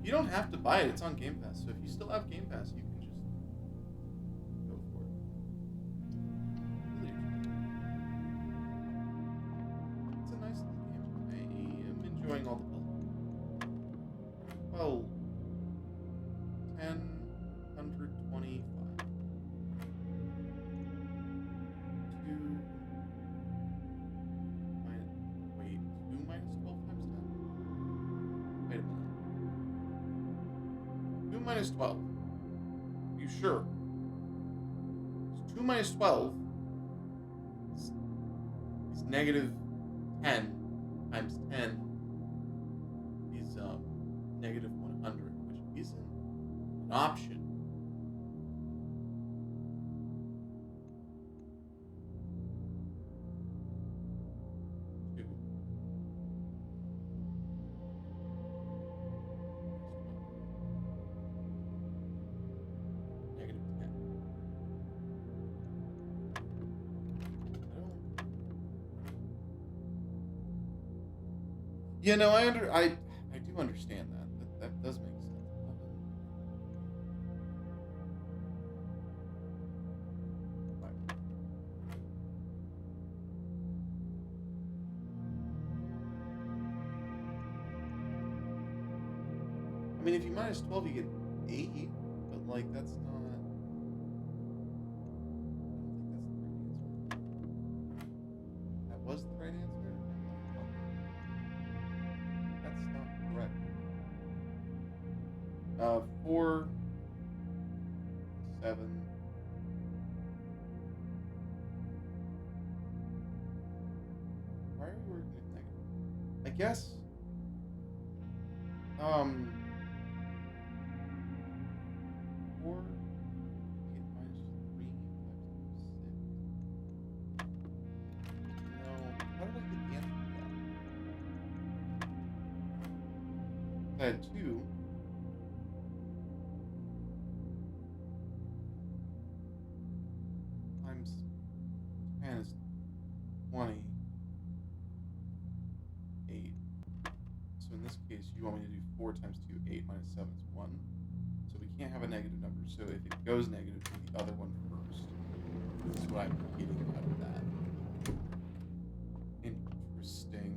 S1: You don't have to buy it. It's on Game Pass. So if you still have Game Pass, you can just go for it. Really, it's a nice little game. I am enjoying all the puzzles. Well, 10, 125. 2 minus, wait, 2 minus 12 times 10? Wait a minute. 2 minus 12. You sure? 2 minus 12 is negative 10 times 10 is negative 100, which isn't an option. Two. Negative 10. Yeah, no, I do understand that. That does make sense. Right. I mean, if you minus 12, you get 8, but like that's not. I don't think that's the right answer. That was the right answer. That's not correct. 4, 7. Why are we working with negative? I guess. 4 get minus 3 times 6. No, how did I get the answer to that? I had 2. Times 10 is 28. So in this case, you want me to do 4 times 2, 8 minus 7 is 1. So we can't have a negative number. So if it goes negative, do the other one first. That's what I'm getting out of that. Interesting.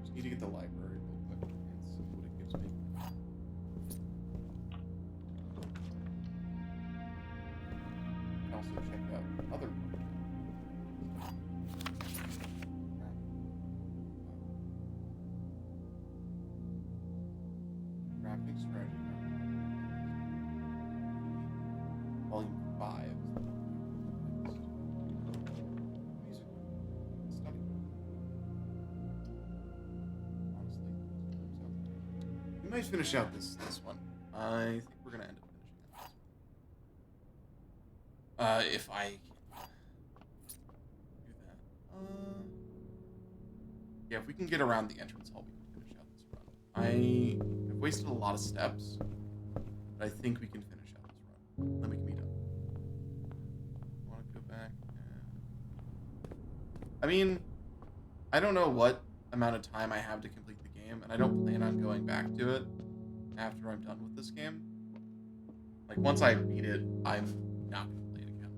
S1: Just need to get the library real quick and see what it gives me. I can also check out other graphic strategy. Volume 5. Music study. Honestly, we might finish out this one. I think we're gonna end up finishing out this one. If I can do that. Yeah, if we can get around the entrance hall, we can finish out this run. I've wasted a lot of steps, but I think we can finish out this run. Then we can meet up. I want to go back. I mean, I don't know what amount of time I have to complete the game, and I don't plan on going back to it after I'm done with this game. Like, once I beat it, I'm not going to play it again.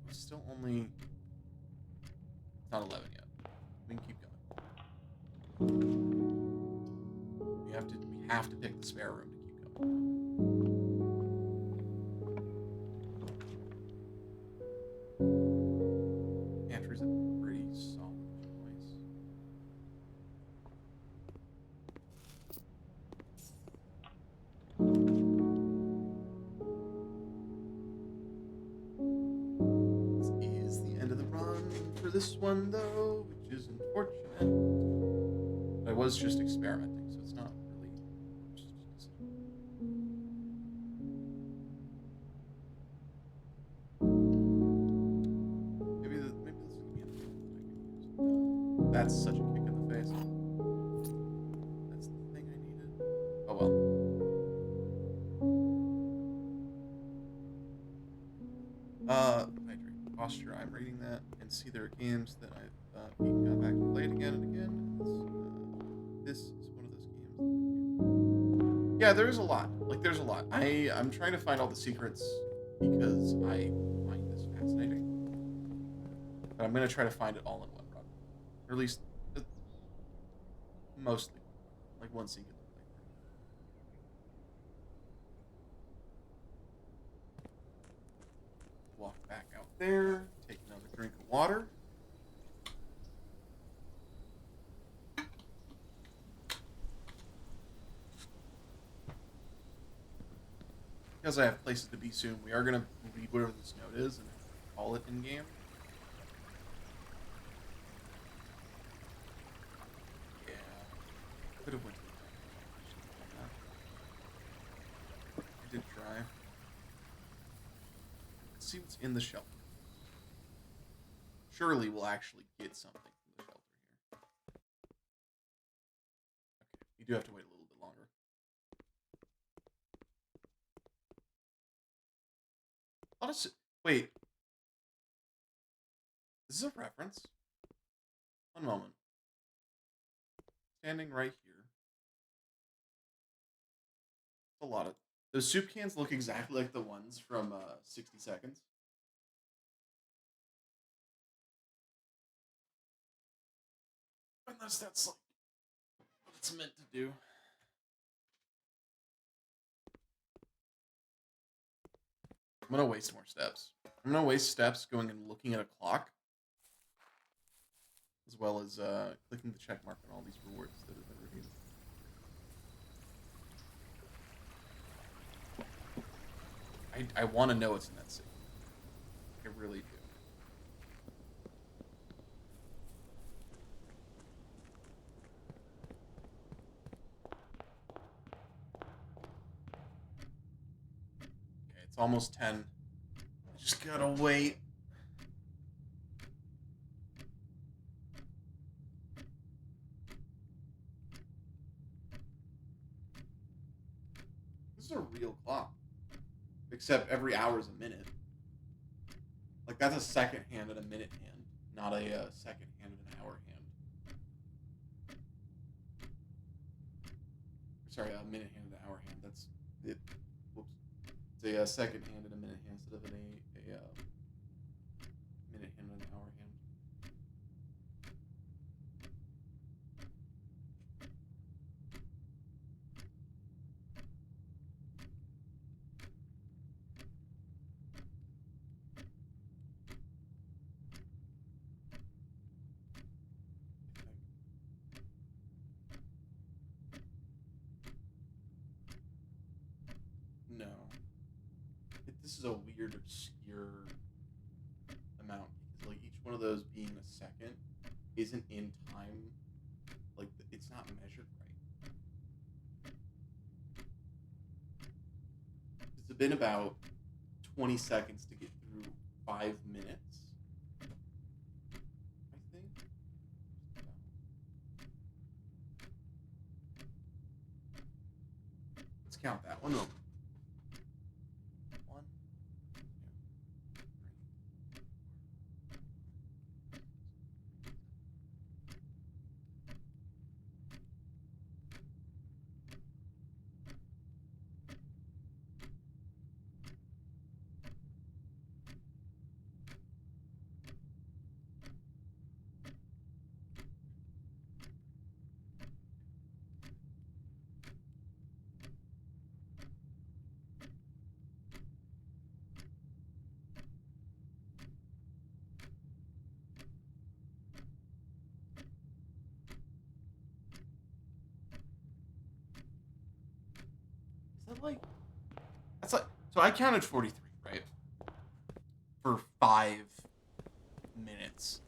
S1: It's still only... It's not 11 yet. We can keep going. We have to pick the spare room to keep going. Pantry's a pretty solid choice. This is the end of the run for this one, though, which is unfortunate. I was just experimenting, so it's not really... Maybe this is going to be a thing that I can use. That's such a kick in the face. That's the thing I needed. Oh well. Hydrate. Posture, I'm reading that, and see there are games that I've beaten, got back and played again and again. This is one of those games. Yeah, there is a lot. Like, there's a lot. I'm trying to find all the secrets because I find this fascinating. But I'm going to try to find it all in one run. Or at least, mostly. Like, one singular playthrough. Walk back out there. Take another drink of water. Because I have places to be soon, we are going to read whatever this note is and call it in-game. Yeah. Could have went to the I did try. Let's see what's in the shelter. Surely we'll actually get something from the shelter here. Okay, you do have to wait a little bit longer. Wait. Is this a reference? One moment. Standing right here. A lot of... Those soup cans look exactly like the ones from 60 Seconds. Unless that's like what it's meant to do. I'm gonna waste more steps. I'm gonna waste steps going and looking at a clock, as well as clicking the check mark on all these rewards that have been redeemed. I want to know what's in that city. I really do. Okay, it's almost 10. I just gotta wait. This is a real clock. Except every hour is a minute. Like, that's a second hand and a minute hand, not a second hand and an hour hand. Sorry, a minute hand and an hour hand. That's it. Whoops. It's a second hand and a minute hand instead of a minute hand and an hour hand. No. This is a weird, obscure amount because, like, each one of those being a second isn't in time. Like, it's not measured right. It's been about 20 seconds to get through 5 minutes, I think. Let's count that one. One. like that's like so I counted 43, right? For 5 minutes.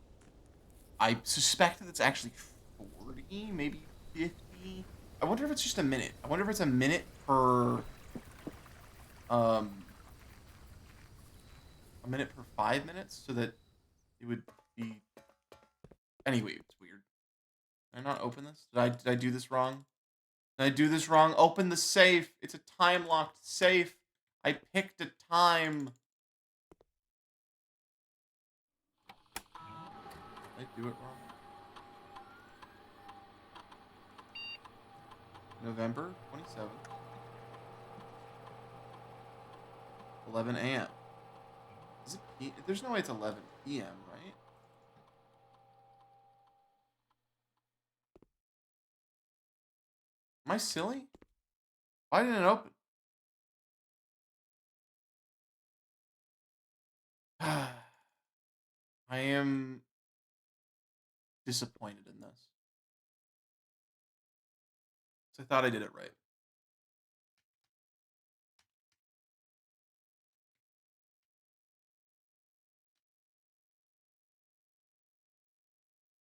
S1: I suspect that it's actually 40, maybe 50. I wonder if it's just a minute. I wonder if it's a minute per um a minute per 5 minutes, so that it would be. Anyway, it's weird. Did I not open this? Did I do this wrong? Did I do this wrong? Open the safe. It's a time locked safe. I picked a time. Did I do it wrong? November 27th, 11 a.m. Is it There's no way it's 11 p.m., right? Am I silly? Why didn't it open? I am disappointed in this. So I thought I did it right.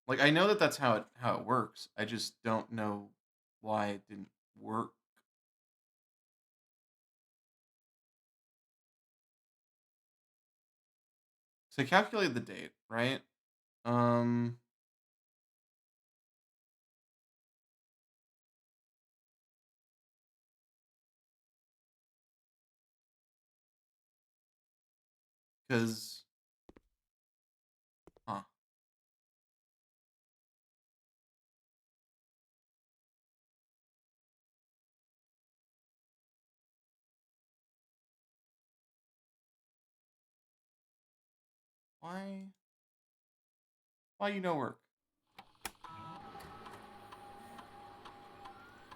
S1: Like I know that that's how it works. I just don't know why it didn't work. So I calculated the date, right? Um, because huh? Why? Why you no work?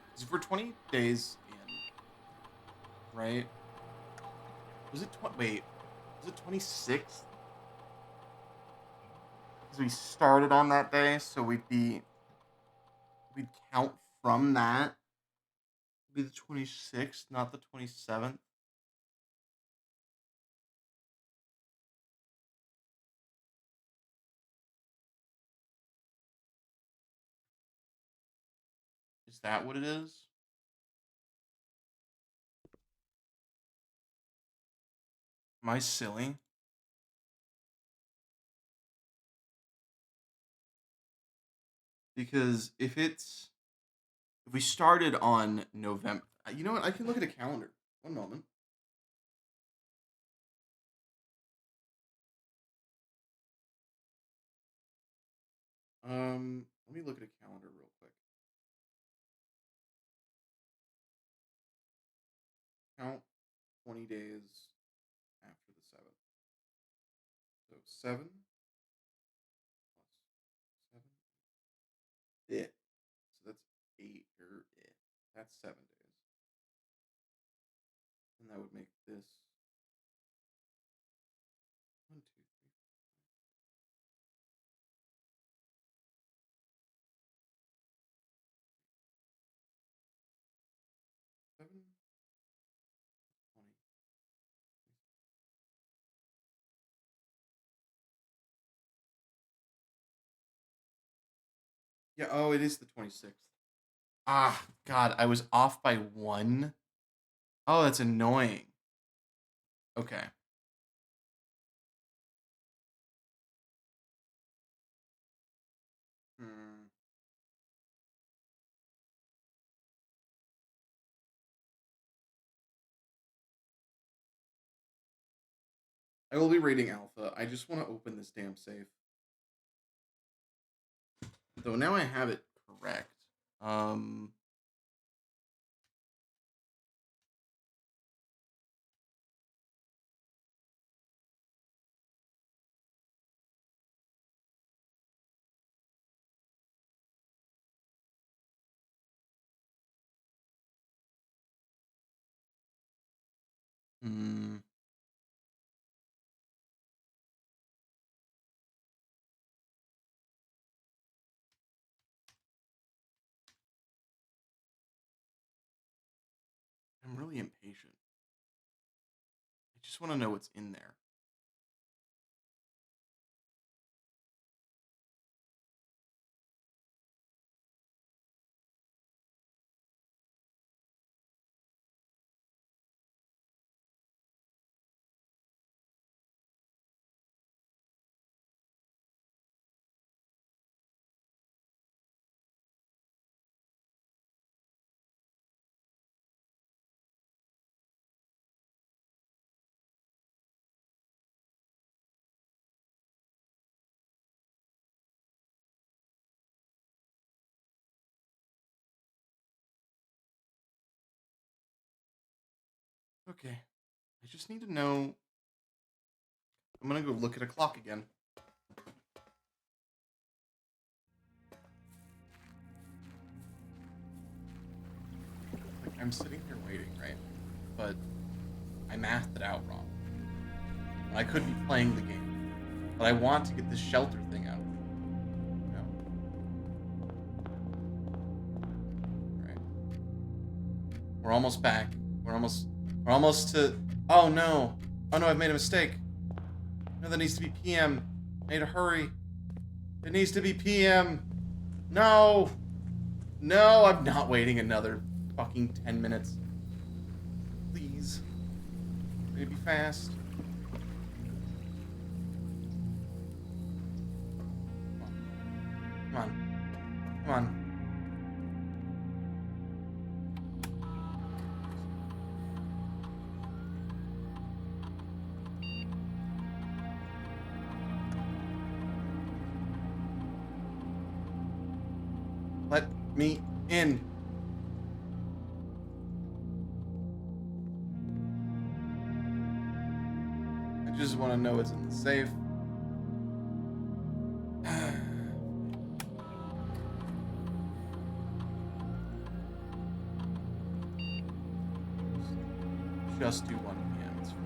S1: Because if we're 20 days in, right? Was it wait? Was it 26th? Because we started on that day, so we'd count from that. It'd be the 26th, not the 27th. Is that what it is? Am I silly? Because if we started on November, you know what? I can look at a calendar. One moment. Let me look at a calendar real quick. Count 20 days after the 7th. So 7 plus 7. Yeah. So that's 8 or yeah. That's 7 days. And that would make this 1, 2, 3, 7, 20. Yeah, oh, it is the 26th. Ah, God, I was off by 1. Oh, that's annoying. Okay. Hmm. I will be rating alpha. I just want to open this damn safe. Though now I have it correct. Um, hmm. I'm really impatient. I just want to know what's in there. Okay. I just need to know. I'm gonna go look at a clock again. Like, I'm sitting here waiting, right? But I mathed it out wrong. I could be playing the game, but I want to get this shelter thing out of it. You know? Right. We're almost back. We're almost to. Oh no! Oh no! I've made a mistake. No, that needs to be PM. I need to hurry. It needs to be PM. No! No, I'm not waiting another fucking 10 minutes. Please. Maybe fast. Come on. Come on. Let me in. I just want to know what's in the safe. Just do 1 p.m. It's fine.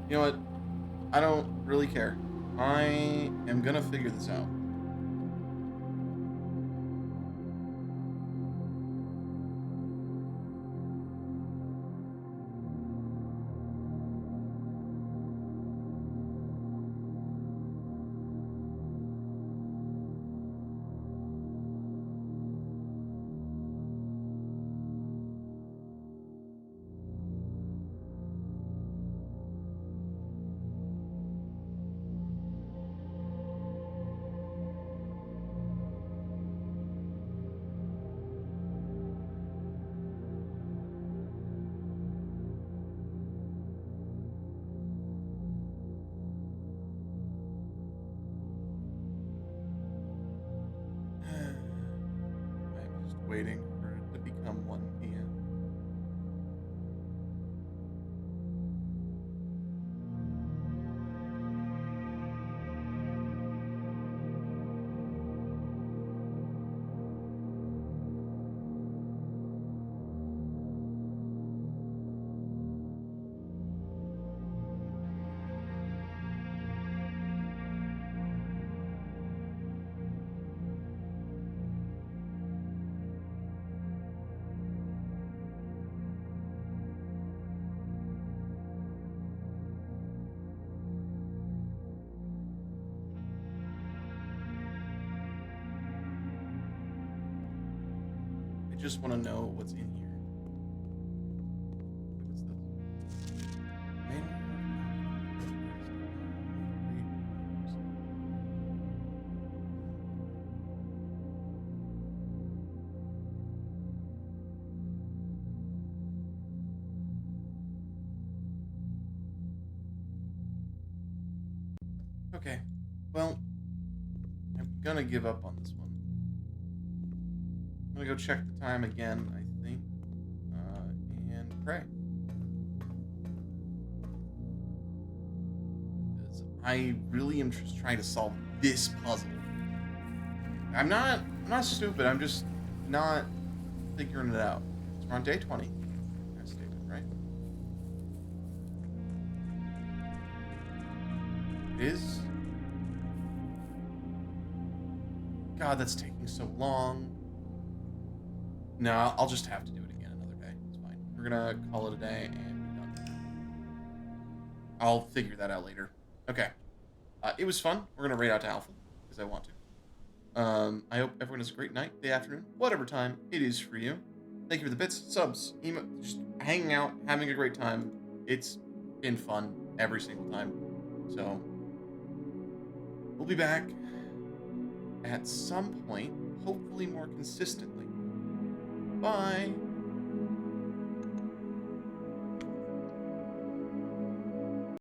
S1: You know what? I don't really care. I am gonna figure this out. I'm just waiting for it to become 1 p.m. I just want to know what's in here. What's this? Okay, well, I'm gonna give up on this one. I'm gonna go check the time again, I think, and pray. Because I really am just trying to solve this puzzle. I'm not stupid. I'm just not figuring it out. So we're on day 20. That's statement, right? It is. God, that's taking so long. No, I'll just have to do it again another we're gonna call it a day and be done. I'll figure that out later. Okay. It was fun. We're gonna raid out to Alpha because I want to. I hope everyone has a great night, day, afternoon, whatever time it is for you. Thank you for the bits, subs, email, just hanging out, having a great time. It's been fun every single time. So, we'll be back at some point, hopefully more consistently. Bye.